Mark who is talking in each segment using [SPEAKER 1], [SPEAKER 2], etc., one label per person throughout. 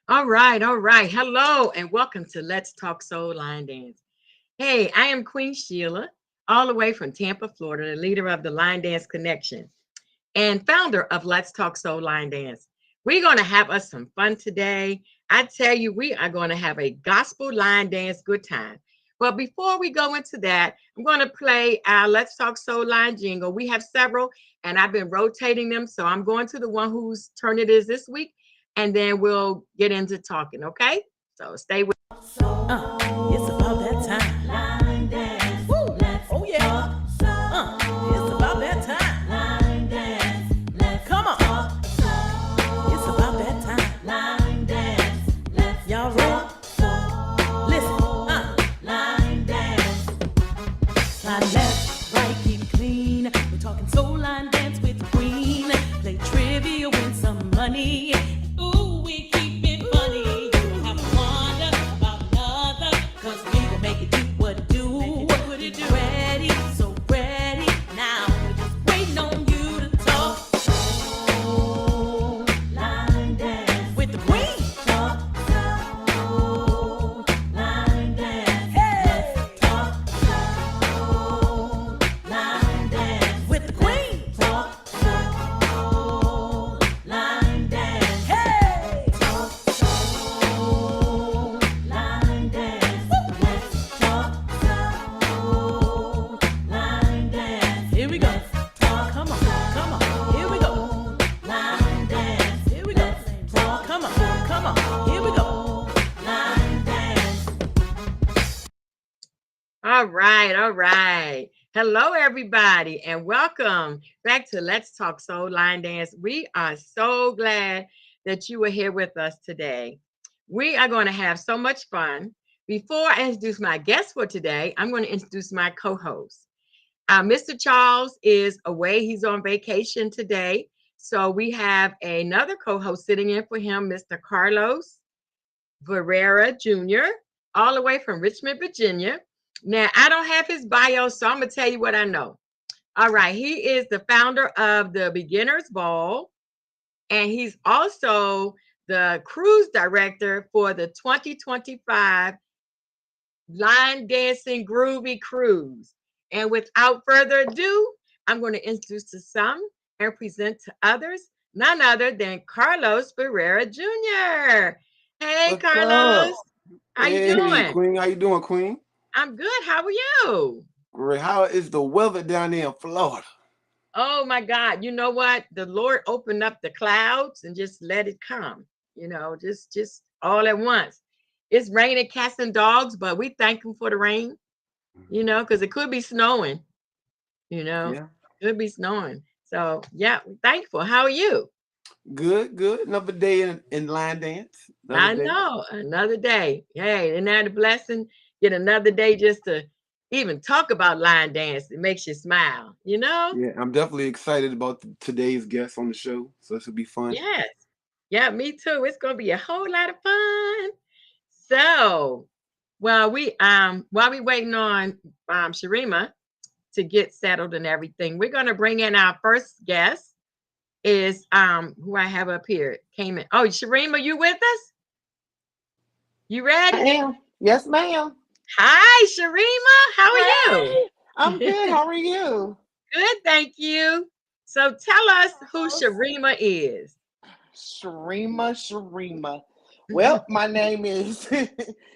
[SPEAKER 1] All right, all right. Hello and welcome to Let's Talk Soul Line Dance. Hey, I am Queen Sheila, all the way from Tampa, Florida, the leader of the Line Dance Connection and founder of Let's Talk Soul Line Dance. We're going to have us some fun today. I tell you, we are going to have a gospel line dance good time. But before we go into that, I'm going to play our Let's Talk Soul Line jingle. We have several, and I've been rotating them. So I'm going to the one whose turn it is this week, and then we'll get into talking, okay? So stay with.
[SPEAKER 2] It's about that time. Line dance. Woo. Oh yeah. It's about that time. Line dance. Come on. It's about that time. Line dance. Y'all ready? Listen. Line dance. Slide left, right, keep it clean. We're talking soul line dance with the queen. Play trivia, win some money. Ooh, we keep it funny. You don't have to wonder about another, 'cause we gon' make it do what it do. What would it do? Ready, so ready. Now we're just waiting on you to talk. Soul line dance with the queen. Talk soul line dance. Hey, talk soul line dance with the queen. Talk soul line dance. Hey, talk soul line dance. Let's talk soul line dance. Here we go. Talk, come on, come on. Here we go. Line dance. Here we go. Talk, come on, come on. Here we go. Line dance.
[SPEAKER 1] All right, all right. Hello, everybody, and welcome back to Let's Talk Soul Line Dance. We are so glad that you are here with us today. We are going to have so much fun. Before I introduce my guest for today, I'm going to introduce my co host. Mr. Charles is away, he's on vacation today. So we have another co host sitting in for him, Mr. Carlos Varera Jr., all the way from Richmond, Virginia. Now, I don't have his bio, so I'm going to tell you what I know. All right, he is the founder of the Beginners Ball, and he's also the cruise director for the 2025 Line Dancing Groovy Cruise. And without further ado, I'm going to introduce to some and present to others none other than Carlos Ferreira Jr. Hey,
[SPEAKER 3] What's
[SPEAKER 1] Carlos,
[SPEAKER 3] up?
[SPEAKER 1] how you
[SPEAKER 3] Hey,
[SPEAKER 1] doing?
[SPEAKER 3] Queen. How you doing, Queen?
[SPEAKER 1] I'm good. How are you?
[SPEAKER 3] Great. How is the weather down there in Florida?
[SPEAKER 1] Oh my God. You know what? The Lord opened up the clouds and just let it come, just all at once. It's raining cats and dogs, but we thank him for the rain, because it could be snowing, you know,
[SPEAKER 3] Yeah.
[SPEAKER 1] could be snowing. So yeah, we're thankful. How are you?
[SPEAKER 3] Good, good. Another day in line dance. Another
[SPEAKER 1] I
[SPEAKER 3] day.
[SPEAKER 1] know, another day. Hey, isn't that a blessing? Get another day just to even talk about line dance. It makes you smile, you know?
[SPEAKER 3] Yeah, I'm definitely excited about today's guest on the show. So this will be fun.
[SPEAKER 1] Yes. Yeah, me too. It's gonna be a whole lot of fun. So while we waiting on Sharima to get settled and everything, we're gonna bring in our first guest is who I have up here. Came in. Oh, Sharima, you with us? You
[SPEAKER 4] I
[SPEAKER 1] ready?
[SPEAKER 4] am. Yes, ma'am.
[SPEAKER 1] Hi, Sharima. How are you?
[SPEAKER 4] Hey, I'm good. How are you?
[SPEAKER 1] Good, thank you. So tell us who
[SPEAKER 4] Awesome.
[SPEAKER 1] Sharima is.
[SPEAKER 4] Sharima. Well, my name is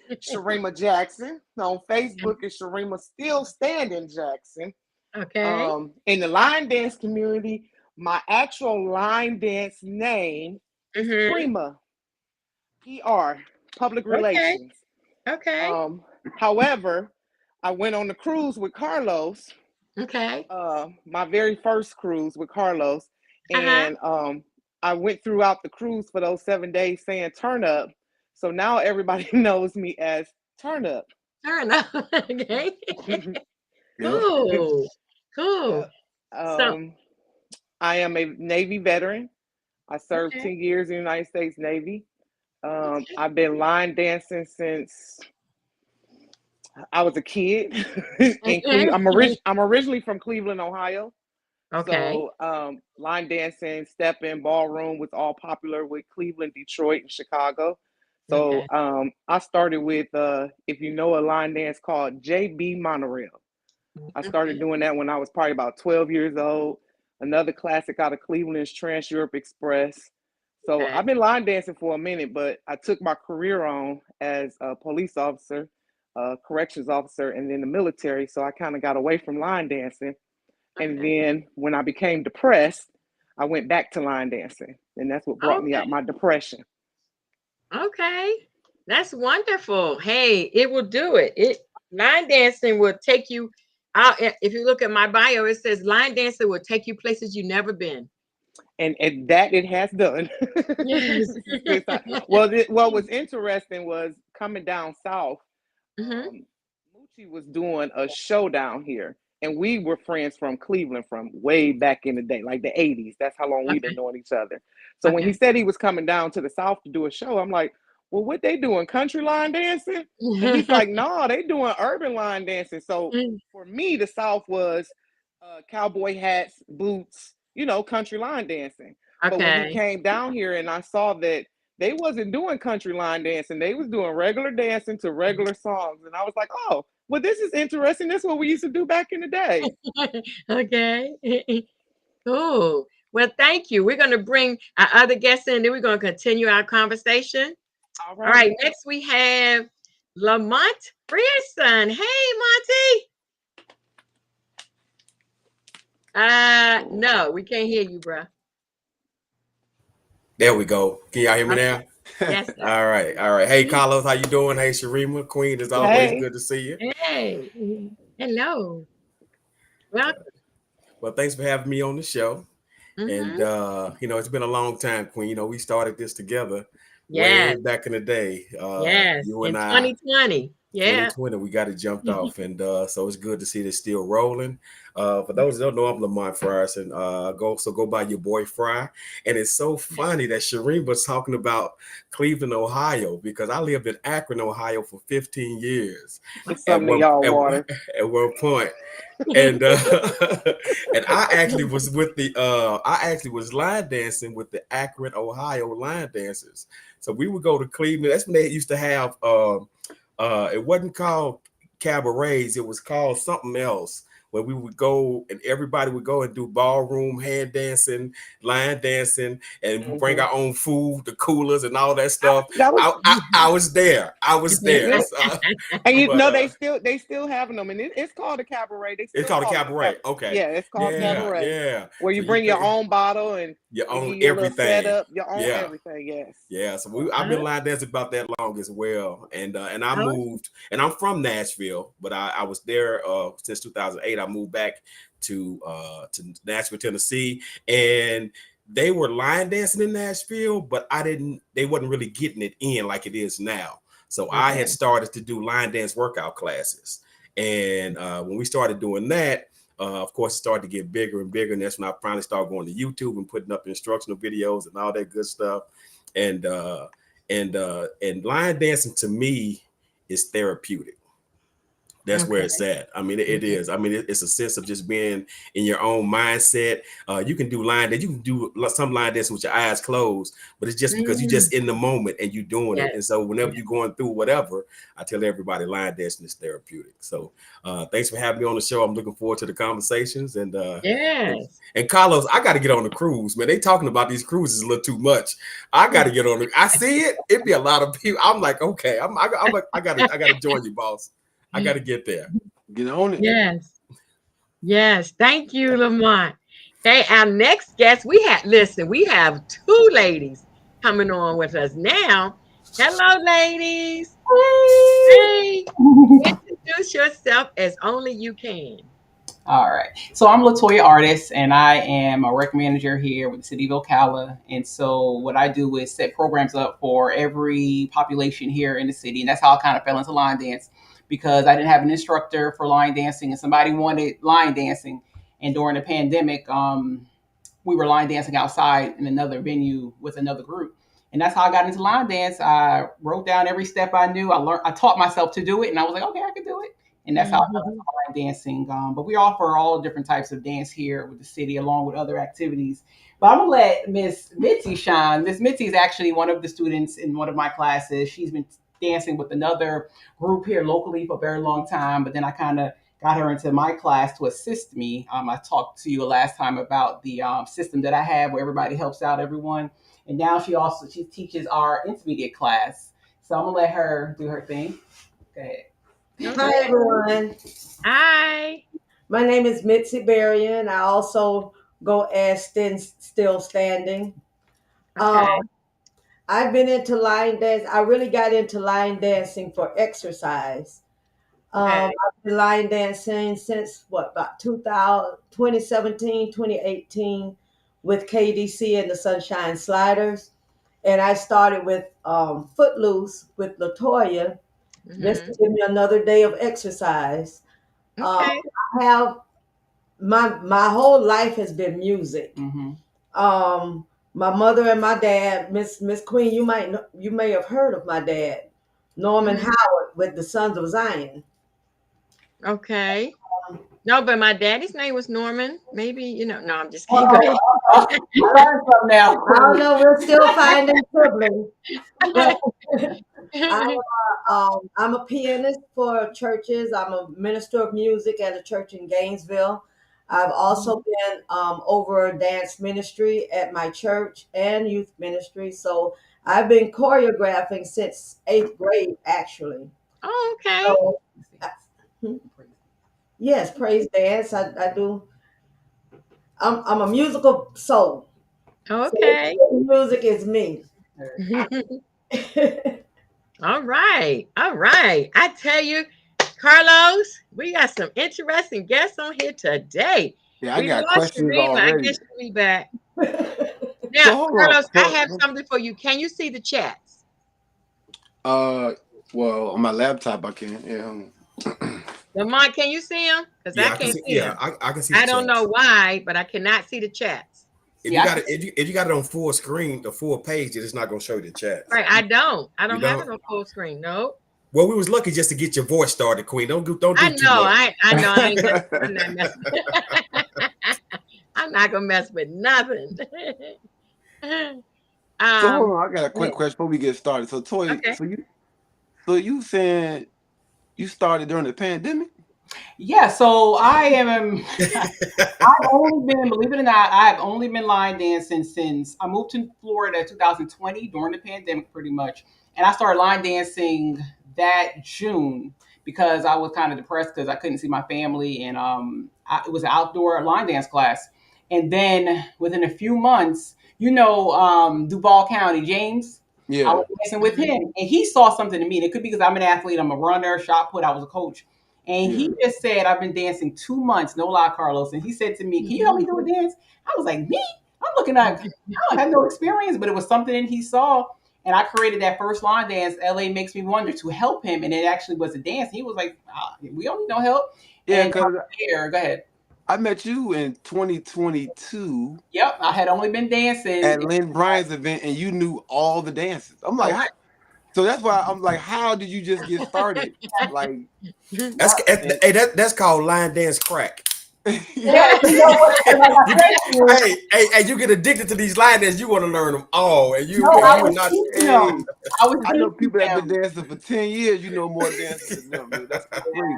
[SPEAKER 4] Sharima Jackson. On Facebook, it's Sharima Still Standing Jackson.
[SPEAKER 1] Okay.
[SPEAKER 4] In the line dance community, my actual line dance name is
[SPEAKER 1] Mm-hmm.
[SPEAKER 4] Prima, PR, Public
[SPEAKER 1] Okay.
[SPEAKER 4] Relations.
[SPEAKER 1] Okay.
[SPEAKER 4] However, I went on the cruise with Carlos,
[SPEAKER 1] Okay.
[SPEAKER 4] my very first cruise with Carlos,
[SPEAKER 1] Uh-huh.
[SPEAKER 4] and I went throughout the cruise for those 7 days saying turn up. So now everybody knows me as Turn Up.
[SPEAKER 1] Fair enough. Okay.
[SPEAKER 3] Yep.
[SPEAKER 1] Cool. Cool.
[SPEAKER 4] Yeah.
[SPEAKER 1] So,
[SPEAKER 4] Um, I am a Navy veteran. I served
[SPEAKER 1] okay.
[SPEAKER 4] 10 years in the United States Navy.
[SPEAKER 1] Okay.
[SPEAKER 4] I've been line dancing since I was a kid in Cleveland. I'm originally from Cleveland, Ohio.
[SPEAKER 1] Okay.
[SPEAKER 4] So line dancing, stepping, ballroom was all popular with Cleveland, Detroit, and Chicago. So
[SPEAKER 1] Okay.
[SPEAKER 4] I started with, if you know, a line dance called JB Monorail. I started
[SPEAKER 1] Okay.
[SPEAKER 4] doing that when I was probably about 12 years old. Another classic out of Cleveland is Trans Europe Express. So
[SPEAKER 1] Okay.
[SPEAKER 4] I've been line dancing for a minute, but I took my career on as a police officer, corrections officer, and then the military. So I kind of got away from line dancing. And
[SPEAKER 1] Okay.
[SPEAKER 4] then when I became depressed, I went back to line dancing. And that's what brought me
[SPEAKER 1] Okay.
[SPEAKER 4] out my depression.
[SPEAKER 1] Okay. That's wonderful. Hey, it will do it. Line dancing will take you out. If you look at my bio, it says line dancing will take you places you've never been.
[SPEAKER 4] And that it has done.
[SPEAKER 1] Yes.
[SPEAKER 4] Well, what was interesting was coming down south.
[SPEAKER 1] Hmm.
[SPEAKER 4] Moochie was doing a show down here, and we were friends from Cleveland from way back in the day, like the '80s. That's how long we've been
[SPEAKER 1] Okay.
[SPEAKER 4] knowing each other. So when he
[SPEAKER 1] Okay.
[SPEAKER 4] said he was coming down to the south to do a show, I'm like, well, what they doing? Country line dancing? And he's like, no, they doing urban line dancing. So for me, the south was cowboy hats, boots, country line dancing. But when he
[SPEAKER 1] Okay.
[SPEAKER 4] came down here and I saw that they wasn't doing country line dancing, they was doing regular dancing to regular songs. And I was like, oh, well, this is interesting. This is what we used to do back in the day.
[SPEAKER 1] Okay. Cool. Well, thank you. We're going to bring our other guests in, then we're going to continue our conversation.
[SPEAKER 4] All
[SPEAKER 1] All
[SPEAKER 4] right.
[SPEAKER 1] right. Next, we have Lamont Frierson. Hey, Monty. No, we can't hear you, bro.
[SPEAKER 5] There we go. Can y'all hear me
[SPEAKER 1] Okay.
[SPEAKER 5] now?
[SPEAKER 1] Yes, sir.
[SPEAKER 5] All right. All right. Hey, Carlos, how you doing? Hey, Sharima, Queen, as always,
[SPEAKER 4] Hey.
[SPEAKER 5] good to see you.
[SPEAKER 1] Hey. Hello. Welcome.
[SPEAKER 5] Well, thanks for having me on the show. And, it's been a long time, Queen. We started this together way
[SPEAKER 1] Yes.
[SPEAKER 5] back in the day.
[SPEAKER 1] Yes.
[SPEAKER 5] You
[SPEAKER 1] In
[SPEAKER 5] and I,
[SPEAKER 1] 2020. Yeah.
[SPEAKER 5] 2020, we got it jumped off. And so it's good to see this still rolling. For those that don't know, I'm Lamont Frierson. Go by your boy Fry. And it's so funny that Shireen was talking about Cleveland, Ohio, because I lived in Akron, Ohio for 15 years
[SPEAKER 4] It's
[SPEAKER 5] at
[SPEAKER 4] something in y'all
[SPEAKER 5] at,
[SPEAKER 4] water.
[SPEAKER 5] at one point. And and I actually was line dancing with the Akron, Ohio line dancers. So we would go to Cleveland. That's when they used to have it wasn't called cabarets, it was called something else, where we would go and everybody would go and do ballroom hand dancing, line dancing, and we bring our own food, the coolers and all that stuff.
[SPEAKER 4] That was
[SPEAKER 5] I was there.
[SPEAKER 4] yeah.
[SPEAKER 5] So,
[SPEAKER 4] And
[SPEAKER 5] but,
[SPEAKER 4] they still having them, and it's called a cabaret. They
[SPEAKER 5] it's
[SPEAKER 4] still
[SPEAKER 5] called a
[SPEAKER 4] call it a
[SPEAKER 5] cabaret. Okay.
[SPEAKER 4] Yeah, it's called
[SPEAKER 5] Yeah,
[SPEAKER 4] cabaret,
[SPEAKER 5] yeah.
[SPEAKER 4] where
[SPEAKER 5] So
[SPEAKER 4] you
[SPEAKER 5] you
[SPEAKER 4] bring your
[SPEAKER 5] pay
[SPEAKER 4] own bottle and
[SPEAKER 5] your
[SPEAKER 4] they give
[SPEAKER 5] own
[SPEAKER 4] you a little
[SPEAKER 5] everything.
[SPEAKER 4] setup, your own
[SPEAKER 5] Yeah.
[SPEAKER 4] everything. Yes.
[SPEAKER 5] Yeah, so I've been line dancing about that long as well, and I
[SPEAKER 1] Oh,
[SPEAKER 5] moved, and I'm from Nashville, but I was there since 2008. I moved back to Nashville, Tennessee, and they were line dancing in Nashville, but they wasn't really getting it in like it is now. So I
[SPEAKER 1] okay.
[SPEAKER 5] had started to do line dance workout classes, and when we started doing that. Of course, it started to get bigger and bigger, and that's when I finally started going to YouTube and putting up instructional videos and all that good stuff. And line dancing to me is therapeutic. That's where
[SPEAKER 1] Okay.
[SPEAKER 5] it's at. I mean, it is. I mean, it's a sense of just being in your own mindset. You can do line dance. You can do some line dance with your eyes closed, but it's just because you're just in the moment and you're doing it.
[SPEAKER 1] Yes.
[SPEAKER 5] And so whenever you're going through whatever, I tell everybody line dancing is therapeutic. So thanks for having me on the show. I'm looking forward to the conversations. And
[SPEAKER 1] Yes.
[SPEAKER 5] and Carlos, I got to get on the cruise, man. They talking about these cruises a little too much. I got to get on it. I see it. It'd be a lot of people. I'm like, okay, I gotta join you, boss. I got to get there.
[SPEAKER 3] Get on it.
[SPEAKER 1] Yes. Yes. Thank you, Lamont. Okay, our next guest, we have two ladies coming on with us now. Hello, ladies. Hey. Introduce yourself as only you can.
[SPEAKER 6] All right. So I'm Latoya Artist, and I am a rec manager here with the City of Ocala. And so what I do is set programs up for every population here in the city. And that's how I kind of fell into line dance, because I didn't have an instructor for line dancing, and somebody wanted line dancing. And during the pandemic, we were line dancing outside in another venue with another group. And that's how I got into line dance. I wrote down every step I knew. I taught myself to do it, and I was like, okay, I can do it. And that's how I got into line dancing. But we offer all different types of dance here with the city, along with other activities. But I'm gonna let Miss Mitzi shine. Miss Mitzi is actually one of the students in one of my classes. She's been dancing with another group here locally for a very long time. But then I kind of got her into my class to assist me. I talked to you last time about the system that I have where everybody helps out everyone. And now she teaches our intermediate class. So I'm gonna let her do her thing. Go ahead.
[SPEAKER 7] Hi, everyone.
[SPEAKER 1] Hi.
[SPEAKER 7] My name is Mitzi Berrien. I also go as Still Standing.
[SPEAKER 1] Okay.
[SPEAKER 7] I've been into line dance. I really got into line dancing for exercise.
[SPEAKER 1] Okay.
[SPEAKER 7] I've been line dancing since about 2017, 2018 with KDC and the Sunshine Sliders. And I started with Footloose with Latoya, just to give me another day of exercise.
[SPEAKER 1] Okay.
[SPEAKER 7] I have my whole life has been music. My mother and my dad, Miss Queen, you may have heard of my dad, Norman Howard with the Sons of Zion.
[SPEAKER 1] Okay. No, but my daddy's name was Norman. Maybe, no, I'm just
[SPEAKER 7] Oh,
[SPEAKER 1] kidding.
[SPEAKER 7] I learned something now. I don't know. We're still finding siblings. I'm a pianist for churches. I'm a minister of music at a church in Gainesville. I've also been over dance ministry at my church and youth ministry. So I've been choreographing since 8th grade, actually.
[SPEAKER 1] Oh, okay.
[SPEAKER 7] So, yes, praise dance. I do. I'm a musical soul.
[SPEAKER 1] Okay.
[SPEAKER 7] So music is me.
[SPEAKER 1] All right. All right. I tell you, Carlos, we got some interesting guests on here today.
[SPEAKER 3] Yeah, I
[SPEAKER 1] We
[SPEAKER 3] got
[SPEAKER 1] lost
[SPEAKER 3] questions
[SPEAKER 1] Sharima. I
[SPEAKER 3] already.
[SPEAKER 1] guess she'll be back. Now,
[SPEAKER 3] So hold on.
[SPEAKER 1] Carlos, I have something for you. Can you see the chats?
[SPEAKER 3] Well, on my laptop I can. Yeah.
[SPEAKER 1] Lamont, can you see them? Because
[SPEAKER 5] Yeah,
[SPEAKER 1] I can't see them.
[SPEAKER 5] I can see. The
[SPEAKER 1] I don't
[SPEAKER 5] chats.
[SPEAKER 1] know why, but I cannot see the chats.
[SPEAKER 5] If you got it on full screen, the full page, it's not gonna show you the chat.
[SPEAKER 1] Right, I don't have
[SPEAKER 5] don't?
[SPEAKER 1] it on full screen. No.
[SPEAKER 5] Well, we was lucky just to get your voice started, Queen. Don't do
[SPEAKER 1] I
[SPEAKER 5] too
[SPEAKER 1] know.
[SPEAKER 5] much.
[SPEAKER 1] I know. I'm not messing. I'm not gonna mess with nothing.
[SPEAKER 3] So hold on, I got a quick question before we get started. So Toy,
[SPEAKER 1] Okay.
[SPEAKER 3] so you saying you started during the pandemic?
[SPEAKER 6] Yeah, so I've only been, believe it or not, I've only been line dancing since I moved to Florida 2020 during the pandemic pretty much. And I started line dancing that June because I was kind of depressed because I couldn't see my family. And it was an outdoor line dance class. And then within a few months, Duval County, James,
[SPEAKER 3] Yeah.
[SPEAKER 6] I was dancing with him. And he saw something in me. And it could be because I'm an athlete, I'm a runner, shot put, I was a coach. And he just said, I've been dancing 2 months, no lie, Carlos. And he said to me, can you help me do a dance? I was like, me? I'm looking like, I don't have no experience, but it was something that he saw. And I created that first line dance, LA Makes Me Wonder, to help him. And it actually was a dance. He was like, we don't need no help.
[SPEAKER 3] Yeah,
[SPEAKER 6] because go ahead.
[SPEAKER 3] I met you in 2022.
[SPEAKER 6] Yep, I had only been dancing
[SPEAKER 3] at Lynn Bryan's event, and you knew all the dances. I'm like, so that's why I'm like, how did you just get started? Like,
[SPEAKER 5] that's called line dance crack.
[SPEAKER 6] Yeah,
[SPEAKER 5] hey, you get addicted to these line dances. You want to learn them all, and
[SPEAKER 6] I
[SPEAKER 3] know people that have been dancing for 10 years. You know more dances than them. Dude. That's crazy.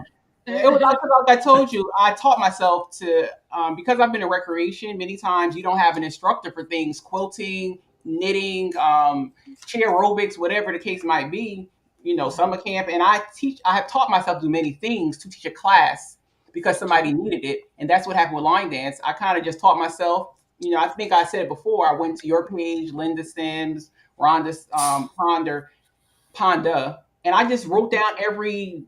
[SPEAKER 6] It was like I told you, I taught myself to, because I've been in recreation, many times you don't have an instructor for things, quilting, knitting, chair aerobics, whatever the case might be, summer camp. And I have taught myself to do many things to teach a class because somebody needed it. And that's what happened with line dance. I kind of just taught myself, I think I said it before, I went to your page, Linda Sims, Rhonda Ponda, and I just wrote down every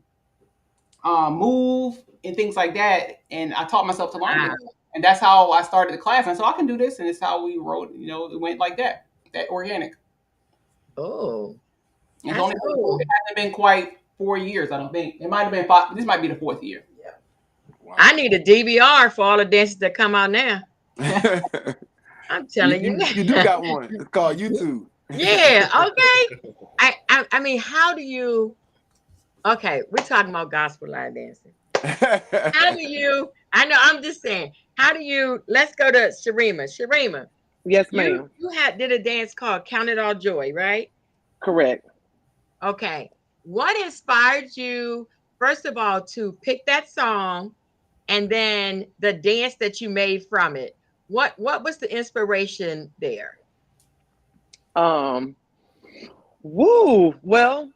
[SPEAKER 6] move and things like that, and I taught myself to line dance, and that's how I started the class. And so I can do this, and it's how we wrote. It went like that organic.
[SPEAKER 1] Oh,
[SPEAKER 6] it hasn't been quite 4 years. I don't think it might have been 5. This might be the 4th year. Yeah.
[SPEAKER 3] Wow.
[SPEAKER 1] I need a DVR for all the dances that come out now. I'm telling you.
[SPEAKER 3] You do got one. It's called YouTube.
[SPEAKER 1] Yeah. Okay. I mean, how do you Okay, we're talking about gospel line dancing. How do you? I know. I'm just saying. How do you? Let's go to Sharima. Sharima,
[SPEAKER 4] Yes,
[SPEAKER 1] you
[SPEAKER 4] ma'am.
[SPEAKER 1] did a dance called "Count It All Joy," right?
[SPEAKER 4] Correct.
[SPEAKER 1] Okay. What inspired you, first of all, to pick that song, and then the dance that you made from it? What was the inspiration there?
[SPEAKER 4] Um, Woo. Well,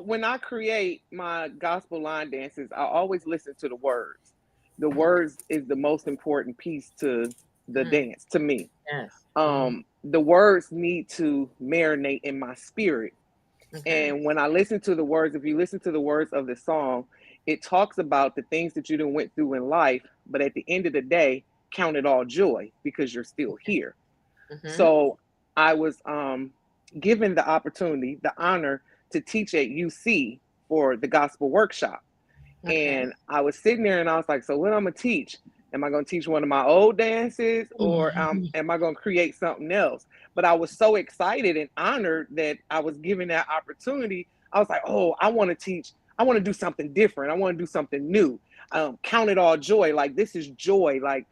[SPEAKER 4] when I create my gospel line dances, I always listen to the words. The words is the most important piece to the
[SPEAKER 1] Mm,
[SPEAKER 4] dance to me.
[SPEAKER 1] yes. Mhm.
[SPEAKER 4] The words need to marinate in my spirit.
[SPEAKER 1] Okay.
[SPEAKER 4] And when I listen to the words, if you listen to the words of the song, it talks about the things that you done went through in life, but at the end of the day, count it all joy because you're still here.
[SPEAKER 1] Mm-hmm.
[SPEAKER 4] So I was given the opportunity, the honor to teach at UC for the gospel workshop.
[SPEAKER 1] Okay.
[SPEAKER 4] And I was sitting there and I was like, so what I'm gonna teach? Am I gonna teach one of my old dances or am I gonna create something else? But I was so excited and honored that I was given that opportunity. I was like, oh, I want to teach, I want to do something different. I want to do something new. Count it all joy. Like this is joy. Like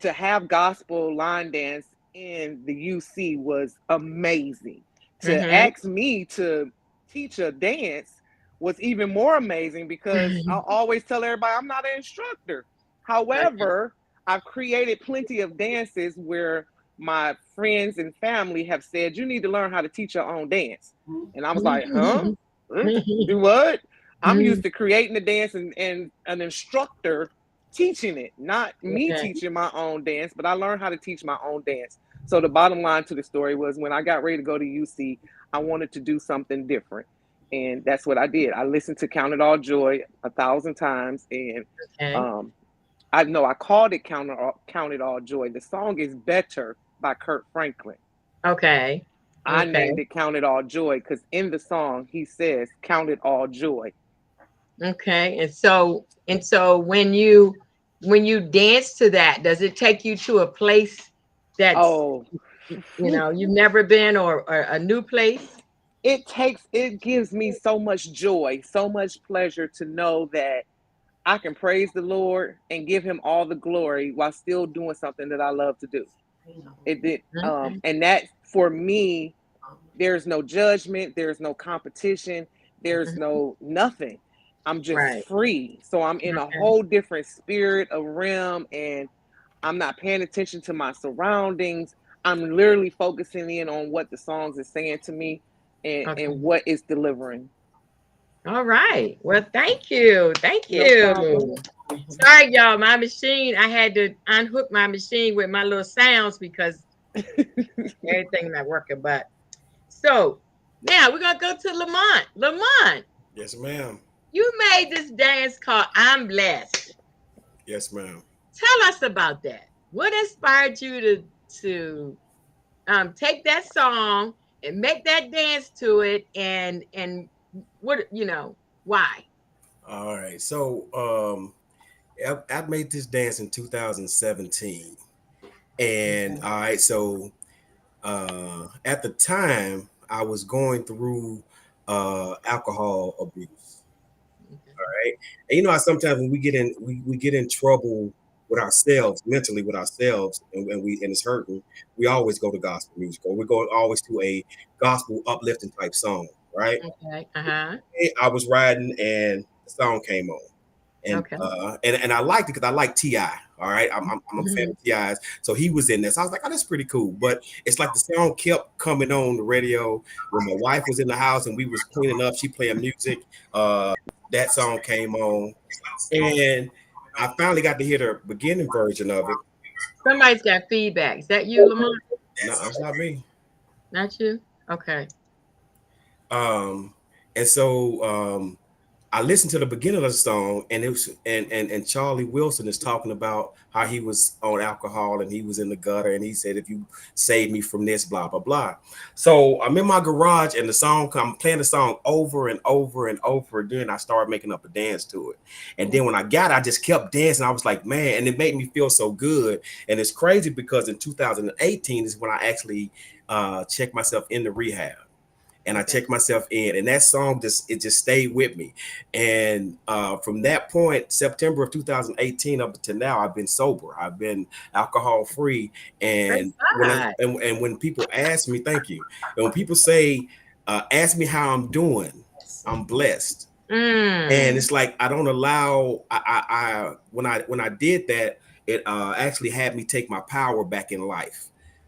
[SPEAKER 4] to have gospel line dance in the UC was amazing. To
[SPEAKER 1] Mm-hmm.
[SPEAKER 4] ask me to teach a dance was even more amazing because I always tell everybody I'm not an instructor.
[SPEAKER 1] Okay.
[SPEAKER 4] However, I've created plenty of dances where my friends and family have said, you need to learn how to teach your own dance. And I was like, huh? Do what? I'm used to creating the dance and an instructor teaching it, not me
[SPEAKER 1] Okay.
[SPEAKER 4] teaching my own dance, but I learned how to teach my own dance. So the bottom line to the story was when I got ready to go to UC, I wanted to do something different. And that's what I did. I listened to Count It All Joy 1,000 times. And
[SPEAKER 1] Okay.
[SPEAKER 4] um, I know I called it Count It All Joy. The song is Better by Kurt Franklin.
[SPEAKER 1] Okay.
[SPEAKER 4] I
[SPEAKER 1] Okay.
[SPEAKER 4] named it Count It All Joy because in the song, he says, Count it all joy.
[SPEAKER 1] Okay. And so when you dance to that, does it take you to a place that's
[SPEAKER 4] Oh,
[SPEAKER 1] you've never been, or a new place?
[SPEAKER 4] it gives me so much joy, so much pleasure to know that I can praise the Lord and give him all the glory while still doing something that I love to do. It did
[SPEAKER 1] Okay.
[SPEAKER 4] and that for me, there's no judgment, there's no competition, there's
[SPEAKER 1] Mhm.
[SPEAKER 4] no nothing. I'm just
[SPEAKER 1] Right.
[SPEAKER 4] free. So I'm in a
[SPEAKER 1] Okay.
[SPEAKER 4] whole different spirit, a realm, and I'm not paying attention to my surroundings. I'm literally focusing in on what the songs is saying to me and
[SPEAKER 1] Okay.
[SPEAKER 4] what it's delivering.
[SPEAKER 1] All right. Well, thank you. Thank
[SPEAKER 4] No problem.
[SPEAKER 1] you. Sorry, y'all. My machine, I had to unhook my machine with my little sounds because everything not working. But so now we're gonna go to Lamont. Lamont,
[SPEAKER 5] Yes, ma'am.
[SPEAKER 1] you made this dance called "I'm Blessed."
[SPEAKER 5] Yes, ma'am.
[SPEAKER 1] Tell us about that. What inspired you to take that song and make that dance to it, and what why?
[SPEAKER 5] All right. So I made this dance in 2017. And
[SPEAKER 6] Okay.
[SPEAKER 5] all right, so at the time I was going through alcohol abuse.
[SPEAKER 1] Okay.
[SPEAKER 5] Right. And you know how sometimes when we get in trouble with ourselves, mentally with ourselves, and it's hurting, we always go to gospel music, or we go always to a gospel uplifting type song, right?
[SPEAKER 1] Okay. Uh-huh.
[SPEAKER 5] I was riding and the song came on.
[SPEAKER 1] Okay.
[SPEAKER 5] And I liked it because I like Ti. All right, I'm a fan
[SPEAKER 1] Mhm.
[SPEAKER 5] of Ti's, so he was in this. I was like, oh, that's pretty cool. But it's like the song kept coming on the radio when my wife was in the house and we was cleaning up. She playing music. That song came on, and I finally got to hear the beginning version of it.
[SPEAKER 1] Somebody's got feedback. Is that you, Lamont?
[SPEAKER 5] No, it's not me.
[SPEAKER 1] Not you? Okay.
[SPEAKER 5] Um, and so I listened to the beginning of the song, and it was and Charlie Wilson is talking about how he was on alcohol and he was in the gutter, and he said, "If you save me from this, blah blah blah." So I'm in my garage, and I'm playing the song over and over and over again. I started making up a dance to it, and then when I got it, I just kept dancing. I was like, man, and it made me feel so good. And it's crazy because in 2018 is when I actually checked myself into rehab. and I checked myself in, and that song just stayed with me. And from that point, September of 2018 up to now, I've been sober. I've been alcohol free. And when people ask me, thank you. And when people say, ask me how I'm doing, I'm blessed. And it's like I don't allow. When I did that, it actually had me take my power back in life.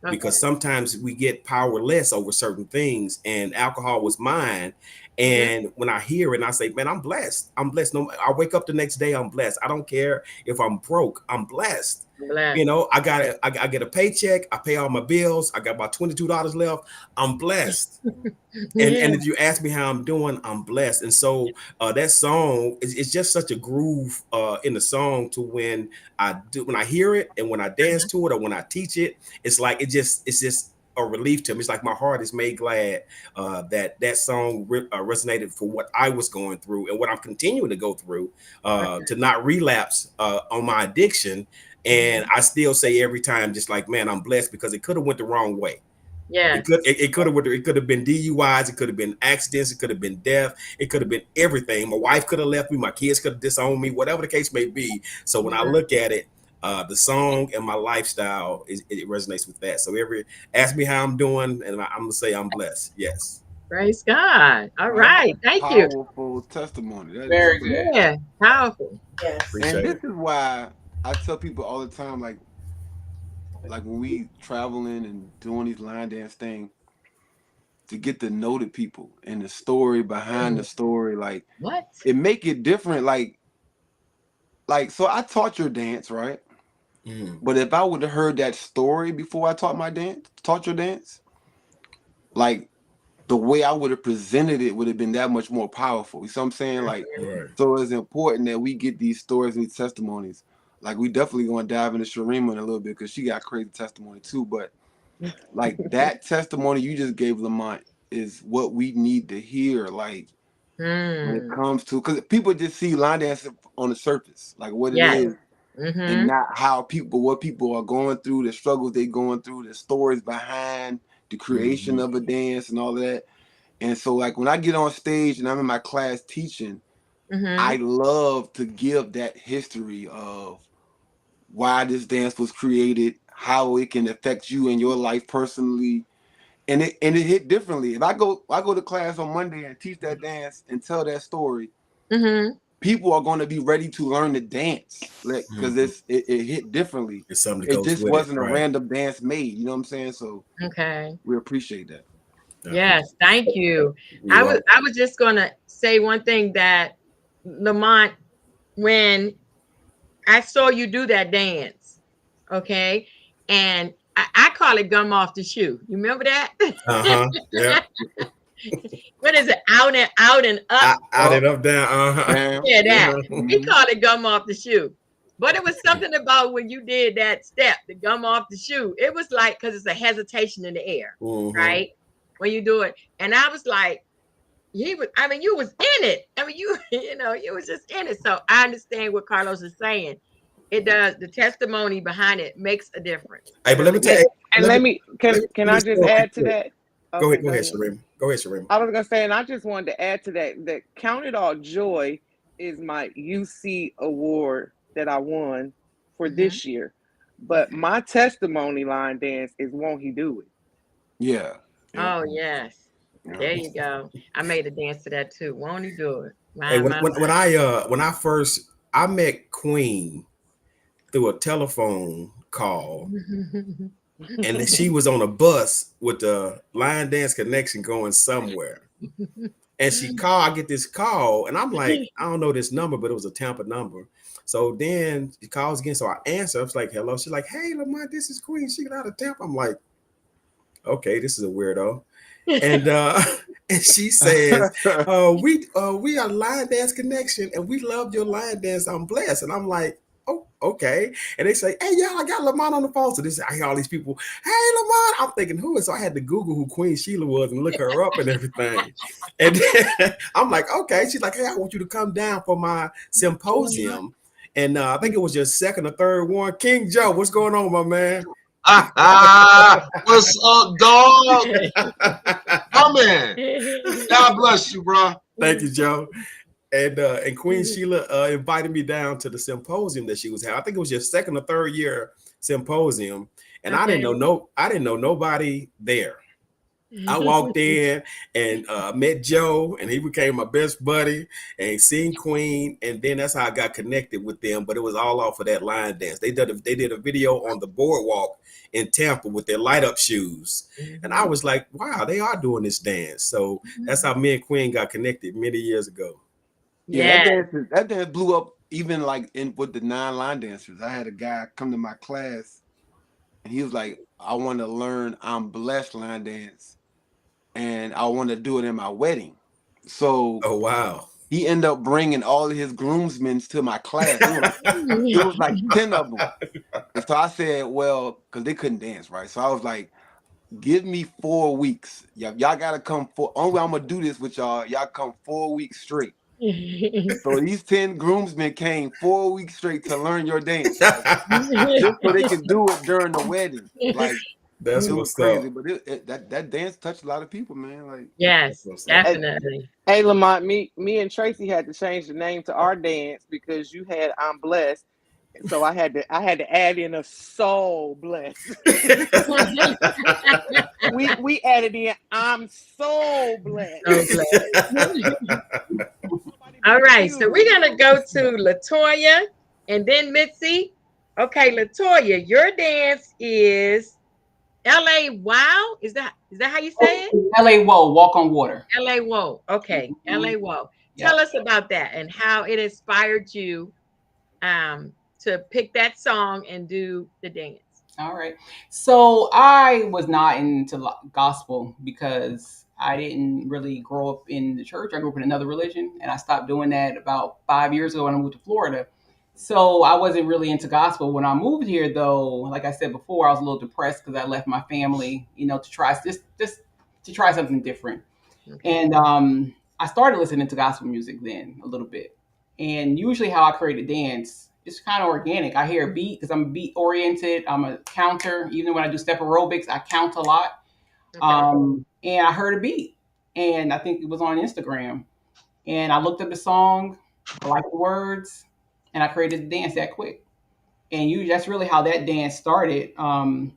[SPEAKER 5] Because sometimes we get powerless over certain things, and alcohol was mine. And when I hear it, and I say, man, I'm blessed. I'm blessed. No, I wake up the next day, I'm blessed. I don't care if I'm broke. I'm blessed. You know, I get a paycheck. I pay all my bills. I got about $22 left. I'm blessed. And if you ask me how I'm doing, I'm blessed. And so that song is just such a groove in the song to when I hear it and when I dance to it or when I teach it, it's like it's just a relief to me. It's like my heart is made glad that song resonated for what I was going through and what I'm continuing to go through to not relapse on my addiction. And I still say every time, just like, man, I'm blessed because it could have went the wrong way.
[SPEAKER 1] Yeah,
[SPEAKER 5] it could have been DUIs, it could have been accidents, it could have been death, it could have been everything. My wife could have left me, my kids could have disowned me, whatever the case may be. So when I look at it, the song and my lifestyle, it resonates with that. So ask me how I'm doing, and I'm gonna say I'm blessed. Yes.
[SPEAKER 1] Praise God. All right, thank you.
[SPEAKER 3] Powerful testimony. That
[SPEAKER 6] Very
[SPEAKER 3] is
[SPEAKER 6] good.
[SPEAKER 1] Yeah, powerful.
[SPEAKER 7] Yes.
[SPEAKER 5] Appreciate
[SPEAKER 3] And
[SPEAKER 5] it.
[SPEAKER 3] this is why I tell people all the time, like when we traveling and doing these line dance thing, to get to know the people and the story behind the story, like
[SPEAKER 1] What?
[SPEAKER 3] it make it different. Like so I taught your dance, right? But if I would have heard that story before I taught your dance, like the way I would have presented it would have been that much more powerful. You see what I'm saying? Like, so it's important that we get these stories and these testimonies. Like, we definitely going to dive into Sharima in a little bit because she got crazy testimony too. But like that testimony you just gave, Lamont, is what we need to hear. Like when it comes to, because people just see line dancing on the surface, like what it is, and not what people are going through, the struggles they're going through, the stories behind the creation of a dance and all that. And so like when I get on stage and I'm in my class teaching, I love to give that history of why this dance was created, how it can affect you in your life personally. And it hit differently. If I go to class on Monday and teach that dance and tell that story, people are going to be ready to learn the dance, like, because it hit differently.
[SPEAKER 5] It's something
[SPEAKER 3] it just wasn't a random dance made. You know what I'm saying? So we appreciate that.
[SPEAKER 1] Yes, thank you. I was just gonna say one thing, that Lamont, when I saw you do that dance, okay, and I call it gum off the shoe. You remember that?
[SPEAKER 5] Yeah.
[SPEAKER 1] What is it? Out and up.
[SPEAKER 5] Out and up, down.
[SPEAKER 1] Yeah, that. We call it gum off the shoe. But it was something about when you did that step, the gum off the shoe. It was like, because it's a hesitation in the air, right? When you do it. And I was like, you was in it. I mean, you was just in it. So I understand what Carlos is saying. It does. The testimony behind it makes a difference.
[SPEAKER 5] Hey, but let me tell you.
[SPEAKER 4] And can I just add to that?
[SPEAKER 5] Go ahead, Sharima. Go ahead, Sharima.
[SPEAKER 4] I was gonna say, and I just wanted to add to that Count It All Joy is my UC award that I won for this year. But my testimony line dance is Won't He Do It?
[SPEAKER 3] Yeah.
[SPEAKER 1] Oh yes. There you go. I made a dance to that too. Won't He Do It?
[SPEAKER 5] Hey, when I met Queen through a telephone call, and then she was on a bus with the line dance connection going somewhere. And she called, I get this call, and I'm like, I don't know this number, but it was a Tampa number. So then she calls again. So I answer. I was like, hello. She's like, hey, Lamont, this is Queen. She got out of Tampa. I'm like, okay, this is a weirdo. And and she says, we are Line Dance Connection, and we love your line dance. I'm blessed. And I'm like, oh, okay. And they say, hey, y'all, I got Lamont on the phone. So I hear all these people, hey, Lamont. I'm thinking, who is? So I had to Google who Queen Sheila was and look her up and everything. And then I'm like, okay. She's like, hey, I want you to come down for my symposium. And I think it was your second or third one. King Joe, what's going on, my man?
[SPEAKER 8] What's up, dog? Come in. God bless you, bro.
[SPEAKER 5] Thank you, Joe. And Queen Sheila invited me down to the symposium that she was having. I think it was your second or third year symposium, and I didn't know nobody there. I walked in and met Joe, and he became my best buddy, and seen Queen, and then that's how I got connected with them. But it was all off of that line dance. They did a video on the boardwalk in Tampa with their light up shoes, and I was like, wow, they are doing this dance. So that's how me and Queen got connected many years ago.
[SPEAKER 3] Yeah, that dance blew up even like with the 9 line dancers. I had a guy come to my class, and he was like, I want to learn I'm Blessed line dance, and I want to do it in my wedding. So
[SPEAKER 5] oh wow,
[SPEAKER 3] he ended up bringing all of his groomsmen to my class. It was like 10 of them. And so I said, well, because they couldn't dance, right? So I was like, give me 4 weeks. Y'all gotta come only I'm gonna do this with y'all. Y'all come 4 weeks straight. So these 10 groomsmen came 4 weeks straight to learn your dance, just so they could do it during the wedding. Like
[SPEAKER 5] that's
[SPEAKER 3] it was
[SPEAKER 5] what's
[SPEAKER 3] crazy,
[SPEAKER 5] up.
[SPEAKER 3] but that dance touched a lot of people, man. Like
[SPEAKER 1] yes, definitely.
[SPEAKER 4] Hey, Lamont, me and Tracy had to change the name to our dance because you had I'm Blessed. So I had to add in a so blessed. we added in I'm so blessed.
[SPEAKER 1] All right, so we're gonna go to Latoya and then Mitzi. Okay, Latoya, your dance is LA Wow. Is that how you say it?
[SPEAKER 6] LA Whoa, Walk on Water.
[SPEAKER 1] LA Whoa. Okay, LA Whoa. Tell us about that and how it inspired you to pick that song and do the dance.
[SPEAKER 6] All right. So I was not into gospel because I didn't really grow up in the church. I grew up in another religion, and I stopped doing that about 5 years ago when I moved to Florida. So I wasn't really into gospel. When I moved here, though, like I said before, I was a little depressed because I left my family, to try to try something different. Okay. And I started listening to gospel music then a little bit. And usually how I create a dance, it's kind of organic. I hear a beat because I'm beat oriented. I'm a counter. Even when I do step aerobics, I count a lot. Okay. And I heard a beat, and I think it was on Instagram. And I looked up the song, I liked the words, and I created the dance that quick. And that's really how that dance started. And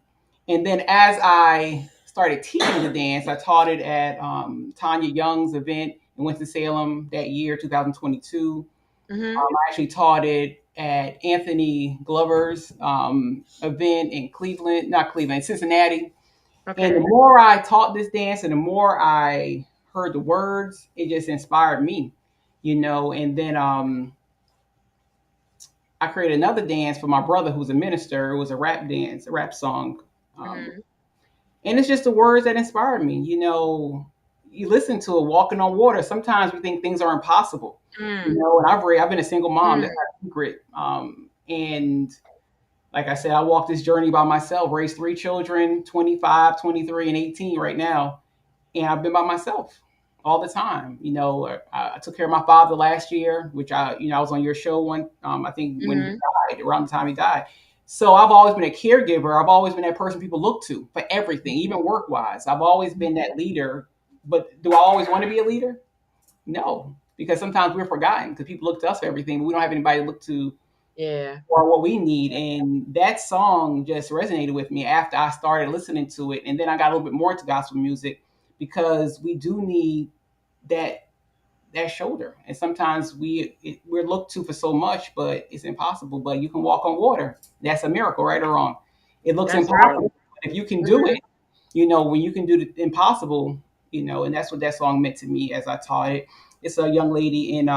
[SPEAKER 6] then as I started teaching the dance, I taught it at Tanya Young's event in Winston-Salem that year, 2022. Mm-hmm. I actually taught it at Anthony Glover's event in Cincinnati. Okay. And the more I taught this dance and the more I heard the words, it just inspired me, and then I created another dance for my brother who's a minister. It was a rap dance, a rap song. Mm-hmm. And it's just the words that inspired me. You listen to it, Walking on Water. Sometimes we think things are impossible. And I've been a single mom. That's not a secret. And like I said, I walked this journey by myself, raised 3 children, 25, 23, and 18 right now. And I've been by myself all the time. I took care of my father last year, which I was on your show when he died, around the time he died. So I've always been a caregiver. I've always been that person people look to for everything, even work-wise. I've always been that leader. But do I always want to be a leader? No, because sometimes we're forgotten because people look to us for everything, but we don't have anybody to look to for what we need. And that song just resonated with me after I started listening to it. And then I got a little bit more into gospel music because we do need that shoulder. And sometimes we're looked to for so much, but it's impossible. But you can walk on water. That's a miracle, right or wrong? It looks impossible. Right. If you can do it, when you can do the impossible, and that's what that song meant to me as I taught it. It's a young lady in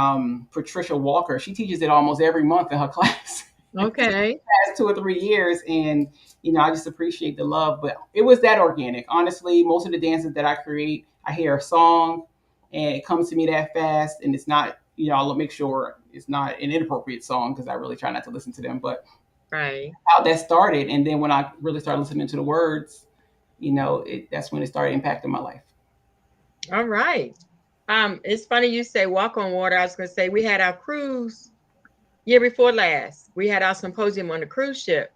[SPEAKER 6] Patricia Walker. She teaches it almost every month in her class.
[SPEAKER 1] Okay.
[SPEAKER 6] Past 2 or 3 years. And, I just appreciate the love. But it was that organic. Honestly, most of the dances that I create, I hear a song and it comes to me that fast. And it's not, I'll make sure it's not an inappropriate song because I really try not to listen to them. But how that started. And then when I really started listening to the words, that's when it started impacting my life.
[SPEAKER 1] All right. It's funny you say walk on water. I was going to say we had our cruise year before last. We had our symposium on the cruise ship,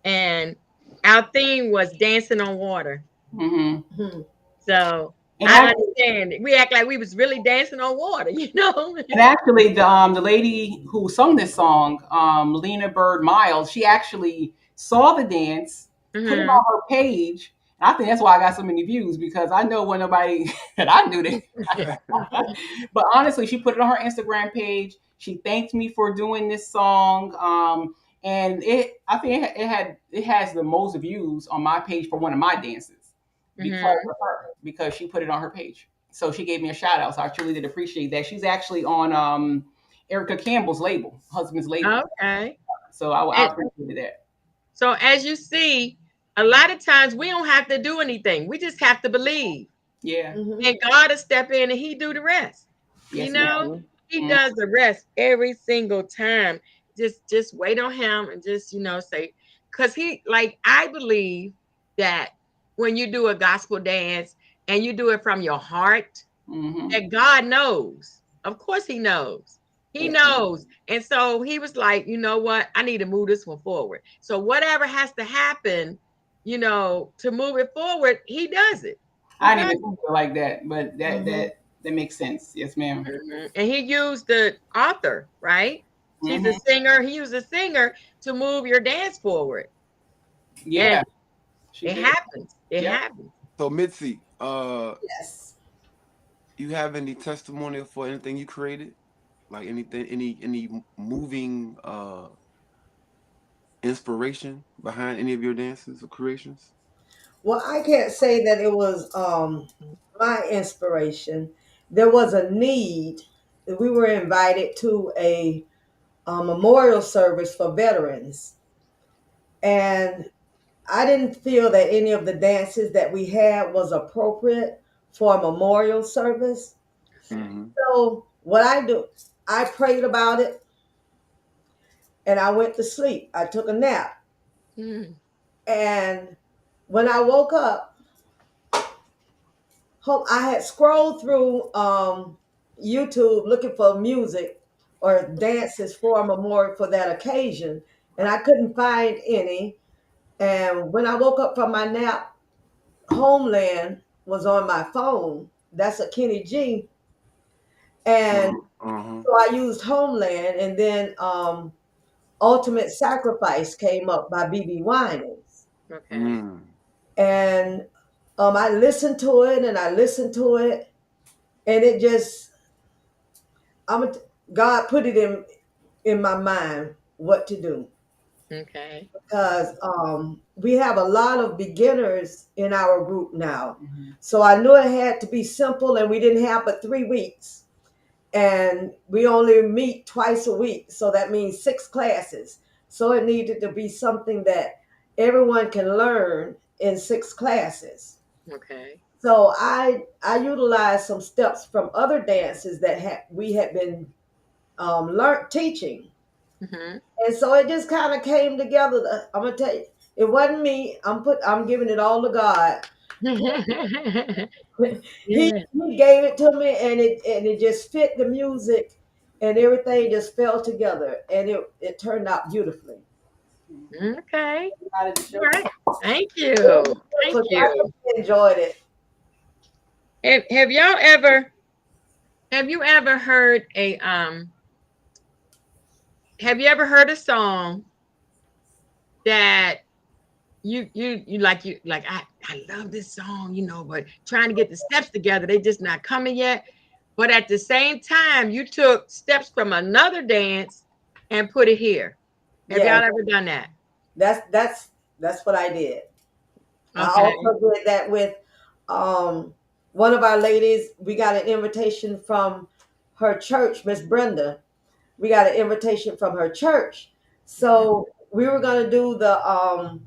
[SPEAKER 1] and our theme was dancing on water. Mm-hmm. So
[SPEAKER 6] And
[SPEAKER 1] I
[SPEAKER 6] actually,
[SPEAKER 1] understand it. We act like we was really dancing on water, you know.
[SPEAKER 6] and actually, the lady who sung this song, Lena Bird Miles, she actually saw the dance, put it
[SPEAKER 1] Mhm.
[SPEAKER 6] on her page. And I think that's why I got so many views because I know when nobody that I knew that. But honestly, she put it on her Instagram page. She thanked me for doing this song. And I think it has the most views on my page for one of my dances because
[SPEAKER 1] Mhm.
[SPEAKER 6] of her, because she put it on her page. So she gave me a shout out. So I truly did appreciate that. She's actually on Erica Campbell's label, husband's label.
[SPEAKER 1] Okay.
[SPEAKER 6] So I
[SPEAKER 1] And
[SPEAKER 6] appreciated that.
[SPEAKER 1] so as you see, a lot of times we don't have to do anything. We just have to believe.
[SPEAKER 6] Yeah.
[SPEAKER 7] Mhm.
[SPEAKER 1] And God will step in and he do the rest. You
[SPEAKER 6] Yes, ma'am.
[SPEAKER 1] know, he
[SPEAKER 6] Mhm.
[SPEAKER 1] does the rest every single time. Just wait on him and just, say, because he, like, I believe that when you do a gospel dance and you do it from your heart,
[SPEAKER 6] Mhm.
[SPEAKER 1] that God knows. Of course he knows. He
[SPEAKER 6] Yes, ma'am.
[SPEAKER 1] knows. And so he was like, you know what? I need to move this one forward. So whatever has to happen, to move it forward, he does it. He
[SPEAKER 6] I
[SPEAKER 1] does.
[SPEAKER 6] didn't even think of it like that, but
[SPEAKER 7] Mhm.
[SPEAKER 6] that makes sense. Yes, ma'am.
[SPEAKER 1] And he used the author, right? She's a
[SPEAKER 6] Hmm.
[SPEAKER 1] singer. He used a singer to move your dance forward. And
[SPEAKER 6] Yeah, she
[SPEAKER 1] it
[SPEAKER 6] did.
[SPEAKER 1] happens. It
[SPEAKER 6] Yep.
[SPEAKER 1] happens.
[SPEAKER 3] So Mitzi,
[SPEAKER 7] Yes.
[SPEAKER 3] you have any testimonial for anything you created? Like anything, any moving inspiration behind any of your dances or creations?
[SPEAKER 7] Well, I can't say that it was my inspiration. There was a need. We were invited to a memorial service for veterans, and I didn't feel that any of the dances that we had was appropriate for a memorial service.
[SPEAKER 1] Okay.
[SPEAKER 3] Mm-hmm.
[SPEAKER 7] So what I do, I prayed about it and I went to sleep. I took a nap,
[SPEAKER 1] Mm.
[SPEAKER 7] and when I woke up, I had scrolled through YouTube looking for music or dances for a memorial for that occasion, and I couldn't find any. And when I woke up from my nap, Homeland was on my phone. That's a Kenny G. And
[SPEAKER 3] Uh-huh.
[SPEAKER 7] so I used Homeland, and then Ultimate Sacrifice came up by BB Winans.
[SPEAKER 1] Okay.
[SPEAKER 3] Mm.
[SPEAKER 7] And I listened to it and I listened to it, and it just, I'm a, God put it in my mind what to do.
[SPEAKER 1] Okay.
[SPEAKER 7] Because we have a lot of beginners in our group now.
[SPEAKER 6] Mhm.
[SPEAKER 7] So I knew it had to be simple, and we didn't have but 3 weeks. And we only meet twice a week. So that means 6 classes. So it needed to be something that everyone can learn in 6 classes.
[SPEAKER 1] Okay.
[SPEAKER 7] So I utilized some steps from other dances that we had been learned teaching,
[SPEAKER 1] Hmm.
[SPEAKER 7] and so it just kind of came together. I'm gonna tell you, it wasn't me. I'm giving it all to God. he,
[SPEAKER 1] Yeah.
[SPEAKER 7] he gave it to me, and it just fit the music, and everything just fell together, and it turned out beautifully.
[SPEAKER 1] Okay.
[SPEAKER 6] How did the
[SPEAKER 1] All
[SPEAKER 6] show
[SPEAKER 1] right. Thank
[SPEAKER 7] It was
[SPEAKER 1] you. Thank
[SPEAKER 7] beautiful. I
[SPEAKER 1] you.
[SPEAKER 7] really enjoyed it.
[SPEAKER 1] Have you ever heard a song that I love this song, but trying to get the steps together, they just not coming yet. But at the same time, you took steps from another dance and put it here. Have
[SPEAKER 7] Yeah,
[SPEAKER 1] y'all ever done that?
[SPEAKER 7] that's what I did. I
[SPEAKER 1] Okay.
[SPEAKER 7] also did that with um, one of our ladies. We got an invitation from her church, Miss Brenda. We got an invitation from her church. So we were going to do the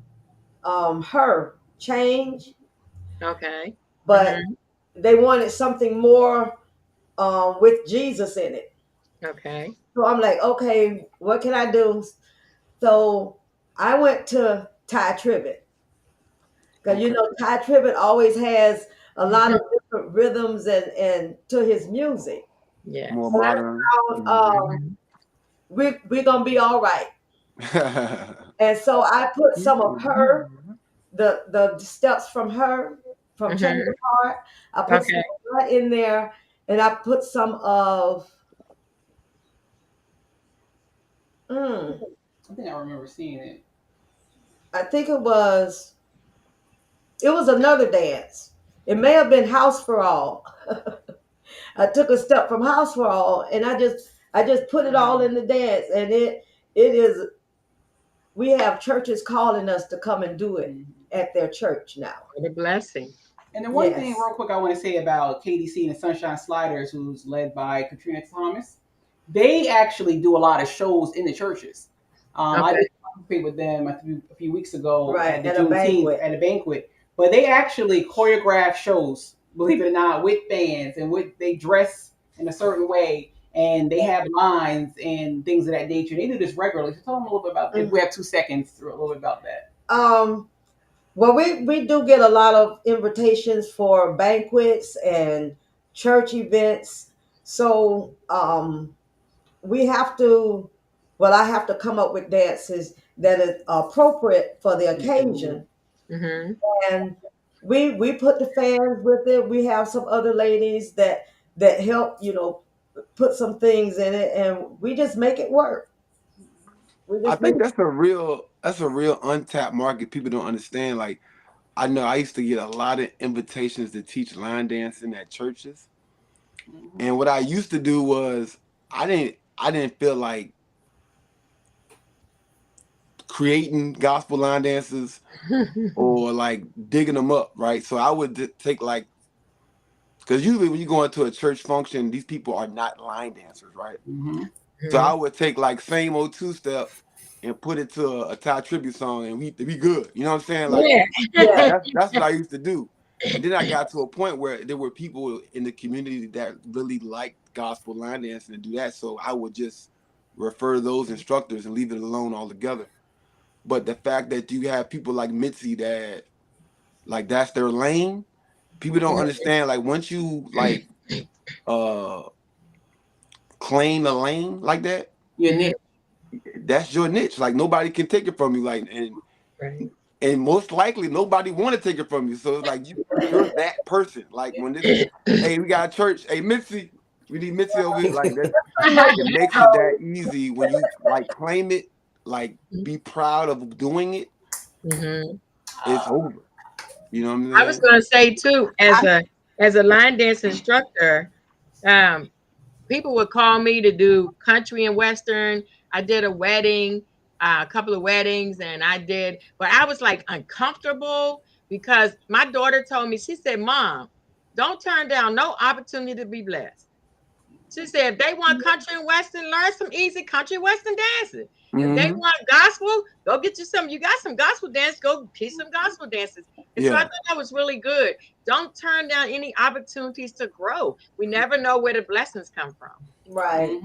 [SPEAKER 7] her change,
[SPEAKER 1] Okay.
[SPEAKER 7] but
[SPEAKER 1] Hmm.
[SPEAKER 7] they wanted something more with Jesus in it.
[SPEAKER 1] Okay.
[SPEAKER 7] So I'm like, okay, what can I do? So I went to Ty Tribbett, because
[SPEAKER 3] Okay.
[SPEAKER 7] Ty Tribbett always has a lot
[SPEAKER 1] Mhm.
[SPEAKER 7] of different rhythms and to his music.
[SPEAKER 3] More
[SPEAKER 1] Yes.
[SPEAKER 7] And I
[SPEAKER 3] modern.
[SPEAKER 7] found
[SPEAKER 3] Mhm.
[SPEAKER 1] Mhm.
[SPEAKER 7] we're gonna be all right. And so I put some of her, the steps from her, from Change of Heart. I put some
[SPEAKER 1] Okay.
[SPEAKER 7] of that in there, and I put some of. Mm,
[SPEAKER 6] I think I remember seeing it.
[SPEAKER 7] I think it was another dance. It may have been House for All. I took a step from House for All, and I just put it all in the dance, and it is. We have churches calling us to come and do it at their church now.
[SPEAKER 1] What a blessing.
[SPEAKER 6] And the one thing,
[SPEAKER 7] Yes.
[SPEAKER 6] real quick, I want to say about KDC and the Sunshine Sliders, who's led by Katrina Thomas, they actually do a lot of shows in the churches. I
[SPEAKER 1] Okay.
[SPEAKER 6] did participate with them a few weeks ago
[SPEAKER 7] Right,
[SPEAKER 6] at the
[SPEAKER 7] at a banquet.
[SPEAKER 6] at a banquet, but they actually choreograph shows, believe it or not, with bands, and they dress in a certain way, and they have lines and things of that nature. They do this regularly. So tell them a little bit about that. We have 2 seconds, a little bit about that.
[SPEAKER 7] Well, we do get a lot of invitations for banquets and church events. So we have to, well, I have to come up with dances that is appropriate for the occasion.
[SPEAKER 1] Mm-hmm.
[SPEAKER 7] And we put the fans with it. We have some other ladies that help, put some things in it, and we just make it work. We
[SPEAKER 3] I
[SPEAKER 7] just make
[SPEAKER 3] think that's a real untapped market. People don't understand. Like, I know I used to get a lot of invitations to teach line dancing at churches. And what I used to do was I didn't feel like creating gospel line dances or like digging them up, right? So I would take like, because usually when you go into a church function, these people are not line dancers, right? So I would take like same old two-step and put it to a Thai tribute song, and we good. You know what I'm saying? Like,
[SPEAKER 1] Yeah.
[SPEAKER 3] that's what I used to do. And then I got to a point where there were people in the community that really liked gospel line dancing and do that. So I would just refer those instructors and leave it alone altogether. But the fact that you have people like Mitzi that like that's their lane, people don't understand. Like once you like claim a lane like that,
[SPEAKER 6] Your niche.
[SPEAKER 3] that's your niche. Like nobody can take it from you. Like
[SPEAKER 1] Right.
[SPEAKER 3] and most likely nobody want to take it from you. So it's like you're that person. Like when this, hey, we got a church. Hey, Mitzi, we need Mitzi over here. Like that, it makes it that easy when you like claim it, like be proud of doing it. It's over. You know what I mean?
[SPEAKER 1] I was going to say too, as a line dance instructor, people would call me to do country and western. I did a wedding, a couple of weddings, and but I was like uncomfortable because my daughter told me, she said, "Mom, don't turn down no opportunity to be blessed." She said, if they want country and western, learn some easy country western dancing. If they want gospel, go get you some. You got some gospel dance, go teach some gospel dances. And so I thought that was really good. Don't turn down any opportunities to grow. We never know where the blessings come from.
[SPEAKER 7] Right.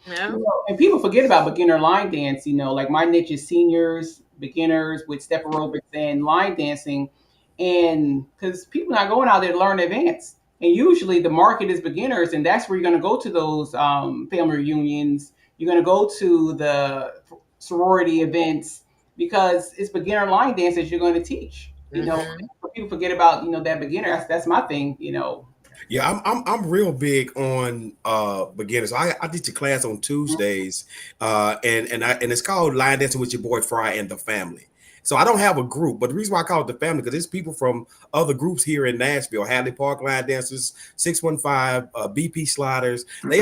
[SPEAKER 1] Yeah.
[SPEAKER 6] And people forget about beginner line dance. Like my niche is seniors, beginners with step aerobics and line dancing. And because people are not going out there to learn advanced. And usually the market is beginners, and that's where you're going to go to those family reunions. You're going to go to the sorority events because it's beginner line dance that you're going to teach. People forget about that beginner. That's my thing.
[SPEAKER 5] Yeah, I'm real big on beginners. I teach a class on Tuesdays, and it's called Line Dancing with Your Boy Fry and the Family. So I don't have a group, but the reason why I call it the family because there's people from other groups here in Nashville, Hadley Park Line Dancers, 615, BP Sliders. They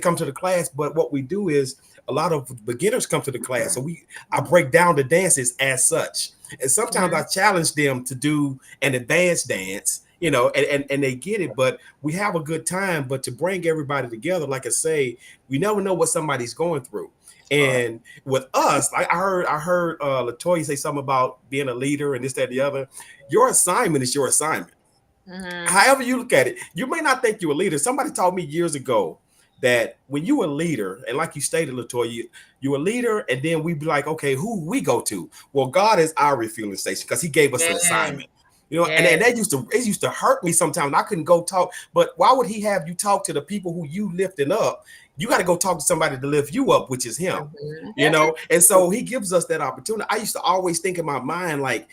[SPEAKER 5] come to the class. But what we do is a lot of beginners come to the class, so I break down the dances as such, and sometimes I challenge them to do an advanced dance. And they get it, but we have a good time. But to bring everybody together, like I say, we never know what somebody's going through. And with us, I heard Latoya say something about being a leader and this, that, and the other. Your assignment is your assignment. However you look at it, you may not think you're a leader. Somebody taught me years ago that when you're a leader, and like you stated, Latoya, you're a leader, and then we be like, okay, who we go to? Well, God is our refueling station because He gave us an assignment. And that used to hurt me sometimes. I couldn't go talk, but why would He have you talk to the people who you lifting up? You got to go talk to somebody to lift you up, which is Him, And so He gives us that opportunity. I used to always think in my mind, like,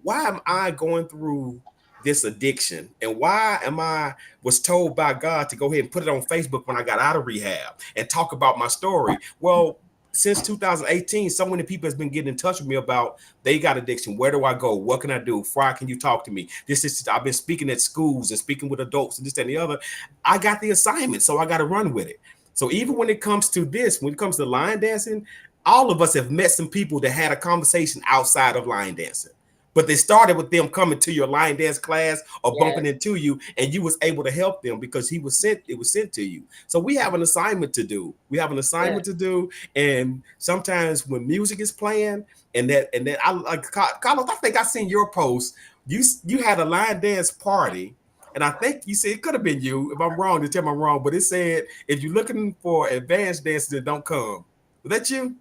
[SPEAKER 5] why am I going through this addiction, and why am I was told by God to go ahead and put it on Facebook when I got out of rehab and talk about my story. Well, since 2018, so many people has been getting in touch with me about they got addiction. Where do I go? What can I do? Fry, can you talk to me? This is I've been speaking at schools and speaking with adults and this and the other. I got the assignment, so I got to run with it. So even when it comes to this, when it comes to line dancing, all of us have met some people that had a conversation outside of line dancing. But they started with them coming to your line dance class or bumping into you, and you was able to help them because it was sent to you. So we have an assignment to do. To do. And sometimes when music is playing, and then I like Carlos, I think I seen your post. You had a line dance party. And I think you said it could have been you. If I'm wrong, just tell me I'm wrong. But it said if you're looking for advanced dancers that don't come, was that you?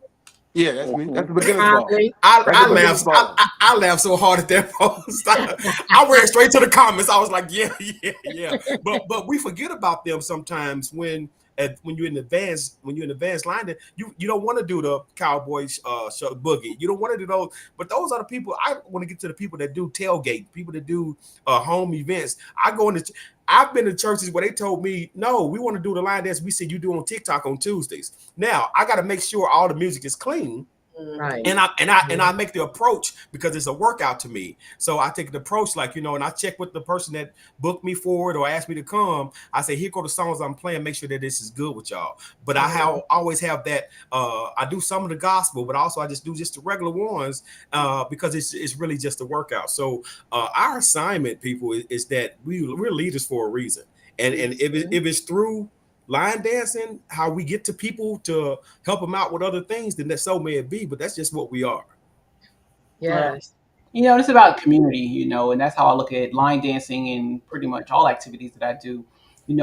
[SPEAKER 3] Yeah, that's me. That's the beginner's ball.
[SPEAKER 5] I laughed so hard at that post. I ran straight to the comments. I was like, yeah. But we forget about them sometimes when you're in advanced line, you don't want to do the Cowboys show boogie. You don't want to do those. But those are the people I want to get to. The people that do tailgate, people that do home events. I've been to churches where they told me, no, we want to do the line dance we see you do on TikTok on Tuesdays. Now I got to make sure all the music is clean.
[SPEAKER 1] Right.
[SPEAKER 5] And I make the approach because it's a workout to me. So I take the approach like, and I check with the person that booked me for it or asked me to come. I say, here go the songs I'm playing. Make sure that this is good with y'all. But I always have that. I do some of the gospel, but also I just do the regular ones because it's really just a workout. So our assignment, people, is that we're leaders for a reason. And if it's through line dancing, how we get to people to help them out with other things, then that so may it be, but that's just what we are.
[SPEAKER 1] Yes.
[SPEAKER 6] It's about community, and that's how I look at line dancing and pretty much all activities that I do.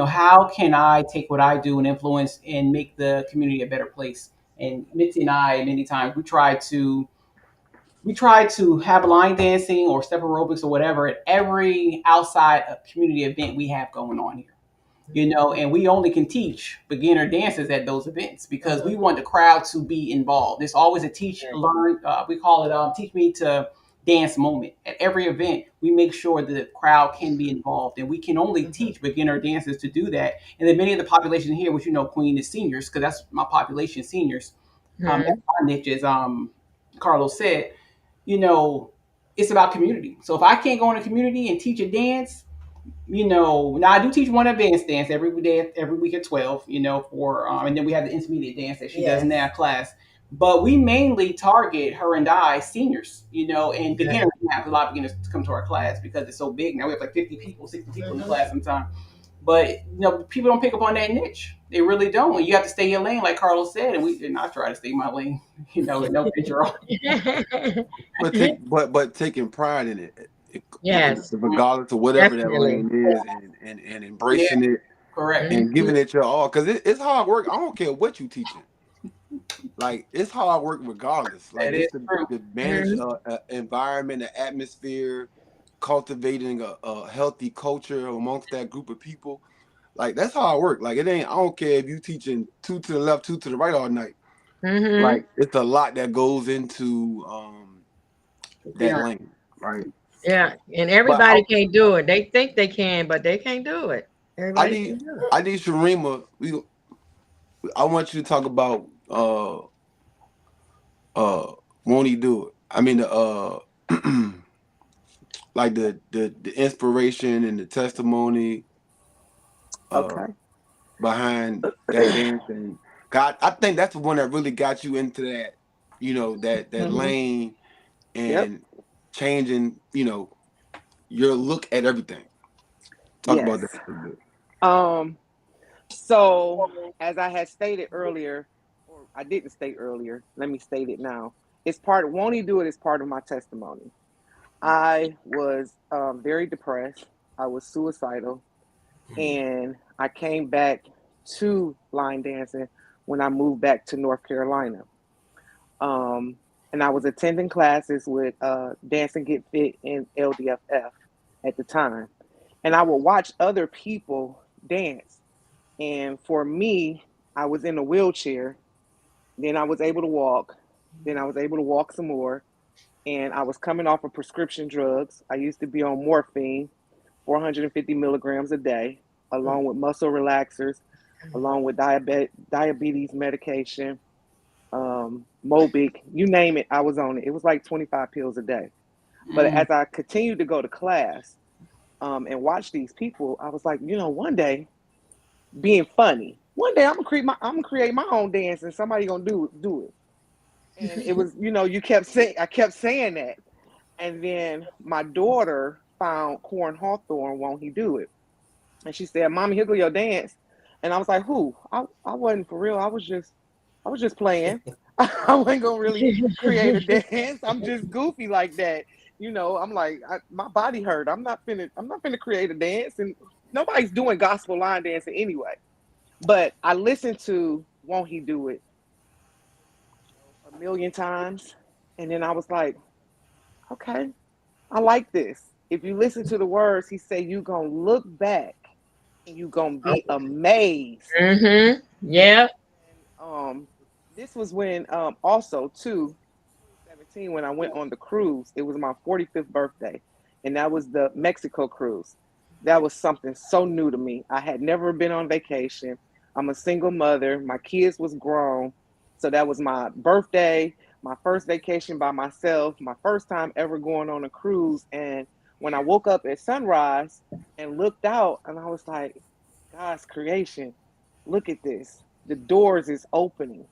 [SPEAKER 6] How can I take what I do and influence and make the community a better place? And Mitzi and I, many times, we try to have line dancing or step aerobics or whatever at every outside community event we have going on here. And we only can teach beginner dancers at those events because we want the crowd to be involved. There's always a teach, learn, we call it teach me to dance moment. At every event, we make sure that the crowd can be involved, and we can only teach beginner dancers to do that. And then many of the population here, which Queen, is seniors, because that's my population, seniors. That's my niche, as Carlos said. It's about community. So if I can't go in a community and teach a dance, now I do teach one advanced dance every week at 12, for and then we have the intermediate dance that she does in that class. But we mainly target her and I seniors, and beginners. We have a lot of beginners to come to our class because it's so big. Now we have like 50 people, 60 people in the class sometimes. But people don't pick up on that niche. They really don't. And you have to stay in your lane, like Carlos said, and I try to stay in my lane, with no picture on.
[SPEAKER 3] But taking pride in it.
[SPEAKER 1] Yes.
[SPEAKER 3] Regardless of whatever that lane is, and embracing it,
[SPEAKER 6] correct,
[SPEAKER 3] and giving it your all, because it's hard work. I don't care what you teaching. Like, it's hard work regardless. Like, it's to manage environment, the atmosphere, cultivating a healthy culture amongst that group of people. Like, that's hard work. Like, it ain't. I don't care if you teaching 2 to the left, 2 to the right all night. Like, it's a lot that goes into that lane, right?
[SPEAKER 1] Yeah, and everybody can't do it. They think they can, but they can't do it.
[SPEAKER 3] I need Sharima. I want you to talk about won't he do it? I mean like the inspiration and the testimony behind that dancing. God, I think that's the one that really got you into that, that lane and changing, your look at everything. Talk about that a bit.
[SPEAKER 4] So as I had stated earlier, or I didn't state earlier, let me state it now. Won't he do it is part of my testimony. I was very depressed. I was suicidal, and I came back to line dancing when I moved back to North Carolina. And I was attending classes with Dance and Get Fit and LDFF at the time. And I would watch other people dance. And for me, I was in a wheelchair. Then I was able to walk. Then I was able to walk some more. And I was coming off of prescription drugs. I used to be on morphine. 450 milligrams a day, along with muscle relaxers, along with diabetes medication, Mobic, you name it, I was on it. It was like 25 pills a day. But as I continued to go to class and watch these people, I was like, one day, being funny, one day I'm gonna create my own dance, and somebody gonna do it. And it was, I kept saying that. And then my daughter found Corin Hawthorne, Won't He Do It? And she said, Mommy, here go your dance. And I was like, who? I wasn't for real. I was just playing. I wasn't gonna really create a dance. I'm just goofy like that. I'm like, my body hurt. I'm not finna create a dance, and nobody's doing gospel line dancing anyway. But I listened to Won't He Do It a million times, and then I was like, okay, I like this. If you listen to the words, he say you gonna look back and you gonna be amazed.
[SPEAKER 1] Yeah.
[SPEAKER 4] This was when also too, 2017, when I went on the cruise. It was my 45th birthday, and that was the Mexico cruise. That was something so new to me. I had never been on vacation. I'm a single mother. My kids was grown, so that was my birthday, my first vacation by myself, my first time ever going on a cruise. And when I woke up at sunrise and looked out, and I was like, God's creation, look at this. The doors is opening.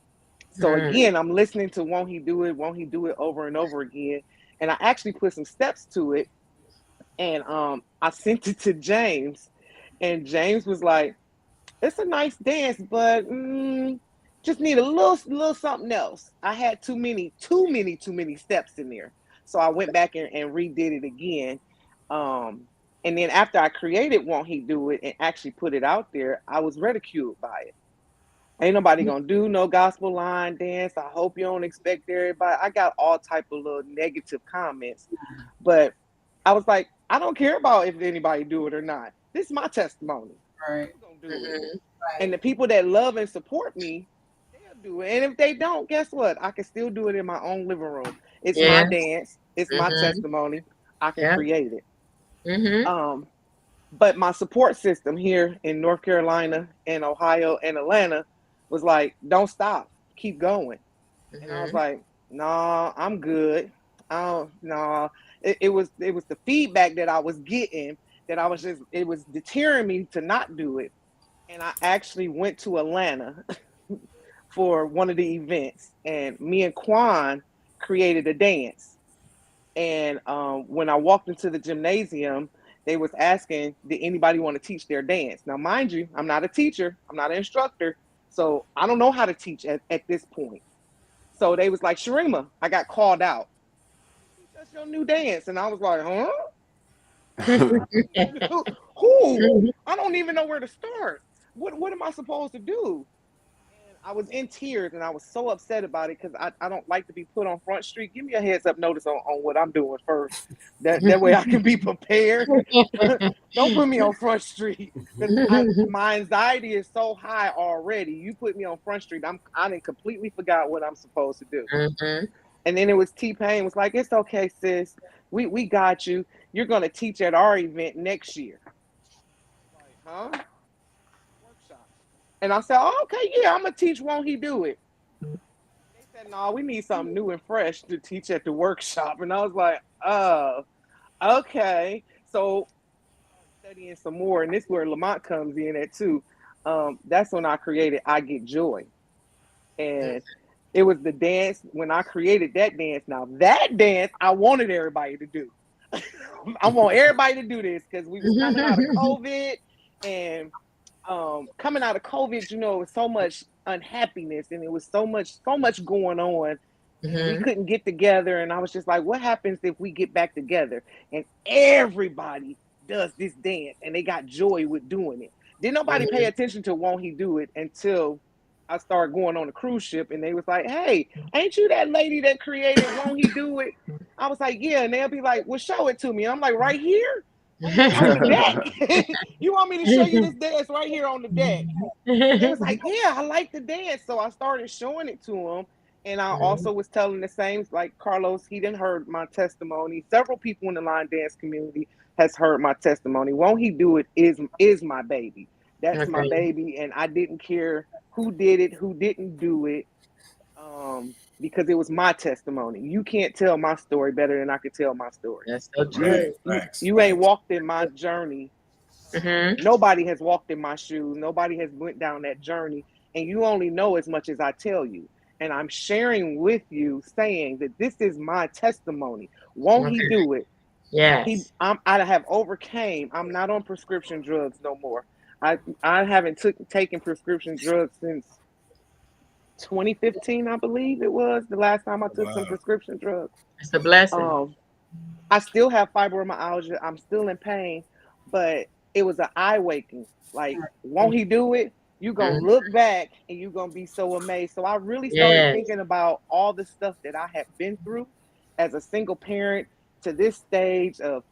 [SPEAKER 4] So again, I'm listening to Won't He Do It? Won't He Do It? Over and over again. And I actually put some steps to it. And I sent it to James. And James was like, it's a nice dance, but just need a little something else. I had too many steps in there. So I went back and redid it again. And then after I created Won't He Do It and actually put it out there, I was ridiculed by it. Ain't nobody gonna do no gospel line dance. I hope you don't expect everybody. I got all type of little negative comments, but I was like, I don't care about if anybody do it or not. This is my testimony.
[SPEAKER 6] Right.
[SPEAKER 4] Do it. And the people that love and support me, they'll do it. And if they don't, guess what? I can still do it in my own living room. It's my dance. It's my testimony. I can create it. But my support system here in North Carolina and Ohio and Atlanta was like, don't stop, keep going. And I was like, nah, I'm good. Nah. It was the feedback that I was getting that it was deterring me to not do it. And I actually went to Atlanta for one of the events, and me and Quan created a dance. And when I walked into the gymnasium, they was asking, did anybody want to teach their dance? Now, mind you, I'm not a teacher. I'm not an instructor. So I don't know how to teach at this point. So they was like, Sharima, I got called out. That's your new dance. And I was like, huh? Who? I don't even know where to start. What am I supposed to do? And I was in tears, and I was so upset about it because I don't like to be put on Front Street. Give me a heads up notice on what I'm doing first. That way I can be prepared. Don't put me on Front Street. My anxiety is so high already. You put me on Front Street, I done completely forgot what I'm supposed to do. And then it was T-Pain was like, it's okay, sis. We got you. You're going to teach at our event next year. Like, huh? Workshop. And I said, oh, okay, yeah, I'm going to teach Won't He Do It? They said, no, we need something new and fresh to teach at the workshop. And I was like, oh, okay. So studying some more, and this is where Lamont comes in at too. That's when I created I Get Joy. And it was the dance when I created that dance. Now that dance I wanted everybody to do. I want everybody to do this because we was coming out of COVID, and coming out of COVID, it was so much unhappiness, and it was so much going on. We couldn't get together, and I was just like, what happens if we get back together and everybody does this dance and they got joy with doing it? Didn't nobody pay attention to Won't He Do It until I started going on a cruise ship, and they was like, hey, ain't you that lady that created Won't He Do It? I was like, yeah. And they'll be like, well, show it to me. And I'm like, right here? On the deck. You want me to show you this dance right here on the deck? And it was like, yeah, I like the dance. So I started showing it to them. And I also was telling the same, like Carlos, he didn't heard my testimony. Several people in the line dance community has heard my testimony. Won't He Do It is my baby. That's my
[SPEAKER 1] Okay.
[SPEAKER 4] baby, and I didn't care who did it, who didn't do it, because it was my testimony. You can't tell my story better than I could tell my story.
[SPEAKER 1] That's so true.
[SPEAKER 4] You ain't walked in my journey. Nobody has walked in my shoes. Nobody has went down that journey, and you only know as much as I tell you. And I'm sharing with you, saying that this is my testimony. Won't He do it?
[SPEAKER 1] Yes.
[SPEAKER 4] I have overcame. I'm not on prescription drugs no more. I haven't taken prescription drugs since 2015, I believe it was the last time I took some prescription drugs.
[SPEAKER 1] It's a blessing.
[SPEAKER 4] I still have fibromyalgia. I'm still in pain, but it was an eye waking. Like, won't He do it? You're going to look back and you're going to be so amazed. So I really started thinking about all the stuff that I have been through as a single parent to this stage of,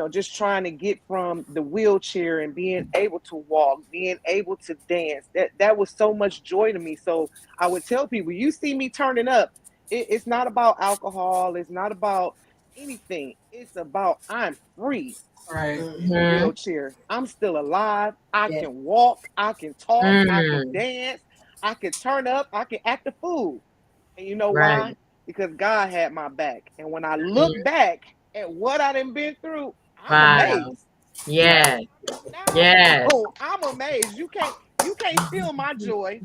[SPEAKER 4] just trying to get from the wheelchair and being able to walk, being able to dance. That was so much joy to me. So I would tell people, you see me turning up, it's not about alcohol. It's not about anything. It's about I'm free.
[SPEAKER 6] Right.
[SPEAKER 4] In the wheelchair. I'm still alive. I can walk. I can talk. I can dance. I can turn up. I can act a fool. And you know why? Because God had my back. And when I look back at what I done been through, I'm amazed.
[SPEAKER 1] Yes.
[SPEAKER 4] Yes. Oh, I'm amazed. You can't steal my joy.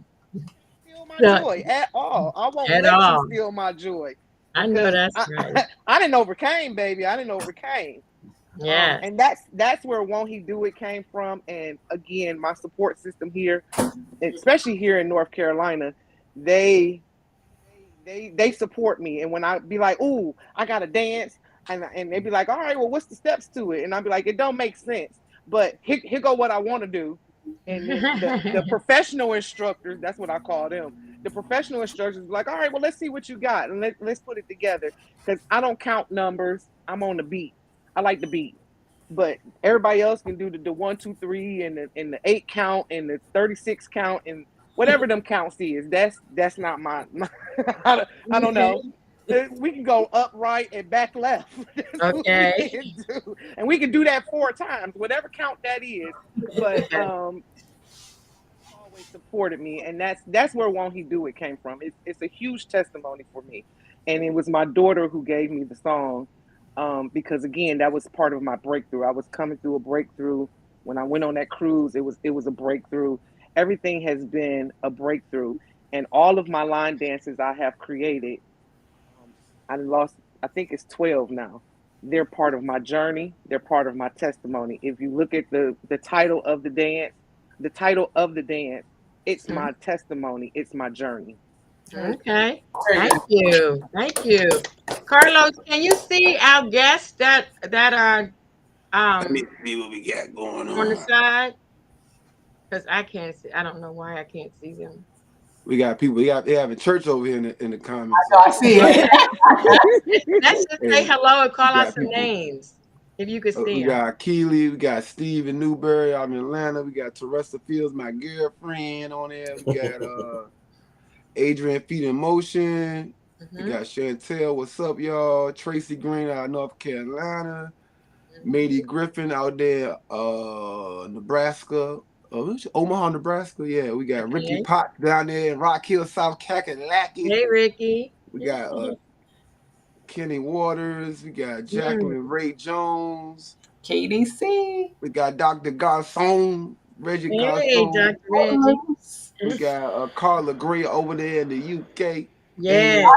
[SPEAKER 4] Steal my joy at all. I won't let you steal my joy.
[SPEAKER 1] I know that's right.
[SPEAKER 4] I didn't overcame, baby. I didn't overcame.
[SPEAKER 1] Yeah.
[SPEAKER 4] And that's where Won't He Do It came from. And again, my support system here, especially here in North Carolina, they support me. And when I be like, ooh, I gotta dance, and they be like, all right, well, what's the steps to it? And I'll be like, it don't make sense, but here go what I want to do. And the professional instructors, that's what I call them. The professional instructors be like, all right, well, let's see what you got, and let's put it together. Because I don't count numbers. I'm on the beat. I like the beat. But everybody else can do the 1, 2, 3 and the 8 count and the 36 count and whatever them counts is. That's not my I don't know. We can go up, right, and back left.
[SPEAKER 1] Okay.
[SPEAKER 4] And we can do that 4 times, whatever count that is. But always supported me, and that's where Won't He Do It came from. It's a huge testimony for me, and it was my daughter who gave me the song, because again, that was part of my breakthrough. I was coming through a breakthrough when I went on that cruise. It was a breakthrough. Everything has been a breakthrough, and all of my line dances I have created. I think it's 12 now. They're part of my journey. They're part of my testimony. If you look at the title of the dance, it's my testimony. It's my journey.
[SPEAKER 1] Okay. Thank you. Carlos, can you see our guests that are
[SPEAKER 3] let me see what we got going
[SPEAKER 1] on the side? Because I can't see. I don't know why I can't see them.
[SPEAKER 3] We got people. They having church over here in the comments.
[SPEAKER 6] I see it.
[SPEAKER 1] Let's just say hello and call out some names. If you could see
[SPEAKER 3] we got Keely, we got Steve in Newberry out in Atlanta. We got Teresa Fields, my girlfriend, on there. We got Adrian Feet in Motion. We got Chantel, what's up, y'all? Tracy Green out of North Carolina. Mady Griffin out there, Nebraska. Omaha, Nebraska. Yeah, we got Ricky Potts down there in Rock Hill, South Kakalaki.
[SPEAKER 1] Hey, Ricky.
[SPEAKER 3] We got Kenny Waters. We got Jacqueline Ray Jones.
[SPEAKER 6] KDC.
[SPEAKER 3] We got Dr. Garcon, Reggie Garcon.
[SPEAKER 1] Hey, Dr. Reggie.
[SPEAKER 3] We got Carla Gray over there in the UK.
[SPEAKER 1] Yeah.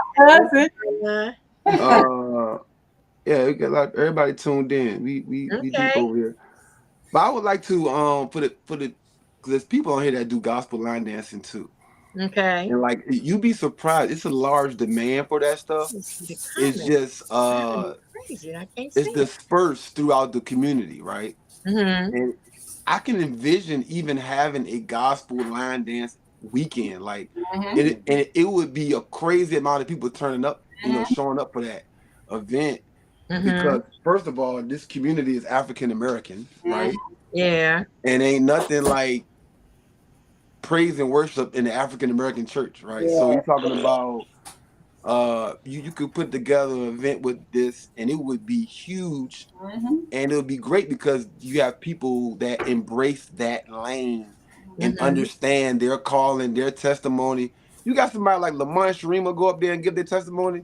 [SPEAKER 3] Yeah, we got everybody tuned in. We deep over here. But I would like to for the because there's people on here that do gospel line dancing too.
[SPEAKER 1] Okay.
[SPEAKER 3] And like you'd be surprised, it's a large demand for that stuff. It's just
[SPEAKER 1] crazy. I can't
[SPEAKER 3] it's dispersed throughout the community, right? And I can envision even having a gospel line dance weekend, like it would be a crazy amount of people turning up, showing up for that event. Because first of all, this community is African American, right?
[SPEAKER 1] Yeah.
[SPEAKER 3] And ain't nothing like praise and worship in the African American church, right? So you're talking about you could put together an event with this, and it would be huge, and it would be great because you have people that embrace that lane and understand their calling, their testimony. You got somebody like Lamont Sharima go up there and give their testimony.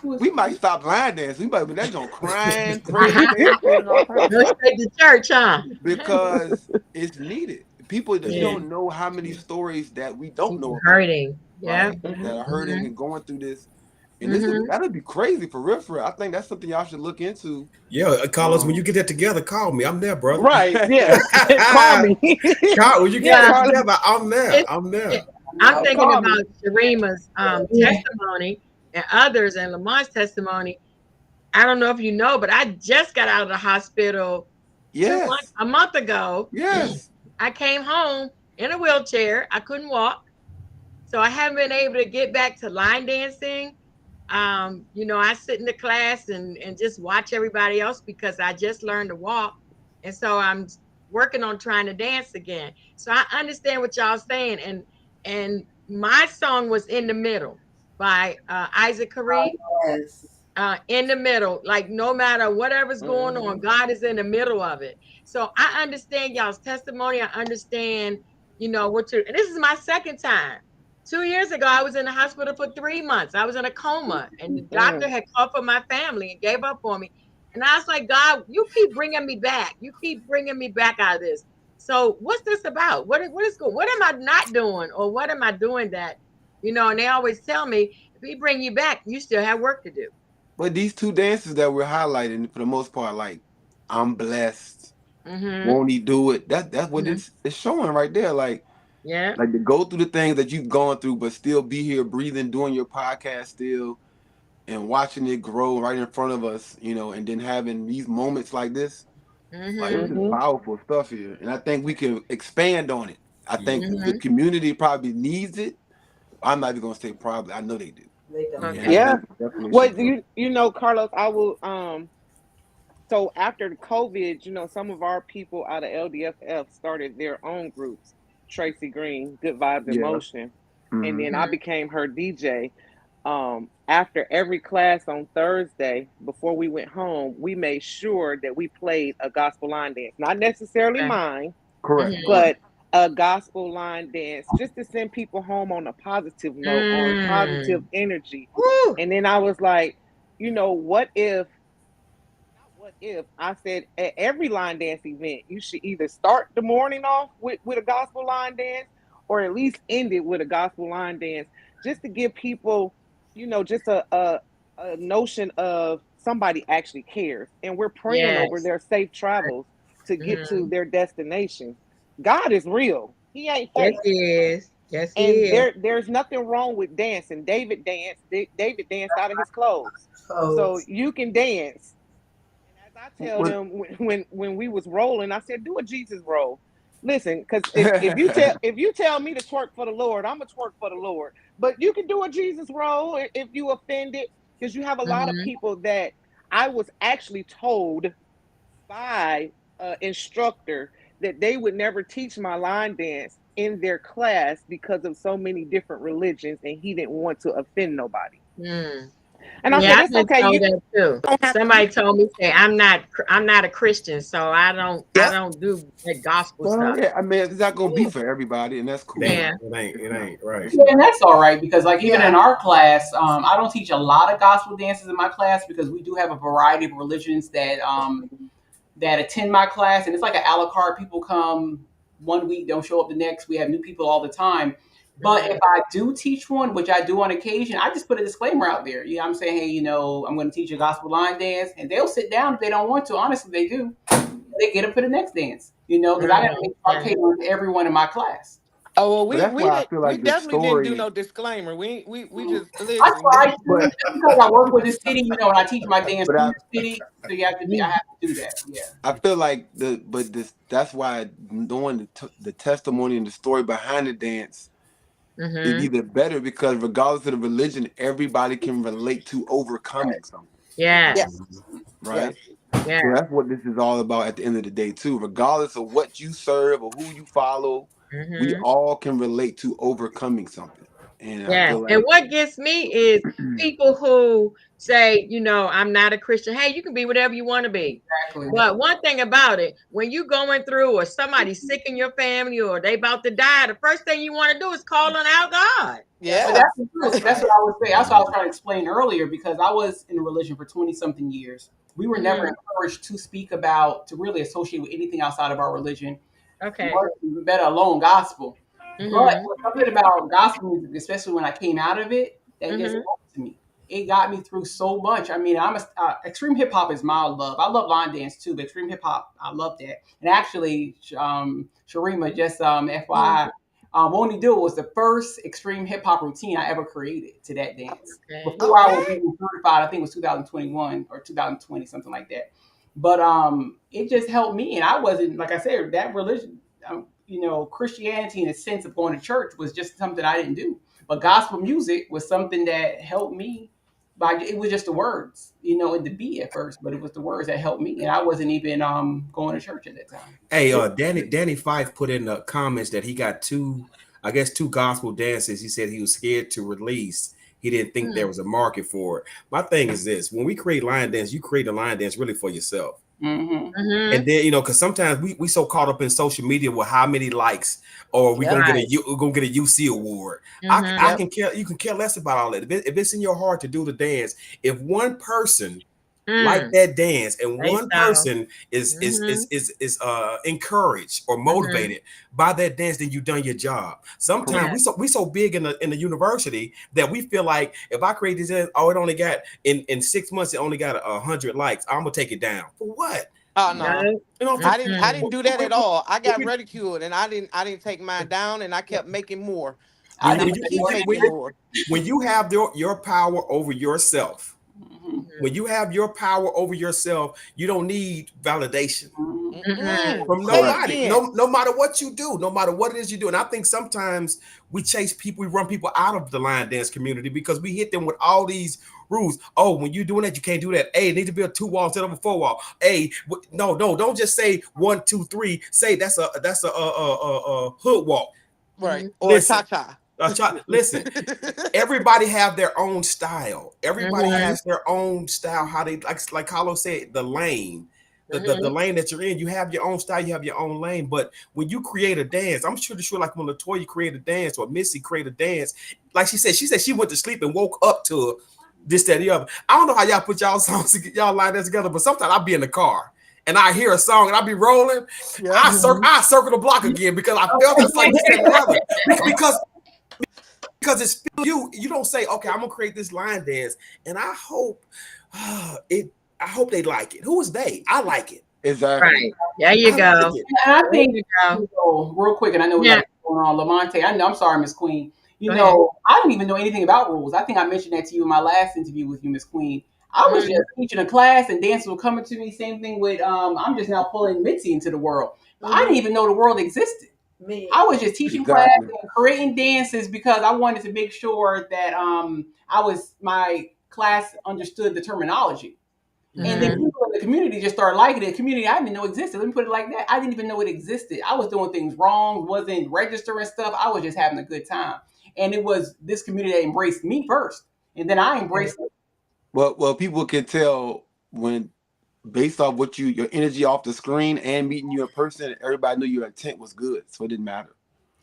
[SPEAKER 3] We might stop line dance. We might be that joint crying, praise dancing, all kinds
[SPEAKER 1] Go
[SPEAKER 3] of stuff.
[SPEAKER 1] straight to church, huh?
[SPEAKER 3] Because it's needed. People that you
[SPEAKER 1] Yeah.
[SPEAKER 3] don't know how many stories that we don't know about,
[SPEAKER 1] Hurting. Yeah.
[SPEAKER 3] right? That are hurting and going through this. And this that'd be crazy for real, for real. I think that's something y'all should look into.
[SPEAKER 5] Yeah, Carlos, when you get that together, call me. I'm there, brother.
[SPEAKER 4] Right? Yeah. Call me.
[SPEAKER 5] When you get that together, I'm there. I'm there.
[SPEAKER 1] I'm thinking about Sharima's testimony and others, and Lamont's testimony. I don't know if you know, but I just got out of the hospital a month ago.
[SPEAKER 3] Yes.
[SPEAKER 1] I came home in a wheelchair. I couldn't walk. So I haven't been able to get back to line dancing. You know, I sit in the class and just watch everybody else because I just learned to walk. And so I'm working on trying to dance again. So I understand what y'all saying. And my song was In the Middle by Isaac Carey.
[SPEAKER 7] Yes.
[SPEAKER 1] In the middle, like no matter whatever's going on, God is in the middle of it. So I understand y'all's testimony. I understand, you know, and this is my second time. 2 years ago, I was in the hospital for 3 months. I was in a coma, and the doctor had called for my family and gave up on me. And I was like, God, you keep bringing me back. You keep bringing me back out of this. So what's this about? What am I not doing? Or what am I doing that, you know, and they always tell me, if he bring you back, you still have work to do.
[SPEAKER 3] But these two dances that we're highlighting, for the most part, like I'm blessed. Won't he do it? That's what it's showing right there. Like, like to go through the things that you've gone through, but still be here breathing, doing your podcast still, and watching it grow right in front of us, you know, and then having these moments like this. Like, this is powerful stuff here. And I think we can expand on it. I think the community probably needs it. I'm not even gonna say probably, I know they do.
[SPEAKER 4] Yeah. Well, you know, Carlos, I will so after the COVID, you know, some of our people out of LDFF started their own groups. Tracy Green, Good Vibes in Motion. And then I became her DJ. After every class on Thursday, before we went home, we made sure that we played a gospel line dance. Not necessarily mine,
[SPEAKER 3] correct,
[SPEAKER 4] but a gospel line dance, just to send people home on a positive note, on positive energy. And then I was like, you know, what if I said at every line dance event, you should either start the morning off with a gospel line dance, or at least end it with a gospel line dance, just to give people, you know, just a notion of somebody actually cares. And we're praying over their safe travels to get to their destination. God is real. He ain't fake.
[SPEAKER 1] Yes, he is. Yes, he
[SPEAKER 4] is. There's nothing wrong with dancing. David danced. David danced out of his clothes. So you can dance. And as I tell them when we was rolling, I said, do a Jesus roll. Listen, because if you tell me to twerk for the Lord, I'm gonna twerk for the Lord. But you can do a Jesus roll if you offended, because you have a lot of people that I was actually told by an instructor that they would never teach my line dance in their class because of so many different religions, and he didn't want to offend nobody. And I said, it's okay.
[SPEAKER 1] That too. Somebody told me, say, I'm not a Christian, so I don't do that gospel stuff.
[SPEAKER 3] Yeah, I mean, it's not gonna be for everybody, and that's cool.
[SPEAKER 1] Yeah.
[SPEAKER 5] It ain't right.
[SPEAKER 6] Yeah, and that's all right, because like even in our class, I don't teach a lot of gospel dances in my class, because we do have a variety of religions that attend my class, and it's like an a la carte. People come one week, don't show up the next. We have new people all the time. But if I do teach one, which I do on occasion, I just put a disclaimer out there. You know, I'm saying, hey, you know, I'm going to teach a gospel line dance, and they'll sit down if they don't want to. Honestly, they do. They get up for the next dance, you know, because I got to cater to everyone in my class.
[SPEAKER 4] Oh, well, we definitely didn't do no disclaimer. We just listen.
[SPEAKER 6] I try to, because I work with the city, you know, and I teach my dance in the city, so I have to do that. Yeah.
[SPEAKER 3] I feel like that's why knowing the testimony and the story behind the dance is either better, because regardless of the religion, everybody can relate to overcoming something.
[SPEAKER 1] Yes.
[SPEAKER 3] Right?
[SPEAKER 1] Yeah.
[SPEAKER 3] So that's what this is all about at the end of the day too. Regardless of what you serve or who you follow, we all can relate to overcoming something. And I
[SPEAKER 1] Yes.
[SPEAKER 3] feel
[SPEAKER 1] And
[SPEAKER 3] like
[SPEAKER 1] what gets me is people who say, I'm not a Christian. Hey, you can be whatever you want to be.
[SPEAKER 6] Exactly.
[SPEAKER 1] But one thing about it, when you going through or somebody's sick in your family or they about to die, the first thing you want to do is call on our God.
[SPEAKER 6] But
[SPEAKER 2] Yeah.
[SPEAKER 6] that's the truth. That's what I was saying. That's what I was trying to explain earlier because I was in a religion for 20 something years. We were never encouraged to speak about, to really associate with anything outside of our religion,
[SPEAKER 1] Okay.
[SPEAKER 6] better alone gospel. But
[SPEAKER 1] Mhm.
[SPEAKER 6] something about gospel music, especially when I came out of it, that just
[SPEAKER 1] Mhm.
[SPEAKER 6] spoke to me. It got me through so much. I mean, extreme hip hop is my love. I love line dance too, but extreme hip hop, I love that. And actually, Sharima, just FYI, Won't He Do It was the first extreme hip hop routine I ever created to that dance.
[SPEAKER 1] Okay.
[SPEAKER 6] Before I was
[SPEAKER 2] Okay.
[SPEAKER 6] even certified, I think it was 2021 or 2020, something like that. But it just helped me, and I wasn't, like I said, that religion. Christianity in a sense of going to church was just something I didn't do. But gospel music was something that helped me. It was just the words, and the beat at first, but it was the words that helped me, and I wasn't even going to church at that time.
[SPEAKER 5] Hey, Danny Fife put in the comments that he got two gospel dances. He said he was scared to release. He didn't think there was a market for it. My thing is this: when we create line dance, you create a line dance really for yourself.
[SPEAKER 6] Mm-hmm.
[SPEAKER 5] And then because sometimes we so caught up in social media with how many likes or we're gonna get a UC award. I can care. You can care less about all that. If it's in your heart to do the dance, if one person like that dance and one person is encouraged or motivated by that dance, then you've done your job. Sometimes we so big in the university that we feel like if I create this, it only got in 6 months, it only got 100 likes. I'm gonna take it down for what?
[SPEAKER 2] Oh no. I didn't do that at
[SPEAKER 5] When
[SPEAKER 2] all. I got ridiculed and I didn't take mine down and I kept making more.
[SPEAKER 6] I
[SPEAKER 2] And I'm
[SPEAKER 6] never
[SPEAKER 2] gonna
[SPEAKER 6] said
[SPEAKER 2] keep
[SPEAKER 6] no
[SPEAKER 2] making
[SPEAKER 6] anyway.
[SPEAKER 2] more.
[SPEAKER 5] when you have your power over yourself, when you have your power over yourself, you don't need validation from
[SPEAKER 2] Say it
[SPEAKER 5] nobody.
[SPEAKER 2] again.
[SPEAKER 5] No matter what you do, no matter what it is you do. And I think sometimes we chase people, we run people out of the line dance community because we hit them with all these rules. Oh, when you're doing that, you can't do that. Hey, it needs to be a 2 wall instead of a 4 wall. Hey, no, don't just say 1, 2, 3. Say that's a hood walk.
[SPEAKER 2] Right. Or
[SPEAKER 5] Listen.
[SPEAKER 2] cha-cha.
[SPEAKER 5] Listen, everybody have their own style. Everybody has their own style. How they like Carlos said, the lane, the lane that you're in. You have your own style. You have your own lane. But when you create a dance, I'm sure like when Latoya created a dance or Missy created a dance, like she said she went to sleep and woke up to this, that, the other. I don't know how y'all put y'all songs, y'all line that together, but sometimes I'll be in the car and I hear a song and I'll be rolling. Yeah. I circle the block again because I felt it's like this, that, and the other. Because it's you don't say, okay, I'm gonna create this line dance and I hope they like it. Who is they? I like it.
[SPEAKER 3] Exactly.
[SPEAKER 1] Right. There you go.
[SPEAKER 6] And I think real quick, and I know we got going on, Lamonte. I'm sorry, Miss Queen. I didn't even know anything about rules. I think I mentioned that to you in my last interview with you, Miss Queen. I was just teaching a class and dancers were coming to me. Same thing with I'm just now pulling Mitzi into the world. But I didn't even know the world existed. I was just teaching class and creating dances because I wanted to make sure that my class understood the terminology. And then people in the community just started liking it. A community I didn't know existed. Let me put it like that. I didn't even know it existed. I was doing things wrong, wasn't registering stuff. I was just having a good time. And it was this community that embraced me first. And then I embraced it.
[SPEAKER 3] Well, people can tell when based off what your energy off the screen and meeting you in person, everybody knew your intent was good. So it didn't matter.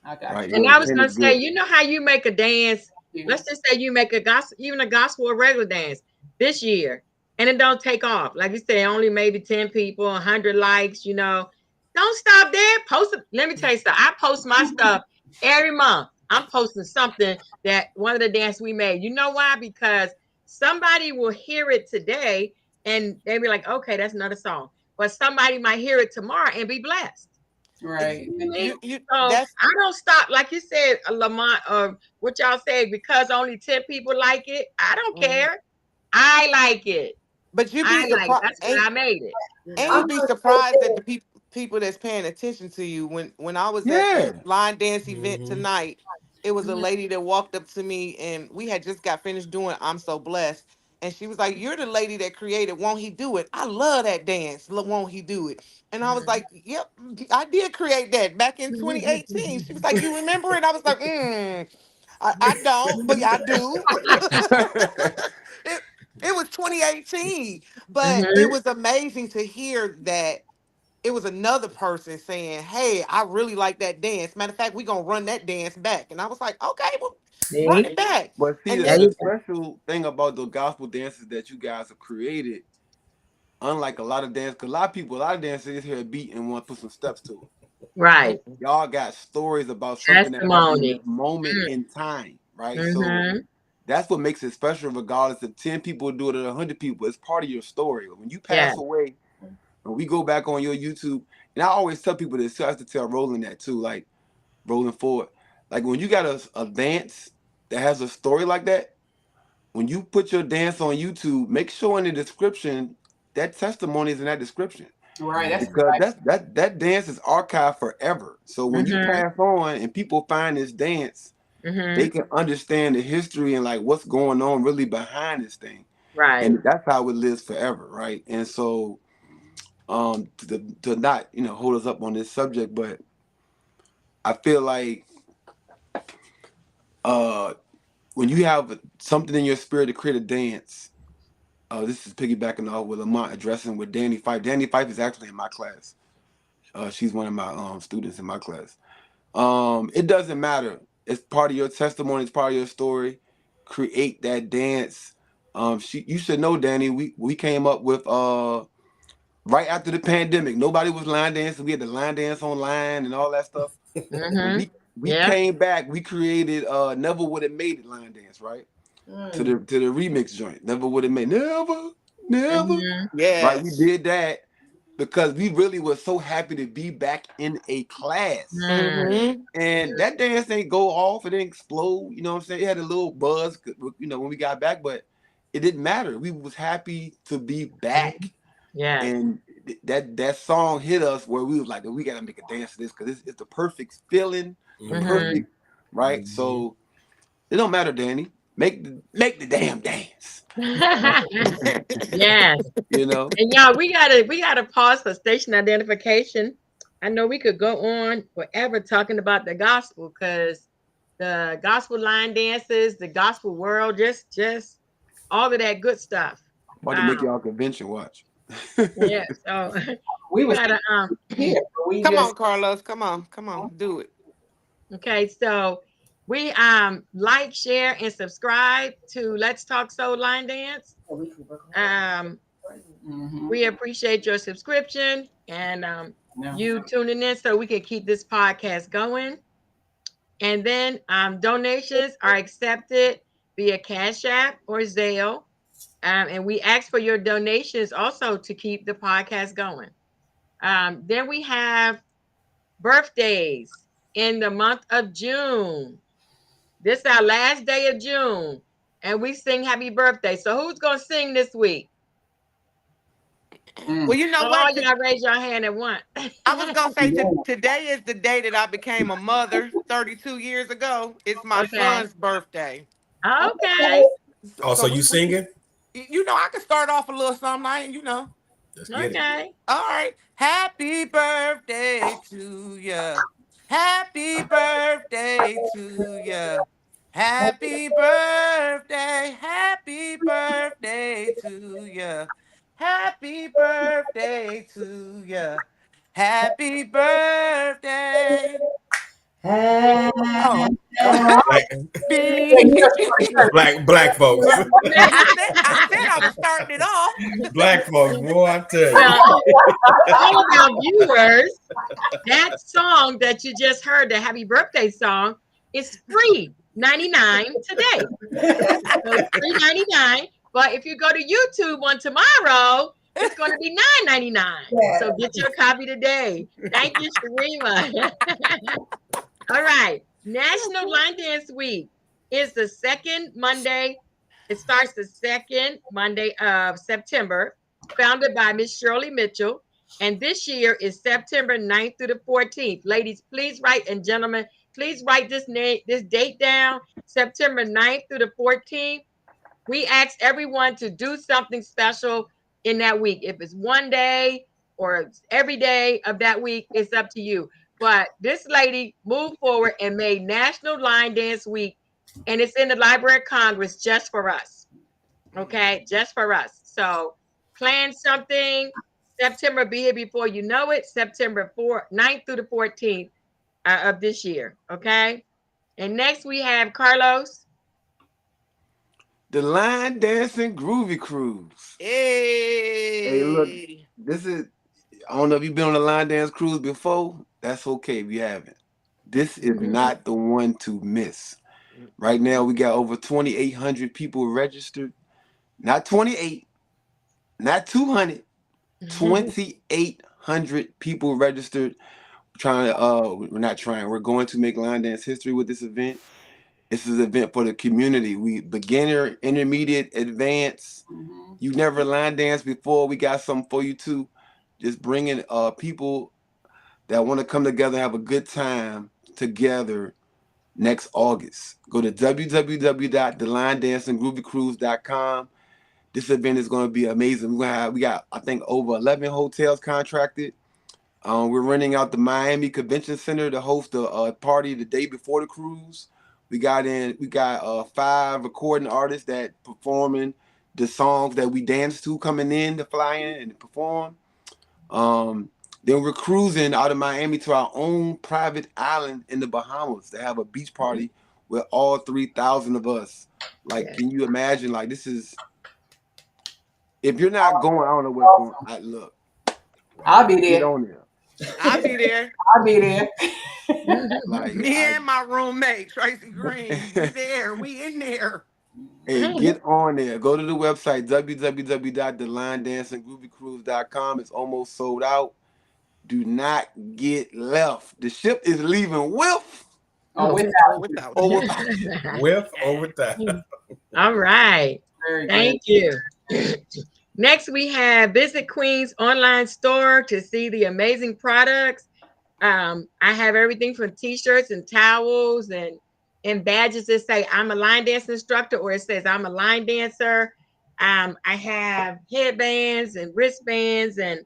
[SPEAKER 6] I got
[SPEAKER 3] right?
[SPEAKER 6] you.
[SPEAKER 1] And I was gonna say, you know how you make a dance? Let's just say you make a gospel, even a gospel or regular dance this year, and it don't take off. Like you say, only maybe 10 people, 100 likes, Don't stop there. Post it. Let me tell you something. I post my stuff every month. I'm posting something that one of the dance we made. You know why? Because somebody will hear it today and they'll be like, okay, that's another song. But somebody might hear it tomorrow and be blessed.
[SPEAKER 6] Right.
[SPEAKER 1] So I don't stop, like you said, Lamont, or what y'all say, because only 10 people like it. I don't care. I like it.
[SPEAKER 2] But you'd be surprised.
[SPEAKER 1] That's why I made it.
[SPEAKER 2] And you'd be surprised at the people that's paying attention to you. When I was at the line dance event tonight, it was a lady that walked up to me and we had just got finished doing I'm So Blessed. And she was like, "You're the lady that created Won't He Do It? I love that dance. Won't He Do It?" And I was like, "Yep, I did create that back in 2018." She was like, "You remember it?" I was like,
[SPEAKER 8] I don't, but I do. it, it was 2018, but it
[SPEAKER 1] Mm-hmm.
[SPEAKER 8] was amazing to hear that it was another person saying, "Hey, I really like that dance. Matter of fact, we're gonna run that dance back." And I was like, "Okay, well, run
[SPEAKER 1] See?
[SPEAKER 8] it back."
[SPEAKER 3] But see,
[SPEAKER 8] And
[SPEAKER 1] There
[SPEAKER 8] then
[SPEAKER 3] the
[SPEAKER 1] you go.
[SPEAKER 3] special thing about the gospel dances that you guys have created, unlike a lot of dance, because a lot of dancers hear a beat and want to put some steps to it.
[SPEAKER 1] Right.
[SPEAKER 3] Y'all got stories about something that happened in
[SPEAKER 1] Testimony.
[SPEAKER 3] this moment in time, right? So
[SPEAKER 1] Mm-hmm.
[SPEAKER 3] that's what makes it special, regardless if 10 people do it or 100 people. It's part of your story. When you
[SPEAKER 1] Yeah.
[SPEAKER 3] pass away, when we go back on your YouTube, and I always tell people this, so I have to tell Roland that too, like rolling forward. Like when you got a dance that has a story like that, when you put your dance on YouTube, make sure in the description that testimony is in that description.
[SPEAKER 6] Right. That's
[SPEAKER 3] Because that dance is archived forever. So when you
[SPEAKER 1] Mm-hmm.
[SPEAKER 3] pass on and people find this dance,
[SPEAKER 1] Mm-hmm.
[SPEAKER 3] they can understand the history and like what's going on really behind this thing.
[SPEAKER 1] Right.
[SPEAKER 3] And that's how it lives forever, right? And so to not, hold us up on this subject, but I feel like when you have something in your spirit to create a dance, this is piggybacking off with Lamont addressing with Danny Fife. Danny Fife is actually in my class. She's one of my students in my class. It doesn't matter. It's part of your testimony. It's part of your story. Create that dance. You should know, Danny. We came up with right after the pandemic. Nobody was line dancing. We had the line dance online and all that stuff. When
[SPEAKER 1] Mm-hmm.
[SPEAKER 3] we
[SPEAKER 1] Yeah.
[SPEAKER 3] came back, we created Never Would Have Made It line dance, right? To the remix joint. Never Would Have Made Never, never.
[SPEAKER 1] Mm-hmm.
[SPEAKER 3] Right? We
[SPEAKER 8] yes.
[SPEAKER 3] did that because we really were so happy to be back in a class.
[SPEAKER 1] Mm.
[SPEAKER 8] Mm-hmm.
[SPEAKER 3] And that dance ain't go off, it didn't explode, you know what I'm saying? It had a little buzz, when we got back, but it didn't matter. We was happy to be back.
[SPEAKER 1] Yeah.
[SPEAKER 3] And that song hit us where we was like, we gotta make a dance to this because it's the perfect feeling, the
[SPEAKER 1] Mhm.
[SPEAKER 3] perfect, right? So it don't matter, Danny. Make the damn dance.
[SPEAKER 1] Yes.
[SPEAKER 3] You know?
[SPEAKER 1] And y'all, we gotta pause for station identification. I know we could go on forever talking about the gospel because the gospel line dances, the gospel world, just all of that good stuff.
[SPEAKER 3] About to make y'all convention, watch.
[SPEAKER 1] Yeah. So
[SPEAKER 6] we
[SPEAKER 1] we
[SPEAKER 6] was
[SPEAKER 1] gotta
[SPEAKER 6] here, but we
[SPEAKER 8] Come
[SPEAKER 6] just
[SPEAKER 8] on, Carlos. Come on, do it.
[SPEAKER 1] okay, so we like, share, and subscribe to Let's Talk Soul Line Dance. We appreciate your subscription and you tuning in so we can keep this podcast going. And then donations are accepted via Cash App or Zelle. And we ask for your donations also to keep the podcast going. Then we have birthdays in the month of June. This is our last day of June. And we sing happy birthday. So who's going to sing this week?
[SPEAKER 8] Well, you know
[SPEAKER 1] Oh,
[SPEAKER 8] what?
[SPEAKER 1] y'all raise your hand at once.
[SPEAKER 8] I was gonna say today is the day that I became a mother 32 years ago. It's my
[SPEAKER 1] Okay.
[SPEAKER 8] son's birthday.
[SPEAKER 1] Okay.
[SPEAKER 5] Oh, so you singing?
[SPEAKER 8] You know, I can start off a little something,
[SPEAKER 5] Let's get it.
[SPEAKER 1] Okay.
[SPEAKER 8] All right. Happy birthday to you. Happy birthday to you. Happy birthday. Happy birthday to you. Happy birthday to you. Happy birthday. Oh.
[SPEAKER 5] Black folks.
[SPEAKER 8] I said I was starting it off.
[SPEAKER 5] Black folks, boy, I tell you.
[SPEAKER 1] Well, all of our viewers, that song that you just heard, the happy birthday song, is free $99 today. So it's $3.99. But if you go to YouTube on tomorrow, it's going to be $9.99. So get your copy today. Thank you, Sharima. All right. National Line Dance Week is the second Monday. It starts the second Monday of September, founded by Miss Shirley Mitchell. And this year is September 9th through the 14th. Ladies, please write, and gentlemen, please write this date down, September 9th through the 14th. We ask everyone to do something special in that week. If it's one day or every day of that week, it's up to you. But this lady moved forward and made National Line Dance Week and it's in the Library of Congress just for us. Okay, just for us. So plan something. September, be here before you know it. September 9th through the 14th of this year. Okay. And next we have Carlos.
[SPEAKER 3] The Line Dancing Groovy Cruise. Hey, look, this is, I don't know if you've been on a line dance cruise before. That's okay if you haven't. This is not the one to miss. Right now, we got over 2,800 people registered. Not 28, not 200, 2,800 people registered. We're going to make line dance history with this event. This is an event for the community. We beginner, intermediate, advanced. You never line danced before. We got something for you too. Just bringing people that want to come together and have a good time together next August. Go to www.thelinedancinggroovycruise.com. This event is going to be amazing. We got I think over 11 hotels contracted. We're renting out the Miami Convention Center to host a party the day before the cruise. We got 5 recording artists that performing the songs that we dance to coming in to fly in and perform. Then we're cruising out of Miami to our own private island in the Bahamas to have a beach party with all 3,000 of us. Like, can you imagine? Like, this is, if you're not going, I don't know what's going on. Look,
[SPEAKER 6] I'll be there.
[SPEAKER 3] Get on there.
[SPEAKER 8] I'll be there.
[SPEAKER 6] I'll be there.
[SPEAKER 3] Like,
[SPEAKER 8] Me and my roommate, Tracy Green. We there. We in there.
[SPEAKER 3] Hey, get on there. Go to the website, www.thelinedancinggroovycruise.com. It's almost sold out. Do not get left. The ship is leaving with
[SPEAKER 6] or without.
[SPEAKER 5] With or without.
[SPEAKER 1] All right. Thank you. Next, we have Visit Queen's online store to see the amazing products. I have everything from t-shirts and towels and badges that say I'm a line dance instructor, or it says I'm a line dancer. I have headbands and wristbands and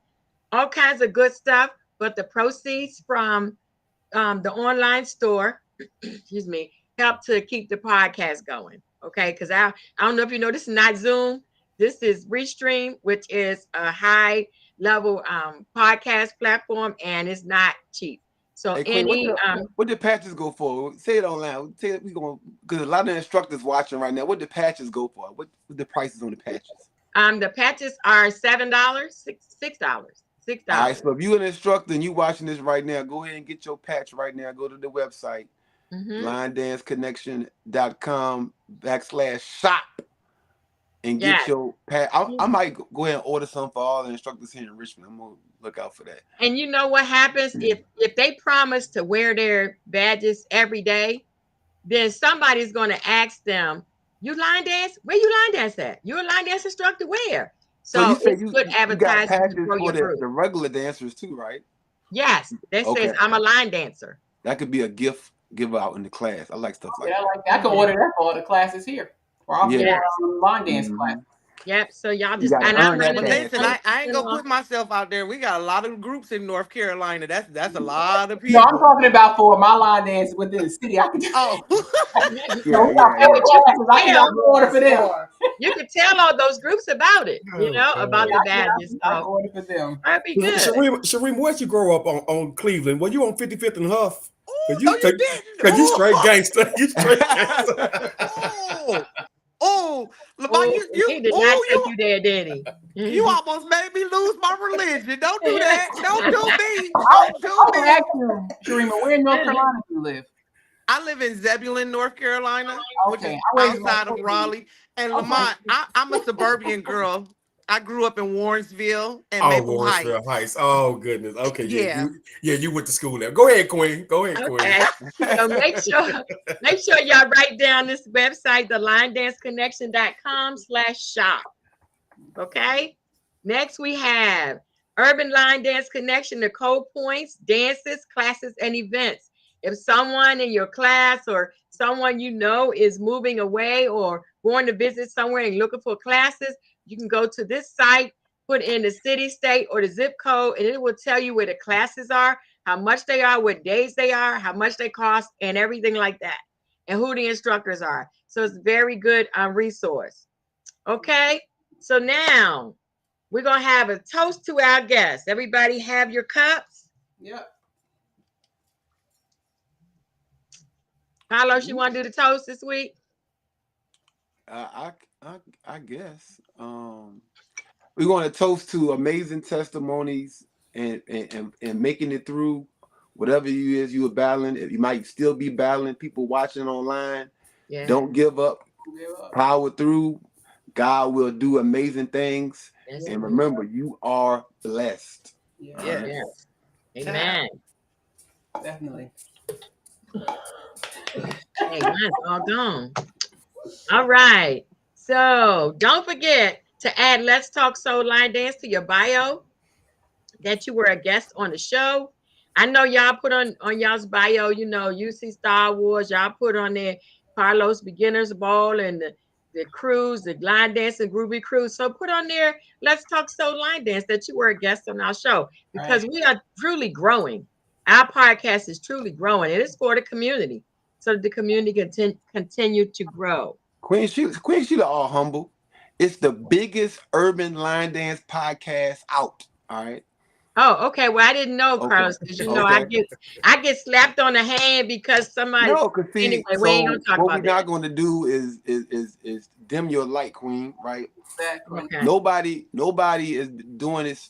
[SPEAKER 1] all kinds of good stuff. But the proceeds from the online store, excuse me, help to keep the podcast going. Okay, because I don't know if you know, this is not Zoom. This is Restream, which is a high level podcast platform, and it's not cheap. So
[SPEAKER 3] hey, what did patches go for? Say it online. Say it, we going, because a lot of the instructors watching right now. What did patches go for? What the prices on the patches?
[SPEAKER 1] The patches are $7, $6. $6.
[SPEAKER 3] All right, so if you're an instructor and you watching this right now, go ahead and get your patch right now. Go to the website, linedanceconnection.com/shop. And get your patch. I might go ahead and order some for all the instructors here in Richmond. I'm gonna look out for that.
[SPEAKER 1] And you know what happens if they promise to wear their badges every day, then somebody's gonna ask them, "You line dance? Where you line dance at? You're a line dance instructor where?" So it's good advertising for
[SPEAKER 3] the regular dancers too, right?
[SPEAKER 1] Yes, that says I'm a line dancer.
[SPEAKER 3] That could be a gift give out in the class. I like stuff like
[SPEAKER 6] that. I can order that for all the classes here. Line dance class.
[SPEAKER 1] Yep. So y'all just
[SPEAKER 8] listen, I ain't gonna put myself out there. We got a lot of groups in North Carolina. That's a lot of people.
[SPEAKER 6] No, I'm talking about for my line dance within the city. I can just
[SPEAKER 8] I
[SPEAKER 6] can order for them.
[SPEAKER 1] You can tell all those groups about it, about the badges.
[SPEAKER 6] I can order for them.
[SPEAKER 1] That'd be good.
[SPEAKER 5] Shereen, where'd you grow up on Cleveland? Were you on 55th and Huff?
[SPEAKER 8] Because you
[SPEAKER 5] straight gangster. You straight gangster.
[SPEAKER 1] He did not take you there, did he?
[SPEAKER 8] You almost made me lose my religion. Don't do that. Don't do me.
[SPEAKER 6] Shereen, where in North Carolina do you live?
[SPEAKER 8] I live in Zebulon, North Carolina, which is outside of Raleigh. And Lamont, I'm a suburban girl. I grew up in Warrensville and Maple Heights.
[SPEAKER 5] Oh goodness. Okay. You went to school there. Go ahead, Queen. Queen.
[SPEAKER 1] So make sure y'all write down this website, thelinedanceconnection.com/shop. Okay. Next we have Urban Line Dance Connection, the code points, dances, classes, and events. If someone in your class or someone is moving away or going to visit somewhere and looking for classes, you can go to this site, put in the city, state, or the zip code, and it will tell you where the classes are, how much they are, what days they are, how much they cost, and everything like that. and who the instructors are. So it's a very good resource. Okay, so now we're going to have a toast to our guests. Everybody have your cups?
[SPEAKER 6] Yep.
[SPEAKER 1] Carlos, you want to do the toast this week?
[SPEAKER 3] I guess. We're going to toast to amazing testimonies and making it through whatever you are battling. If you might still be battling, people watching online. Yeah. Don't give up. Power through. God will do amazing things. Yes. And remember, you are blessed.
[SPEAKER 1] Yeah. Yes. Amen.
[SPEAKER 6] Definitely.
[SPEAKER 1] Hey, mine's all gone. All right. So don't forget to add Let's Talk Soul Line Dance to your bio that you were a guest on the show. I know y'all put on y'all's bio, you know, UC Star Wars. Y'all put on there Carlos Beginners Ball and the cruise, the line dance and groovy cruise. So put on there Let's Talk Soul Line Dance that you were a guest on our show, because we are truly growing. Our podcast is truly growing. It is for the community, so the community can continue to grow.
[SPEAKER 3] Queen Sheila, all humble. It's the biggest urban line dance podcast out. All right.
[SPEAKER 1] Oh, okay. Well, I didn't know, Carlos, because you know I get slapped on the hand because somebody.
[SPEAKER 3] No, because see, anyway, we ain't gonna talk what about we're not going to do is dim your light, Queen. Right?
[SPEAKER 6] Exactly.
[SPEAKER 3] Okay. Nobody is doing this.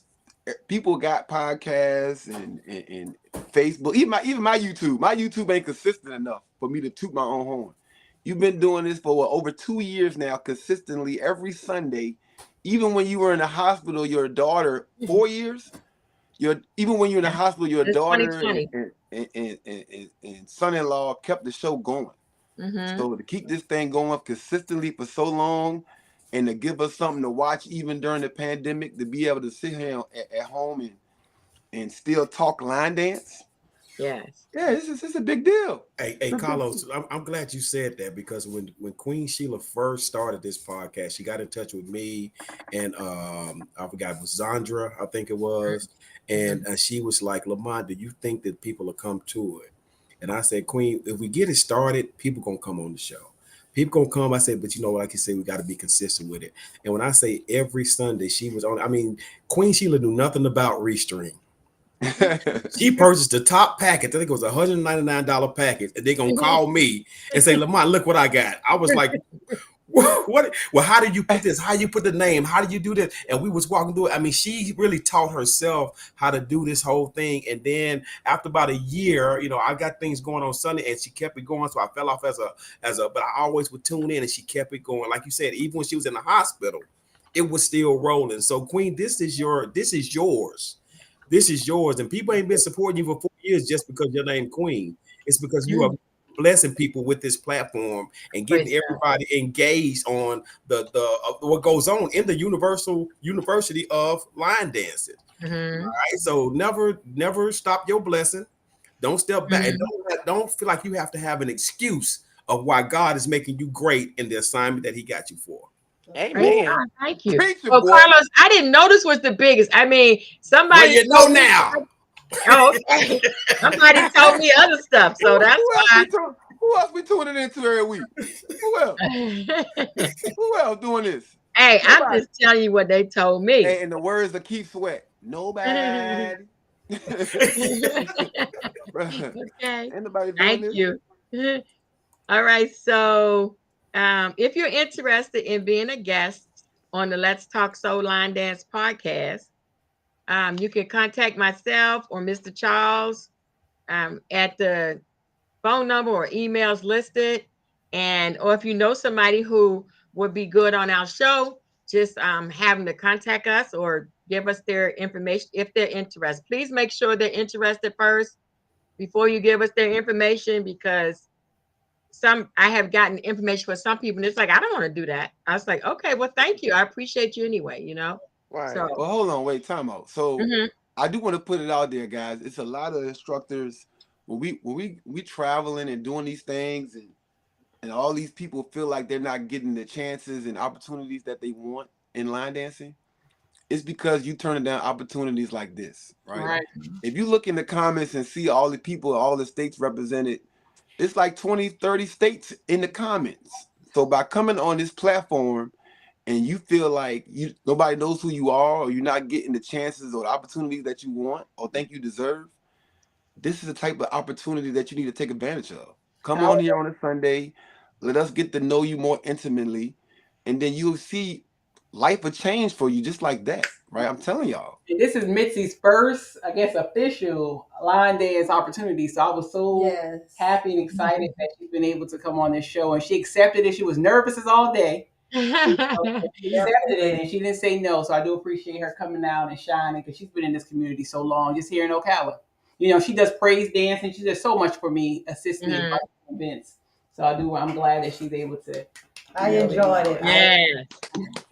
[SPEAKER 3] People got podcasts and Facebook. Even my YouTube. My YouTube ain't consistent enough for me to toot my own horn. You've been doing this for over 2 years now, consistently every Sunday. Even when you were in the hospital, your daughter 4 years. Even when you're in the hospital, your daughter and son-in-law kept the show going. Mm-hmm. So to keep this thing going consistently for so long, and to give us something to watch even during the pandemic, to be able to sit here at home and still talk line dance.
[SPEAKER 1] Yes.
[SPEAKER 3] Yeah, it's a big deal.
[SPEAKER 5] Hey, Carlos, I'm glad you said that, because when Queen Sheila first started this podcast, she got in touch with me and I forgot, it was Zandra, I think it was. And she was like, Lamont, do you think that people will come to it? And I said, Queen, if we get it started, people gonna come on the show. People gonna come. I said, but you know what? Like you said, we got to be consistent with it. And when I say every Sunday, she was on. I mean, Queen Sheila knew nothing about Restream. She purchased the top package. I think it was $199 package, and they're gonna call me and say, Lamont, look what I got. I was like, what? Well, how did you put this? How you put the name? How did you do this? And we was walking through it. I mean, she really taught herself how to do this whole thing. And then after about a year, you know, I got things going on Sunday, and she kept it going. So I fell off as a, but I always would tune in, and she kept it going. Like you said, even when she was in the hospital, it was still rolling. So Queen, this is yours. This is yours. And people ain't been supporting you for 4 years just because your name Queen. It's because you are blessing people with this platform and getting everybody engaged on the what goes on in the University of Line Dancing. Mm-hmm. All right. So never stop your blessing. Don't step back, and don't feel like you have to have an excuse of why God is making you great in the assignment that He got you for.
[SPEAKER 1] Amen. Oh, thank you. Well, Carlos, I didn't know this was the biggest. I mean, somebody.
[SPEAKER 5] Well, you know now.
[SPEAKER 1] Oh, okay. Somebody told me other stuff, so that's why.
[SPEAKER 3] Who else we tuning into every week? Who else? Who else doing this?
[SPEAKER 1] Hey, nobody. I'm just telling you what they told me.
[SPEAKER 3] Hey, in the words of Keith Sweat, nobody.
[SPEAKER 1] Okay.
[SPEAKER 3] Anybody doing
[SPEAKER 1] Thank
[SPEAKER 3] this?
[SPEAKER 1] You. All right, so if you're interested in being a guest on the Let's Talk Soul Line Dance podcast, you can contact myself or Mr. Charles at the phone number or emails listed, or if you know somebody who would be good on our show, just have them to contact us or give us their information if they're interested. Please make sure they're interested first before you give us their information, because I have gotten information for some people and it's like, I don't want to do that. I was like, okay, well, thank you. I appreciate you anyway, you know?
[SPEAKER 3] Right. So, well, hold on, wait, time out. So I do want to put it out there, guys. It's a lot of instructors when we traveling and doing these things, and all these people feel like they're not getting the chances and opportunities that they want in line dancing. It's because you turning down opportunities like this, right? If you look in the comments and see all the people, all the states represented, it's like 20, 30 states in the comments. So by coming on this platform and you feel like nobody knows who you are, or you're not getting the chances or the opportunities that you want or think you deserve, this is the type of opportunity that you need to take advantage of. Come on here on a Sunday. Let us get to know you more intimately. And then you'll see life will change for you just like that, right? I'm telling y'all.
[SPEAKER 6] And this is Mitzi's first, I guess, official line dance opportunity. So I was so happy and excited that she's been able to come on this show. And she accepted it. She was nervous as all day. She accepted it and she didn't say no. So I do appreciate her coming out and shining because she's been in this community so long, just here in Ocala. You know, she does praise dance and she does so much for me, assist me in events. So I'm glad that she's able to.
[SPEAKER 7] I enjoyed it.
[SPEAKER 1] Yeah.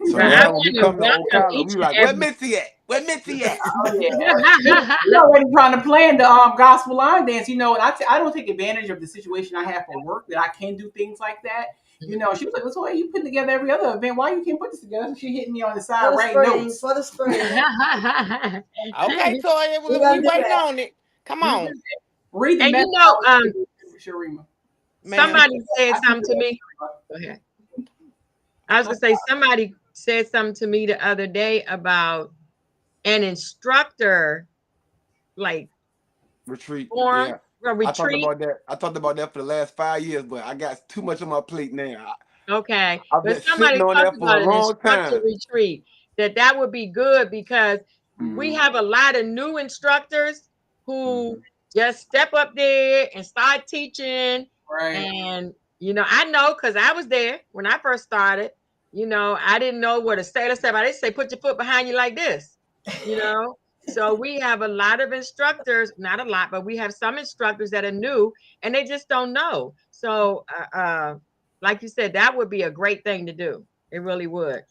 [SPEAKER 3] So now when we come to Ocala, we like, where Mitzi at? Where Mitzi at?
[SPEAKER 6] We're already trying to plan the gospel line dance, you know, and I don't take advantage of the situation I have for work that I can do things like that. You know, she was like, "What's you putting together every other event? Why you can't put this together?" So she hit me on the side, right notes
[SPEAKER 7] for the spring.
[SPEAKER 8] Okay, Toya, we waiting on it. Come on,
[SPEAKER 6] read the
[SPEAKER 1] message.
[SPEAKER 6] Sharima.
[SPEAKER 1] Somebody said something to me. Go ahead. I was gonna say somebody said something to me the other day about an instructor, like
[SPEAKER 3] retreat.
[SPEAKER 1] Form, retreat.
[SPEAKER 3] I talked about that for the last 5 years, but I got too much on my plate now.
[SPEAKER 1] Okay,
[SPEAKER 3] but somebody talked about an instructor
[SPEAKER 1] retreat. That would be good because we have a lot of new instructors who just step up there and start teaching.
[SPEAKER 6] Right.
[SPEAKER 1] And you know, I know because I was there when I first started. You know, I didn't know what a sailor said. I didn't say put your foot behind you like this. You know, so we have a lot of instructors, not a lot, but we have some instructors that are new and they just don't know. So, like you said, that would be a great thing to do. It really would.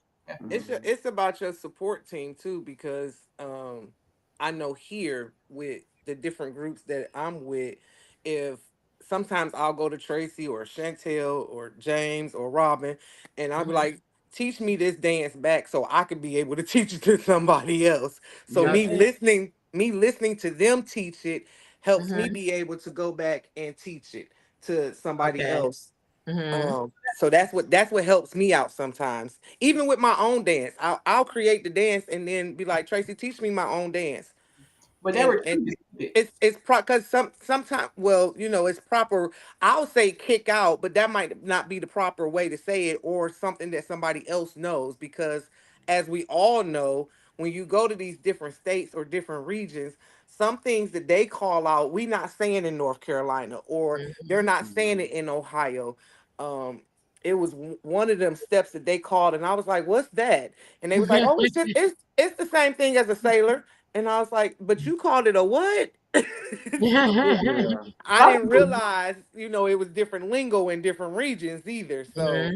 [SPEAKER 8] It's about your support team too, because I know here with the different groups that I'm with, if sometimes I'll go to Tracy or Chantel or James or Robin, and I'll be like, teach me this dance back so I could be able to teach it to somebody else. So me listening to them teach it helps me be able to go back and teach it to somebody else. So that's what helps me out sometimes. Even with my own dance, I'll create the dance and then be like, Tracy, teach me my own dance.
[SPEAKER 6] But
[SPEAKER 8] it's because sometimes, well, you know, it's proper. I'll say kick out, but that might not be the proper way to say it, or something that somebody else knows. Because as we all know, when you go to these different states or different regions, some things that they call out, we not saying in North Carolina, or they're not saying it in Ohio. It was one of them steps that they called, and I was like, "What's that?" And they was like, "Oh, it's the same thing as a sailor." And I was like, "But you called it a what?" I didn't realize, you know, it was different lingo in different regions either. So,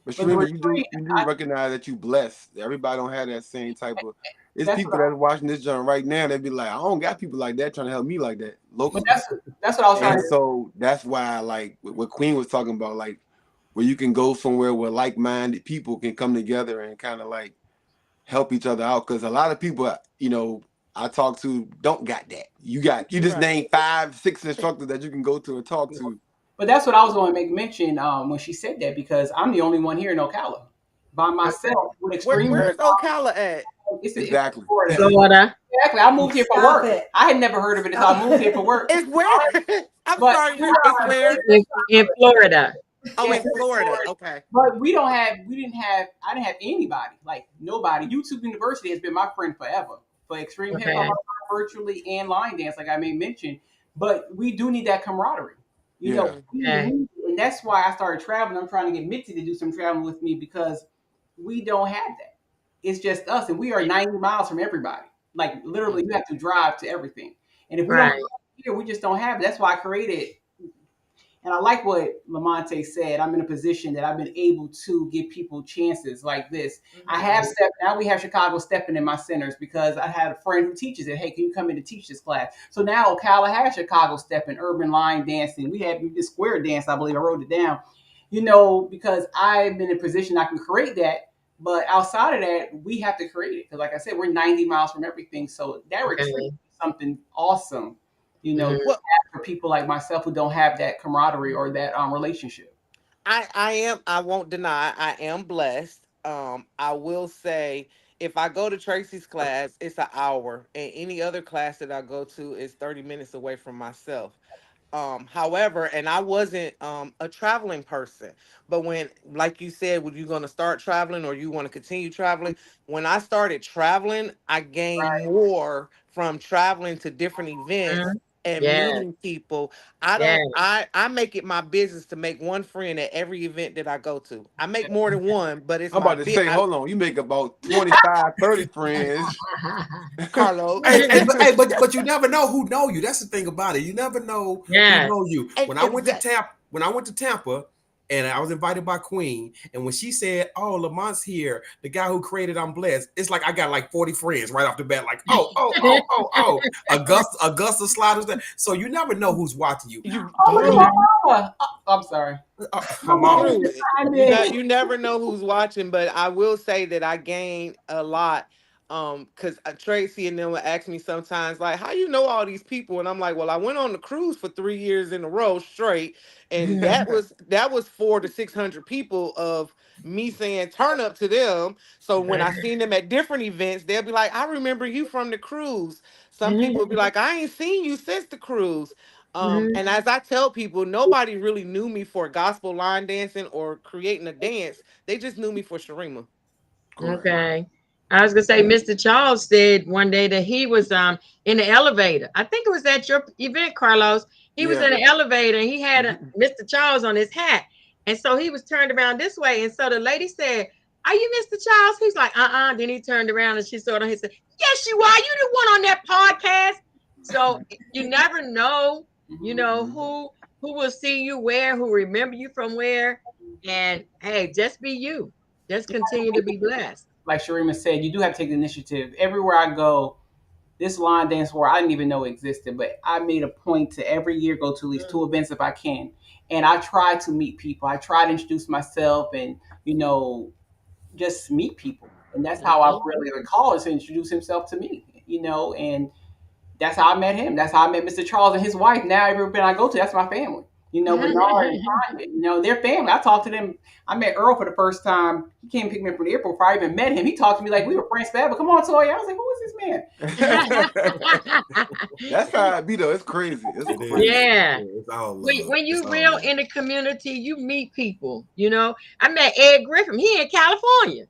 [SPEAKER 3] but Sharima, you do recognize that you blessed. Everybody don't have that same type of. It's people that's watching this joint right now. They be like, I don't got people like that trying to help me like that locally.
[SPEAKER 6] That's what I was trying to.
[SPEAKER 3] So that's why, like what Queen was talking about, like where you can go somewhere where like-minded people can come together and kind of like help each other out. Because a lot of people, you know, I talk to don't got that. You just named 5, 6 instructors that you can go to and talk to.
[SPEAKER 6] But that's what I was going to make mention when she said that, because I'm the only one here in Ocala by myself with extreme.
[SPEAKER 8] Where's Ocala at?
[SPEAKER 3] Exactly.
[SPEAKER 1] Florida.
[SPEAKER 6] Exactly. I moved here for work. I had never heard of it until I moved here for work.
[SPEAKER 8] It's where? I'm sorry. It's where?
[SPEAKER 1] In Florida.
[SPEAKER 8] Oh, in Florida. Okay.
[SPEAKER 6] But I didn't have anybody, like nobody. YouTube University has been my friend forever for extreme hip hop, virtually and line dance, like I may mention. But we do need that camaraderie. You know, and that's why I started traveling. I'm trying to get Mitzi to do some traveling with me because we don't have that. It's just us, and we are 90 miles from everybody. Like literally, you have to drive to everything. And if we don't have it here, we just don't have it. That's why I created. And I like what Lamonte said. I'm in a position that I've been able to give people chances like this. I have now we have Chicago stepping in my centers because I had a friend who teaches it. Hey, can you come in to teach this class? So now Ocala has Chicago stepping, urban line dancing. We had this square dance, I believe I wrote it down, you know, because I've been in a position I can create that. But outside of that, we have to create it. Because like I said, we're 90 miles from everything. So that retreat is something awesome. You know,
[SPEAKER 1] Mhm.
[SPEAKER 6] for people like myself who don't have that camaraderie or that relationship.
[SPEAKER 4] I won't deny I am blessed. I will say if I go to Tracy's class, it's an hour, and any other class that I go to is 30 minutes away from myself. However, and I wasn't a traveling person, but when, like you said, when you're going to start traveling or you want to continue traveling, when I started traveling, I gained more from traveling to different events
[SPEAKER 1] Mhm.
[SPEAKER 4] and
[SPEAKER 1] Yeah,
[SPEAKER 4] meeting people. I
[SPEAKER 1] yeah.
[SPEAKER 4] don't I make it my business to make one friend at every event that I go to. I make more than one, but it's
[SPEAKER 3] I'm
[SPEAKER 4] my
[SPEAKER 3] about to
[SPEAKER 4] bit.
[SPEAKER 3] say, hold on, you make about 25, 30 friends.
[SPEAKER 4] Carlos.
[SPEAKER 5] But you never know who know you. That's the thing about it. You never know who
[SPEAKER 1] Yes.
[SPEAKER 5] know you.
[SPEAKER 4] And
[SPEAKER 5] When I went to Tampa, and I was invited by Queen, and when she said, "Oh, Lamont's here," the guy who created "I'm Blessed," it's like I got like 40 friends right off the bat. Like, Augusta Sliders. So you never know who's watching you.
[SPEAKER 4] You
[SPEAKER 6] Oh, look at my
[SPEAKER 4] true.
[SPEAKER 1] Mhm.
[SPEAKER 6] mama. Oh, I'm sorry.
[SPEAKER 5] Her
[SPEAKER 6] My mama
[SPEAKER 5] mama.
[SPEAKER 6] is
[SPEAKER 4] True.
[SPEAKER 6] excited.
[SPEAKER 4] You never know who's watching, but I will say that I gained a lot. Because Tracy and them would ask me sometimes, like, how you know all these people? And I'm like, well, I went on the cruise for 3 years in a row straight, and that was 400 to 600 people of me saying turn up to them. So when I seen them at different events, they'll be like, I remember you from the cruise. Some people will be like, I ain't seen you since the cruise. And as I tell people, nobody really knew me for gospel line dancing or creating a dance. They just knew me for Sharima.
[SPEAKER 1] Okay. I was gonna say, Mr. Charles said one day that he was in the elevator. I think it was at your event, Carlos. He was in
[SPEAKER 3] Yeah.
[SPEAKER 1] the elevator and he had a Mr. Charles on his hat. And so he was turned around this way. And so the lady said, "Are you Mr. Charles?" He's like, "Uh-uh." Then he turned around and she saw it on his said, "Yes, you are. You the one on that podcast." So you never know, who will see you where, who remember you from where. And hey, just be you. Just continue to be blessed.
[SPEAKER 6] Like Sharima said, you do have to take the initiative. Everywhere I go, this line dance where I didn't even know existed, but I made a point to every year go to at least 2 events if I can. And I try to meet people. I try to introduce myself and, just meet people. And that's how I really recall is to introduce himself to me, and that's how I met him. That's how I met Mr. Charles and his wife. Now every event I go to, that's my family. Bernard and Tanya, they're family. I talked to them. I met Earl for the first time. He came and picked me up from the airport before I even met him. He talked to me like we were friends forever. Come on, Toya. I was like, who is this man?
[SPEAKER 3] That's how I be though. It's crazy. It's
[SPEAKER 5] It is.
[SPEAKER 3] crazy.
[SPEAKER 1] Yeah.
[SPEAKER 5] It's all love.
[SPEAKER 1] When you
[SPEAKER 5] It's all
[SPEAKER 1] real
[SPEAKER 5] love.
[SPEAKER 1] in the community, you meet people. I met Ed Griffin. He in California.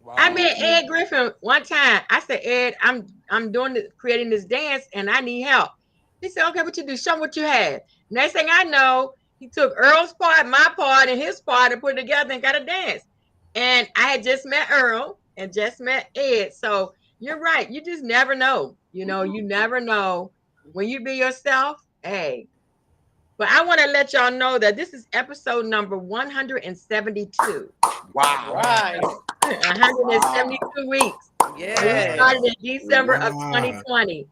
[SPEAKER 8] Wow.
[SPEAKER 1] I met Ed Griffin one time. I said, Ed, I'm creating this dance and I need help. He said, okay, what you do? Show me what you have. Next thing I know, he took Earl's part, my part, and his part and put it together and got a dance. And I had just met Earl and just met Ed. So you're right. You just never know. You never know. When you be yourself, hey. But I want to let y'all know that this is episode number 172.
[SPEAKER 3] Wow.
[SPEAKER 4] Right.
[SPEAKER 1] 172 weeks. We
[SPEAKER 4] Yeah.
[SPEAKER 1] started in December of
[SPEAKER 5] Wow.
[SPEAKER 1] 2020.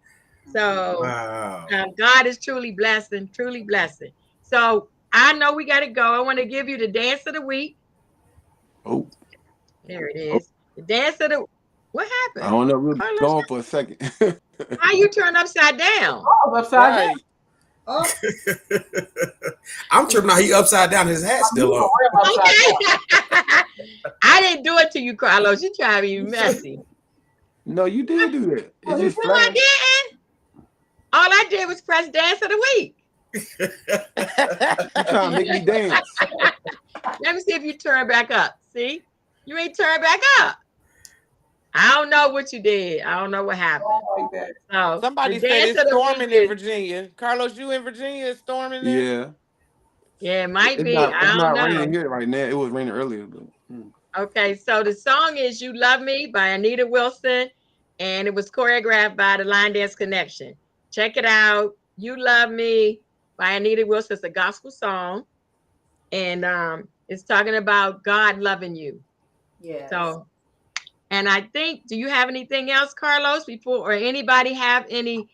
[SPEAKER 1] So
[SPEAKER 5] Wow.
[SPEAKER 1] God is truly blessing, truly blessing. So I know we got to go. I want to give you the dance of the week.
[SPEAKER 3] Oh,
[SPEAKER 1] There it is. The dance of the what
[SPEAKER 3] I
[SPEAKER 1] happened?
[SPEAKER 3] don't know. We're
[SPEAKER 1] Carlos,
[SPEAKER 3] gone for a second.
[SPEAKER 1] how you turned upside down?
[SPEAKER 6] Oh, upside down.
[SPEAKER 4] Right.
[SPEAKER 7] Oh,
[SPEAKER 5] I'm tripping now. He upside down. His hat's still on.
[SPEAKER 1] Okay. I didn't do it to you, Carlos. You trying to be messy.
[SPEAKER 3] No, you did do that.
[SPEAKER 1] No,
[SPEAKER 3] It just
[SPEAKER 1] I
[SPEAKER 3] flashed.
[SPEAKER 1] didn't. All I did was press dance of the week.
[SPEAKER 3] You trying to make me dance.
[SPEAKER 1] Let me see if you turn back up. See? You ain't turn back up. I don't know what you did. I don't know what happened.
[SPEAKER 6] Like that.
[SPEAKER 1] So
[SPEAKER 4] Somebody
[SPEAKER 1] the
[SPEAKER 4] said
[SPEAKER 1] dance
[SPEAKER 4] it's
[SPEAKER 1] of the
[SPEAKER 4] storming
[SPEAKER 1] week
[SPEAKER 4] in
[SPEAKER 1] is-
[SPEAKER 4] Virginia. Carlos, you in Virginia? It's storming there?
[SPEAKER 3] Yeah.
[SPEAKER 1] Yeah, it might
[SPEAKER 3] It's
[SPEAKER 1] be.
[SPEAKER 3] not,
[SPEAKER 1] I
[SPEAKER 3] it's
[SPEAKER 1] don't
[SPEAKER 3] not
[SPEAKER 1] know.
[SPEAKER 3] raining here right now. It was raining earlier, but
[SPEAKER 1] Okay, so the song is You Love Me by Anita Wilson, and it was choreographed by the Line Dance Connection. Check it out. You Love Me by Anita Wilson. It's a gospel song, and it's talking about God loving you.
[SPEAKER 7] yes.
[SPEAKER 1] So, and I think, do you have anything else, Carlos, or anybody have any?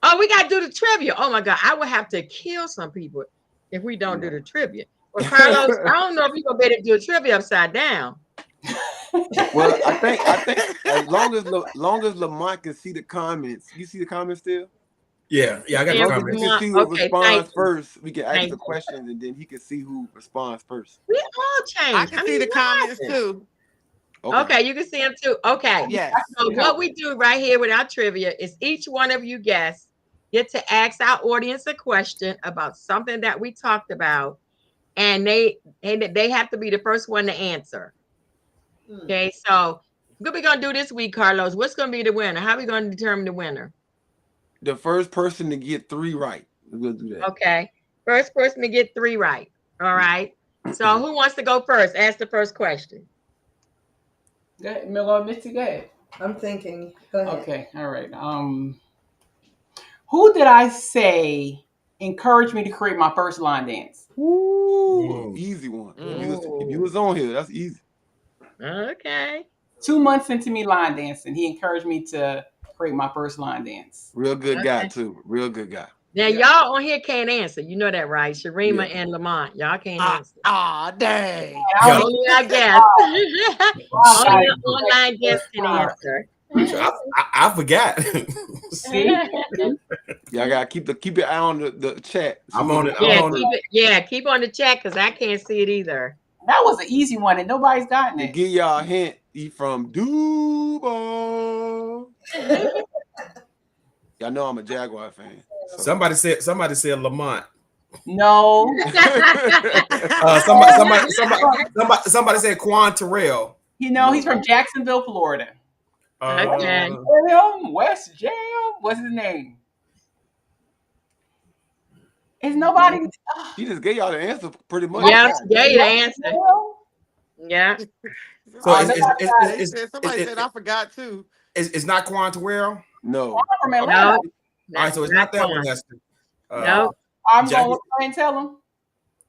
[SPEAKER 1] Oh, we got to do the trivia. Oh my God, I would have to kill some people if we don't do the trivia. Well, Carlos, I don't know if you're going to be able to do a trivia upside down.
[SPEAKER 3] well, I think as long as Lamont can see the comments, you see the comments still?
[SPEAKER 5] Yeah, I got
[SPEAKER 1] Yeah,
[SPEAKER 5] the
[SPEAKER 3] As long as
[SPEAKER 1] we
[SPEAKER 3] you
[SPEAKER 5] comments.
[SPEAKER 3] can
[SPEAKER 1] want-
[SPEAKER 3] see who
[SPEAKER 1] okay, thank
[SPEAKER 3] responds
[SPEAKER 1] you.
[SPEAKER 3] first, we can ask
[SPEAKER 1] Thank
[SPEAKER 3] the
[SPEAKER 1] you.
[SPEAKER 3] questions and then he can see who responds first.
[SPEAKER 1] We all
[SPEAKER 8] I
[SPEAKER 1] change.
[SPEAKER 8] can see the
[SPEAKER 1] what
[SPEAKER 8] comments
[SPEAKER 1] happened?
[SPEAKER 8] too.
[SPEAKER 1] Okay, you can see them too. Okay.
[SPEAKER 8] Yes.
[SPEAKER 1] So what we do right here with our trivia is each one of you guests get to ask our audience a question about something that we talked about, and they have to be the first one to answer. Okay, so what we gonna do this week, Carlos? What's gonna be the winner? How are we gonna determine the winner?
[SPEAKER 3] The first person to get 3 right. We'll do that.
[SPEAKER 1] Okay, first person to get 3 right. All right. So who wants to go first? Ask the first question.
[SPEAKER 6] Go ahead, Milo, Missy, go ahead.
[SPEAKER 7] I'm thinking. Go ahead.
[SPEAKER 6] Okay, all right. Who did I say encouraged me to create my first line dance?
[SPEAKER 3] Ooh, easy one. If you was on here, that's easy.
[SPEAKER 1] Okay.
[SPEAKER 6] 2 months into me line dancing, he encouraged me to create my first line dance.
[SPEAKER 3] Real good guy too. Real good guy.
[SPEAKER 1] Now y'all on here can't answer. You know that, right? Sharima and Lamont. Y'all can't answer.
[SPEAKER 8] Dang.
[SPEAKER 1] Only I guess. Only an online guest can answer.
[SPEAKER 5] I forgot.
[SPEAKER 6] See?
[SPEAKER 3] Y'all gotta keep your eye on the chat.
[SPEAKER 5] I'm on it.
[SPEAKER 1] Yeah,
[SPEAKER 5] I'm on it.
[SPEAKER 1] keep on the chat because I can't see it either.
[SPEAKER 6] That was an easy one, and nobody's gotten
[SPEAKER 3] To
[SPEAKER 6] it.
[SPEAKER 3] give y'all a hint, he from Dubai. Y'all know I'm a Jaguar fan. So.
[SPEAKER 5] Somebody said Lamont.
[SPEAKER 6] No.
[SPEAKER 5] Somebody said Quan Terrell.
[SPEAKER 6] He's from Jacksonville, Florida.
[SPEAKER 1] Okay.
[SPEAKER 6] West Jam. What's his name? Is nobody?
[SPEAKER 3] He just gave y'all the answer pretty much.
[SPEAKER 1] Yeah, she gave you the answer. Yeah.
[SPEAKER 5] So
[SPEAKER 8] somebody said I forgot too.
[SPEAKER 5] It's not Quan Terrell?
[SPEAKER 3] No.
[SPEAKER 6] From Atlanta.
[SPEAKER 5] All right, so it's not that one, Hester.
[SPEAKER 1] No.
[SPEAKER 6] I'm going to tell him.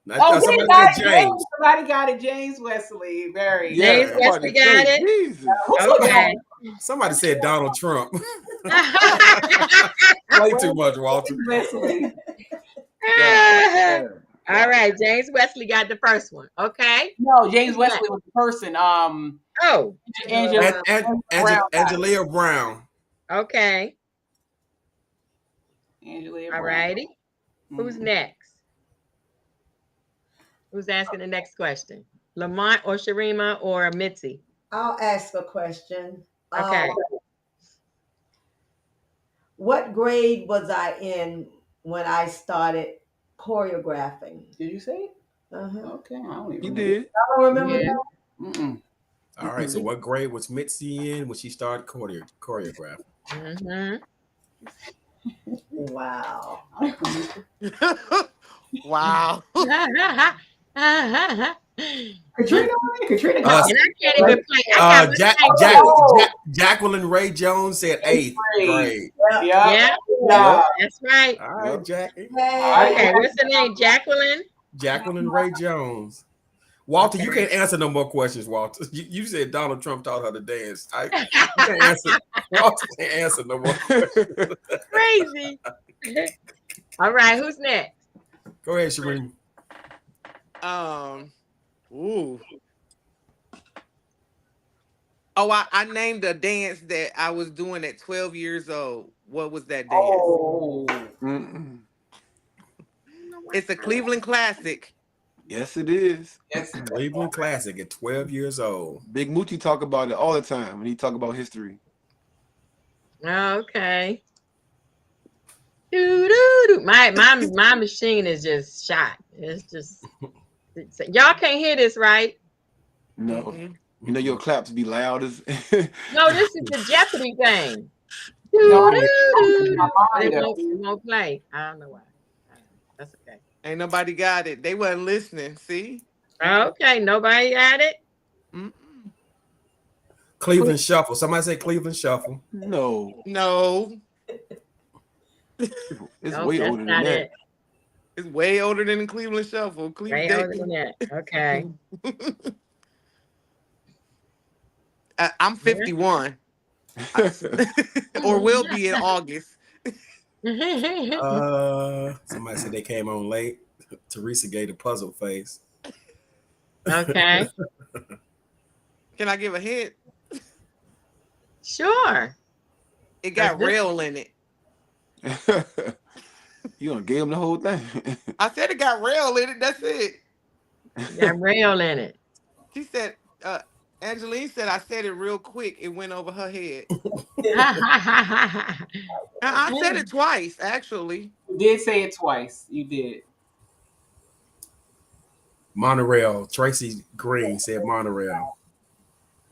[SPEAKER 5] Somebody said James.
[SPEAKER 6] Somebody got it. James Wesley. Very.
[SPEAKER 1] James Wesley got it.
[SPEAKER 3] Jesus.
[SPEAKER 1] Okay.
[SPEAKER 5] Somebody said Donald Trump. Play too much, Walter.
[SPEAKER 6] Wesley.
[SPEAKER 1] All right, James Wesley got the first one. Okay.
[SPEAKER 6] No, James Wesley was the person.
[SPEAKER 5] Angelia Brown.
[SPEAKER 1] Okay.
[SPEAKER 6] Angelia
[SPEAKER 1] All
[SPEAKER 6] Brown.
[SPEAKER 1] righty. Who's next? Who's asking the next question? Lamont or Sharima or Mitzi?
[SPEAKER 7] I'll ask a question.
[SPEAKER 1] Okay.
[SPEAKER 7] What grade was I in when I started choreographing?
[SPEAKER 6] Did you say it?
[SPEAKER 7] Okay.
[SPEAKER 6] I don't even
[SPEAKER 3] You did.
[SPEAKER 7] I don't remember
[SPEAKER 1] Yeah.
[SPEAKER 7] that.
[SPEAKER 5] All right, so what grade was Mitzi in when she started choreographing?
[SPEAKER 1] Mm-hmm.
[SPEAKER 7] Wow.
[SPEAKER 8] Wow.
[SPEAKER 6] Katrina
[SPEAKER 1] and I can't even play.
[SPEAKER 5] Jacqueline Ray Jones said 8th grade.
[SPEAKER 1] Yeah, that's right.
[SPEAKER 5] All right, Jackie.
[SPEAKER 1] Okay, what's the name?
[SPEAKER 5] Jacqueline Ray Jones. Walter, you can't answer no more questions, Walter. You said Donald Trump taught her to dance. You can't answer. Walter can't answer no more questions.
[SPEAKER 1] Crazy. All right, who's next?
[SPEAKER 5] Go ahead, Shareen.
[SPEAKER 8] Ooh. Oh, I named a dance that I was doing at 12 years old. What was that dance?
[SPEAKER 6] Oh.
[SPEAKER 8] It's a Cleveland classic.
[SPEAKER 3] Yes, it is.
[SPEAKER 6] Yes.
[SPEAKER 5] Cleveland Classic at 12 years old.
[SPEAKER 3] Big Moochie talk about it all the time when he talk about history.
[SPEAKER 1] Okay. Doo-doo-doo. My machine is just shot. It's just y'all can't hear this, right?
[SPEAKER 3] No. You know your claps be loud as
[SPEAKER 1] No, this is the Jeopardy thing.
[SPEAKER 6] No,
[SPEAKER 1] It won't play. I don't know why. That's okay.
[SPEAKER 8] Ain't nobody got it. They wasn't listening. See?
[SPEAKER 1] Okay, nobody got it.
[SPEAKER 5] Cleveland Shuffle. Somebody say Cleveland Shuffle.
[SPEAKER 3] No.
[SPEAKER 1] It's
[SPEAKER 3] way older than that.
[SPEAKER 8] It's way older than the Cleveland Shuffle.
[SPEAKER 1] Way older than that. Okay.
[SPEAKER 8] I'm 51. Or will be in August.
[SPEAKER 5] Somebody said they came on late. Teresa gave the puzzle face.
[SPEAKER 1] Okay.
[SPEAKER 8] Can I give a hint?
[SPEAKER 1] Sure.
[SPEAKER 8] It got rail in it.
[SPEAKER 3] You done gave him the whole thing.
[SPEAKER 8] I said it got rail in it. That's it.
[SPEAKER 1] Got rail in it.
[SPEAKER 8] She said, Angeline said I said it real quick. It went over her head. I said it twice, actually.
[SPEAKER 6] You did say it twice. You did.
[SPEAKER 5] Monorail. Tracy Green said monorail.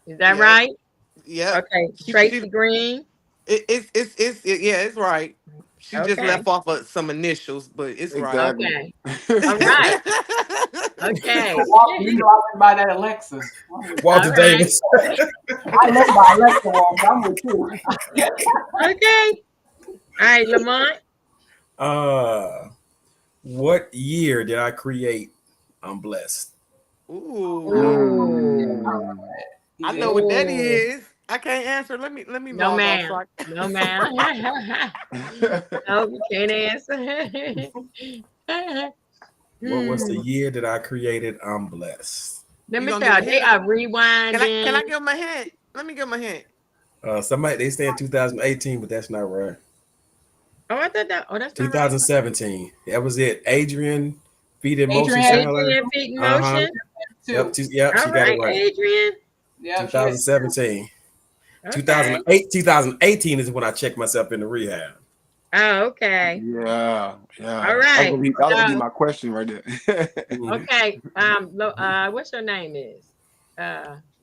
[SPEAKER 1] Is that
[SPEAKER 8] Yeah.
[SPEAKER 1] right?
[SPEAKER 8] Yeah.
[SPEAKER 1] Okay. Tracy Green.
[SPEAKER 8] It's right. She just
[SPEAKER 1] Okay.
[SPEAKER 8] left off of some initials, but it's
[SPEAKER 3] Exactly.
[SPEAKER 1] Okay. All right. Okay.
[SPEAKER 6] You know, I went by that Alexa.
[SPEAKER 5] Walter
[SPEAKER 1] All right.
[SPEAKER 5] Davis.
[SPEAKER 6] I love my Alexa one, but I'm with you.
[SPEAKER 1] Okay. All right, Lamont.
[SPEAKER 5] What year did I create I'm Blessed?
[SPEAKER 8] Ooh.
[SPEAKER 1] Ooh.
[SPEAKER 8] I know what that
[SPEAKER 1] Ooh.
[SPEAKER 8] is. I can't answer. Let me
[SPEAKER 1] No,
[SPEAKER 8] log off
[SPEAKER 1] ma'am.
[SPEAKER 8] so
[SPEAKER 1] No, ma'am. No, you can't answer.
[SPEAKER 5] What was the year that I created I'm Blessed?
[SPEAKER 1] Let
[SPEAKER 8] You
[SPEAKER 1] me
[SPEAKER 8] gonna
[SPEAKER 1] tell
[SPEAKER 8] give
[SPEAKER 1] you,
[SPEAKER 8] a
[SPEAKER 1] they
[SPEAKER 8] hint?
[SPEAKER 1] are rewinding.
[SPEAKER 8] Can I give them a hint? Let me give them a hint.
[SPEAKER 5] Somebody they said 2018, but that's not right.
[SPEAKER 1] Oh, I thought that. Oh, that's not right.
[SPEAKER 5] 2017. That was it. Adrian, Feet in Motion.
[SPEAKER 6] Adrian
[SPEAKER 5] Chandler.
[SPEAKER 1] Adrian Feet in
[SPEAKER 5] Uh-huh.
[SPEAKER 1] Motion.
[SPEAKER 5] Yep, she
[SPEAKER 1] All
[SPEAKER 5] got
[SPEAKER 1] right,
[SPEAKER 5] it right.
[SPEAKER 1] Adrian.
[SPEAKER 6] Yeah,
[SPEAKER 5] 2017.
[SPEAKER 1] Okay.
[SPEAKER 5] 2018 is when I checked myself into rehab.
[SPEAKER 1] Oh, okay.
[SPEAKER 3] Yeah.
[SPEAKER 1] All right.
[SPEAKER 3] That was gonna be my question right there.
[SPEAKER 1] Okay. What's your name is?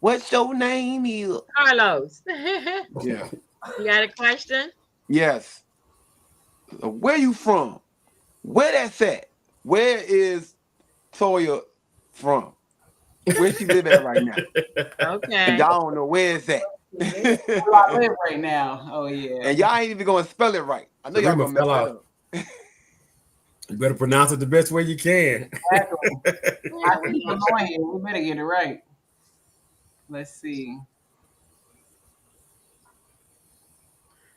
[SPEAKER 3] What's your name is?
[SPEAKER 1] Carlos.
[SPEAKER 3] Yeah.
[SPEAKER 1] You got a question?
[SPEAKER 3] Yes. Where you from? Where that's at? Where is Toya from? Where she live at right now?
[SPEAKER 1] Okay.
[SPEAKER 3] Y'all don't know where it's at.
[SPEAKER 6] where I live right now. Oh yeah.
[SPEAKER 3] And y'all ain't even gonna spell it right. I know y'all gonna mess
[SPEAKER 5] fell
[SPEAKER 3] that
[SPEAKER 5] off.
[SPEAKER 3] up.
[SPEAKER 5] You better pronounce it the best way you can.
[SPEAKER 6] Exactly. We better get it right. Let's see.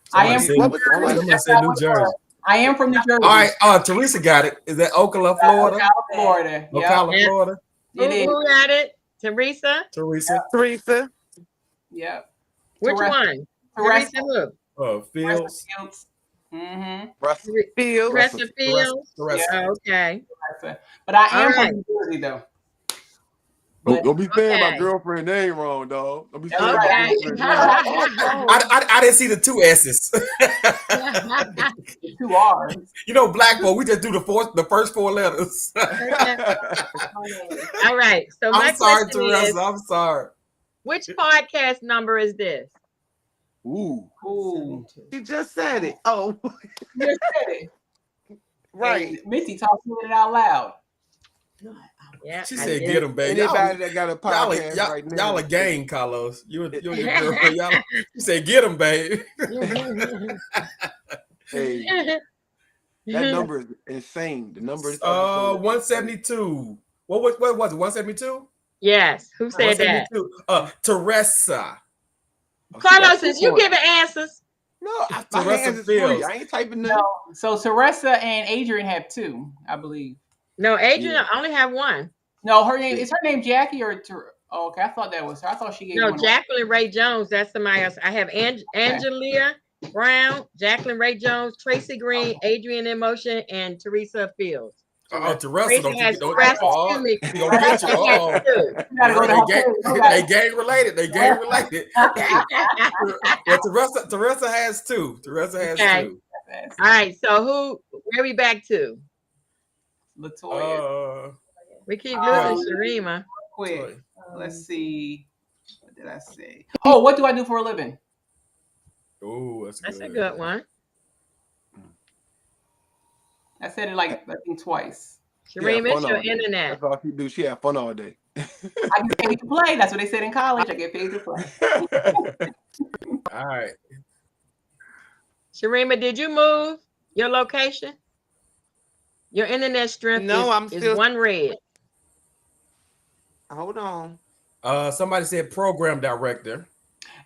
[SPEAKER 5] Somebody said New Jersey.
[SPEAKER 6] I am from New Jersey.
[SPEAKER 5] All right, Teresa got it. Is that Ocala, Florida?
[SPEAKER 6] Ocala, Florida.
[SPEAKER 5] Ocala,
[SPEAKER 1] Yep.
[SPEAKER 5] Florida.
[SPEAKER 1] Who got it? Teresa?
[SPEAKER 8] Teresa.
[SPEAKER 6] Yep.
[SPEAKER 1] Which one? Teresa who?
[SPEAKER 5] Fields.
[SPEAKER 6] Mm-hmm.
[SPEAKER 1] Teresa Fields.
[SPEAKER 6] Yeah.
[SPEAKER 1] Okay.
[SPEAKER 6] But I am
[SPEAKER 1] All
[SPEAKER 6] from
[SPEAKER 1] right.
[SPEAKER 6] New Jersey though.
[SPEAKER 3] Don't be saying my
[SPEAKER 1] Okay.
[SPEAKER 3] girlfriend name wrong, dog. Don't be saying
[SPEAKER 1] Okay.
[SPEAKER 3] my girlfriend name wrong.
[SPEAKER 5] I didn't see the two S's.
[SPEAKER 6] 2 R's.
[SPEAKER 5] You know, black folk, we just do the first 4 letters.
[SPEAKER 1] All right. So my
[SPEAKER 5] I'm sorry,
[SPEAKER 1] question
[SPEAKER 5] Teresa.
[SPEAKER 1] is,
[SPEAKER 5] I'm sorry.
[SPEAKER 1] which podcast number is this?
[SPEAKER 3] Ooh.
[SPEAKER 8] She just said it. Oh,
[SPEAKER 6] You just said it.
[SPEAKER 8] right.
[SPEAKER 6] And Mitzi talking it out loud.
[SPEAKER 1] Yeah.
[SPEAKER 5] She
[SPEAKER 1] I
[SPEAKER 5] said,
[SPEAKER 1] did.
[SPEAKER 5] "Get him, baby."
[SPEAKER 3] Anybody that got a podcast right now.
[SPEAKER 5] Y'all a gang, Carlos. You and your girlfriend. Y'all. She said, "Get him, baby."
[SPEAKER 3] Hey, that number is insane. The number is
[SPEAKER 5] 172. What was it? 172.
[SPEAKER 1] Yes. Who said that?
[SPEAKER 5] 172. Teresa.
[SPEAKER 1] Carlos, since you giving answers.
[SPEAKER 3] No, my
[SPEAKER 5] Teresa
[SPEAKER 3] hands is free.
[SPEAKER 5] Fields.
[SPEAKER 3] I ain't typing nothing.
[SPEAKER 6] No. So Teresa and Adrian have 2, I believe.
[SPEAKER 1] No, Adrian only have one.
[SPEAKER 6] No, her name is her name Jackie or oh, okay. I thought that was her. I thought she gave
[SPEAKER 1] No,
[SPEAKER 6] one.
[SPEAKER 1] Jacqueline Ray Jones. That's somebody else. I have Angelia Brown, Jacqueline Ray Jones, Tracy Green, Adrian in Motion, and Teresa Fields.
[SPEAKER 5] Teresa.
[SPEAKER 1] Tracy has Teresa. Excuse me.
[SPEAKER 5] He gonna get you. They gang related. They gang related. Well, Teresa has 2. Teresa has 2.
[SPEAKER 1] All right. So where we back to?
[SPEAKER 6] Latoya.
[SPEAKER 1] We keep losing Sharima.
[SPEAKER 6] Quick. Let's see. What did I say? Oh, what do I do for a living?
[SPEAKER 5] Oh,
[SPEAKER 1] that's a good one.
[SPEAKER 6] I said it like I think twice.
[SPEAKER 1] Sharima, it's your internet.
[SPEAKER 3] That's all she do. She have fun all day.
[SPEAKER 6] I get paid to play. That's what they said in college. I get paid to play.
[SPEAKER 5] All right.
[SPEAKER 1] Sharima, did you move your location? Your internet strength is 1 red.
[SPEAKER 8] Hold on.
[SPEAKER 5] Somebody said program director.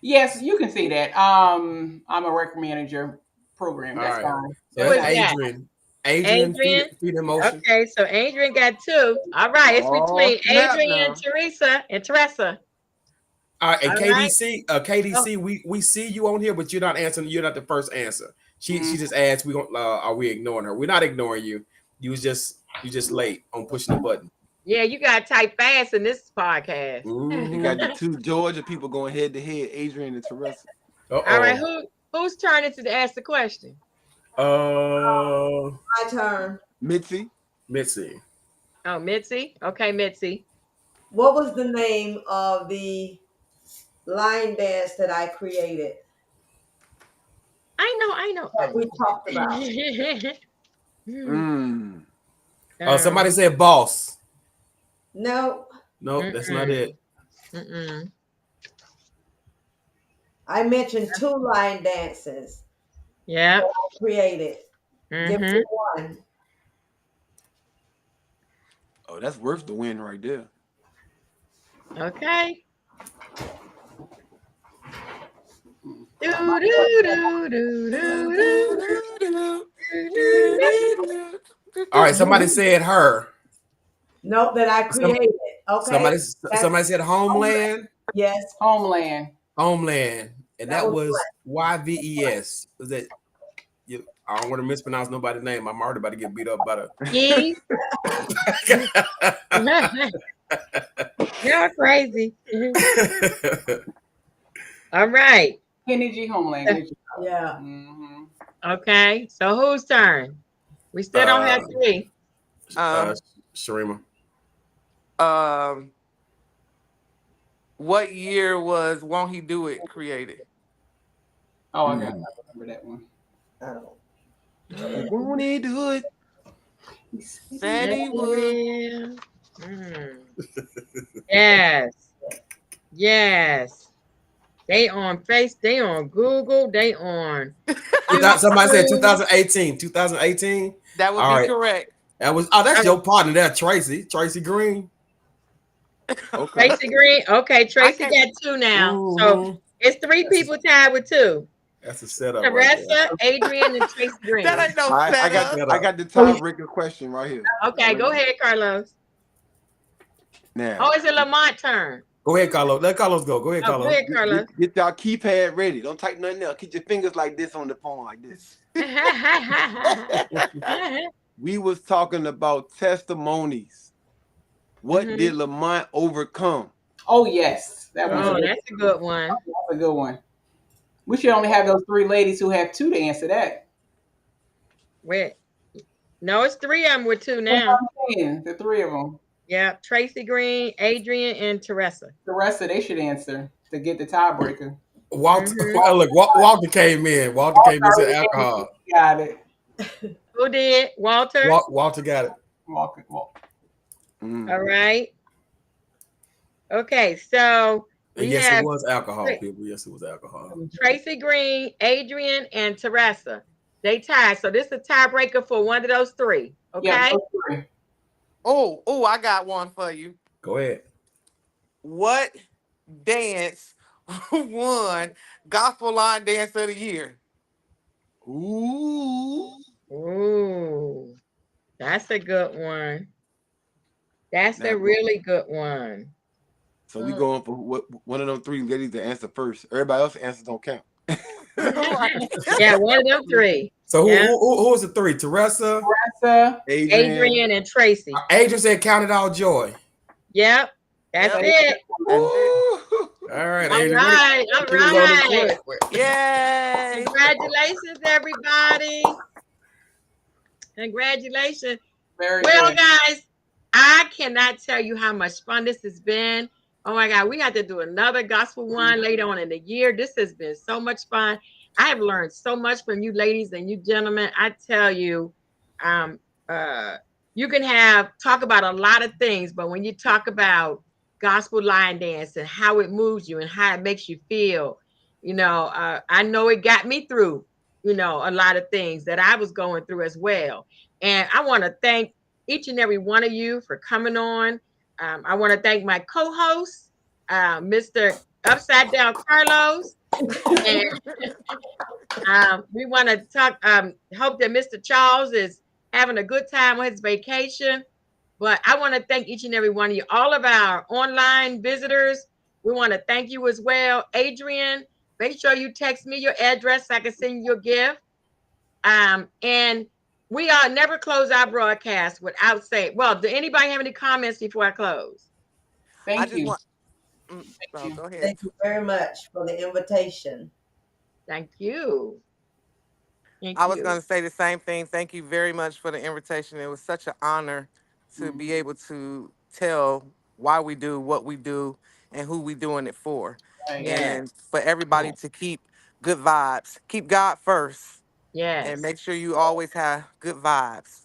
[SPEAKER 6] Yes, you can see that. I'm a rec manager program. That's fine.
[SPEAKER 5] So Adrian. Adrian, feed in motion.
[SPEAKER 1] Okay, so Adrian got 2. All right, it's between Adrian and Teresa.
[SPEAKER 5] All right, and KDC, KDC, we see you on here, but you're not answering. You're not the first answer. She just asked, are we ignoring her? We're not ignoring you. You just late on pushing the button.
[SPEAKER 1] Yeah, you got to type fast in this podcast.
[SPEAKER 3] You got the two Georgia people going head to head, Adrian and Teresa.
[SPEAKER 1] All right, whose turn is it to ask the question?
[SPEAKER 7] My turn.
[SPEAKER 3] Mitzi.
[SPEAKER 1] Oh, Mitzi. Okay, Mitzi.
[SPEAKER 7] What was the name of the line dance that I created?
[SPEAKER 1] I know.
[SPEAKER 7] That we talked about.
[SPEAKER 5] Somebody said boss.
[SPEAKER 7] No.
[SPEAKER 5] No, that's not it.
[SPEAKER 7] I mentioned 2 line dances.
[SPEAKER 1] Yeah.
[SPEAKER 7] I created. Give me one.
[SPEAKER 3] Oh, that's worth the win right there.
[SPEAKER 1] Okay.
[SPEAKER 5] All right, somebody said her.
[SPEAKER 7] Nope, that I created. Okay.
[SPEAKER 5] Somebody said Homeland.
[SPEAKER 7] Yes.
[SPEAKER 6] Homeland.
[SPEAKER 5] And that was YVES. Was that you? I don't want to mispronounce nobody's name. I'm already about to get beat up by
[SPEAKER 1] the You're crazy. All right.
[SPEAKER 6] Kenny G. Homeland.
[SPEAKER 7] Yeah.
[SPEAKER 1] Okay. So whose turn? We still don't have 3.
[SPEAKER 5] Sharima.
[SPEAKER 8] What year was Won't He Do It created?
[SPEAKER 6] Oh, I remember that one.
[SPEAKER 3] Won't he do it?
[SPEAKER 8] Said he would.
[SPEAKER 1] Yes. They on they on Google, they on
[SPEAKER 5] somebody said 2018. 2018.
[SPEAKER 8] That would be correct.
[SPEAKER 5] That was that's your partner there, Tracy Green.
[SPEAKER 1] Okay. Tracy Green. Okay, Tracy got 2 now. So it's 3 people tied with 2.
[SPEAKER 5] That's a setup.
[SPEAKER 1] Teresa,
[SPEAKER 5] right
[SPEAKER 1] Adrian, and Tracy Green.
[SPEAKER 8] That ain't no setup.
[SPEAKER 3] I got the tiebreaker question right here.
[SPEAKER 1] Okay, go ahead, Carlos.
[SPEAKER 3] Now.
[SPEAKER 1] Oh, it's a Lamont turn.
[SPEAKER 5] Go ahead, Carlos. Let Carlos go. Go ahead, Carlos.
[SPEAKER 1] Go ahead, Carlos.
[SPEAKER 3] Get y'all keypad ready. Don't type nothing else. Keep your fingers like this on the phone, like this. We was talking about testimonies. What did Lamont overcome?
[SPEAKER 6] Oh, yes.
[SPEAKER 1] That's a good one.
[SPEAKER 6] That's a good one. We should only have those 3 ladies who have 2 to answer that.
[SPEAKER 1] Wait. No, it's 3 of them with 2 now.
[SPEAKER 6] The 3 of them.
[SPEAKER 1] Yeah, Tracy Green, Adrian, and Teresa.
[SPEAKER 6] They should answer to get the tiebreaker.
[SPEAKER 5] Walter, look, Walter came in. Walter came in and said alcohol.
[SPEAKER 6] Got it.
[SPEAKER 1] Who did? Walter?
[SPEAKER 5] Walter got it.
[SPEAKER 6] Walter.
[SPEAKER 1] All right. Okay, so
[SPEAKER 5] yes, it was alcohol, people. Yes, it was alcohol.
[SPEAKER 1] Tracy Green, Adrian, and Teresa. They tied. So this is a tiebreaker for one of those 3. Okay.
[SPEAKER 6] Yeah, those 3.
[SPEAKER 8] Oh, I got one for you.
[SPEAKER 5] Go ahead.
[SPEAKER 8] What dance won Gospel Line Dance of the Year?
[SPEAKER 1] Ooh, that's a good one. That's a really good one.
[SPEAKER 3] So we going for one of them 3 ladies to answer first. Everybody else answers don't count.
[SPEAKER 1] Yeah, one of them 3.
[SPEAKER 5] So who was the 3? Teresa,
[SPEAKER 1] Adrian, and Tracy.
[SPEAKER 5] Adrian said, "Count it all joy."
[SPEAKER 1] Yep, that's it.
[SPEAKER 5] All right, Adrian.
[SPEAKER 1] All right.
[SPEAKER 8] Yay!
[SPEAKER 1] Congratulations, everybody. Congratulations.
[SPEAKER 6] Very
[SPEAKER 1] well,
[SPEAKER 6] good.
[SPEAKER 1] guys, I cannot tell you how much fun this has been. Oh my God, we have to do another gospel one later on in the year. This has been so much fun. I have learned so much from you ladies and you gentlemen. I tell you, you can talk about a lot of things, but when you talk about gospel line dance and how it moves you and how it makes you feel, I know it got me through, a lot of things that I was going through as well. And I want to thank each and every one of you for coming on. I want to thank my co-host, Mr. Upside Down Carlos. And we want to talk, hope that Mr. Charles is having a good time on his vacation. But I want to thank each and every one of you, all of our online visitors. We want to thank you as well. Adrian, make sure you text me your address so I can send you a gift. And we are never close our broadcast without saying, well, do anybody have any comments before I close?
[SPEAKER 4] I
[SPEAKER 6] Thank
[SPEAKER 4] just
[SPEAKER 6] you.
[SPEAKER 4] want.
[SPEAKER 6] Thank you.
[SPEAKER 4] Go ahead.
[SPEAKER 7] Thank you very much for the invitation.
[SPEAKER 1] Thank you. Thank
[SPEAKER 4] I was
[SPEAKER 1] you.
[SPEAKER 4] going to say the same thing. Thank you very much for the invitation. It was such an honor to be able to tell why we do what we do and who we doing it for.
[SPEAKER 6] Right.
[SPEAKER 1] Yes.
[SPEAKER 4] And for everybody to keep good vibes. Keep God first
[SPEAKER 1] Yes.
[SPEAKER 4] and make sure you always have good vibes.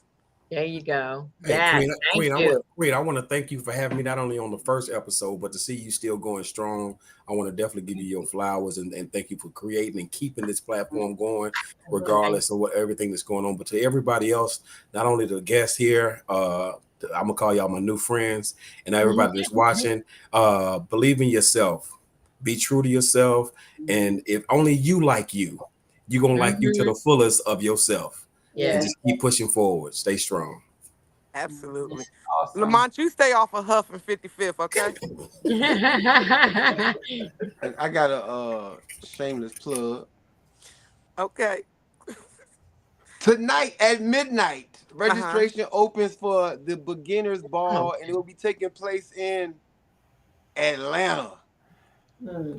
[SPEAKER 1] There you go.
[SPEAKER 5] Hey,
[SPEAKER 1] Yes.
[SPEAKER 5] Queen,
[SPEAKER 1] Thank you.
[SPEAKER 5] I want to thank you for having me not only on the first episode, but to see you still going strong. I want to definitely give you your flowers and thank you for creating and keeping this platform going, regardless of what everything that's going on. But to everybody else, not only the guests here, I'm gonna call y'all my new friends, and everybody that's watching, believe in yourself, be true to yourself, and if only you like you, you're gonna like you to the fullest of yourself.
[SPEAKER 1] Yeah.
[SPEAKER 5] And just keep pushing forward. Stay strong.
[SPEAKER 4] Absolutely.
[SPEAKER 6] Awesome.
[SPEAKER 4] Lamont, you stay off of Huff and 55th, okay?
[SPEAKER 3] I got a shameless plug.
[SPEAKER 4] Okay.
[SPEAKER 3] Tonight at midnight, registration opens for the Beginners Ball, and it will be taking place in Atlanta.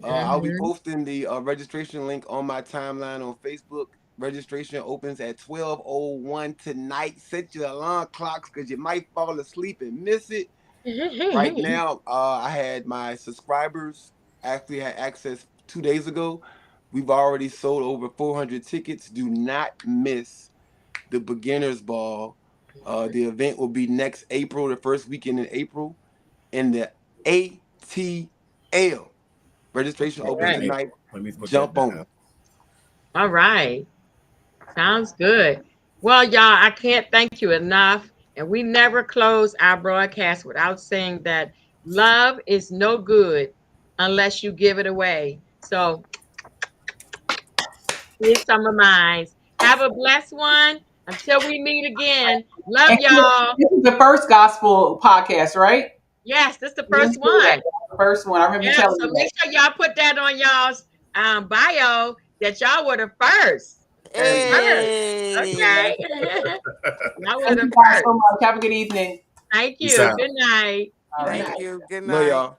[SPEAKER 3] I'll be posting the registration link on my timeline on Facebook. Registration opens at 12:01 tonight. Set your alarm clocks because you might fall asleep and miss it. Right now, I had my subscribers actually had access 2 days ago. We've already sold over 400 tickets. Do not miss the Beginners Ball. The event will be next April, the first weekend in April, in the ATL. Registration opens tonight.
[SPEAKER 5] Let me put
[SPEAKER 3] Jump
[SPEAKER 5] that
[SPEAKER 3] on
[SPEAKER 5] down.
[SPEAKER 3] it.
[SPEAKER 1] All right. Sounds good. Well, y'all, I can't thank you enough. And we never close our broadcast without saying that love is no good unless you give it away. So here's some of mine. Have a blessed one. Until we meet again. Love y'all.
[SPEAKER 6] This is the first gospel podcast, right?
[SPEAKER 1] Yes, this is the first one.
[SPEAKER 6] The first one. I remember
[SPEAKER 1] Yeah,
[SPEAKER 6] telling
[SPEAKER 1] so
[SPEAKER 6] you
[SPEAKER 1] make sure y'all put that on y'all's bio that y'all were the first.
[SPEAKER 4] Hey.
[SPEAKER 1] Okay. Y'all were
[SPEAKER 6] Thank
[SPEAKER 1] the
[SPEAKER 6] you guys
[SPEAKER 1] first.
[SPEAKER 6] so much. Have a good evening.
[SPEAKER 1] Thank you.
[SPEAKER 5] Peace out.
[SPEAKER 1] Good night.
[SPEAKER 6] All right.
[SPEAKER 4] Thank you. Good
[SPEAKER 3] Love
[SPEAKER 4] night.
[SPEAKER 3] y'all.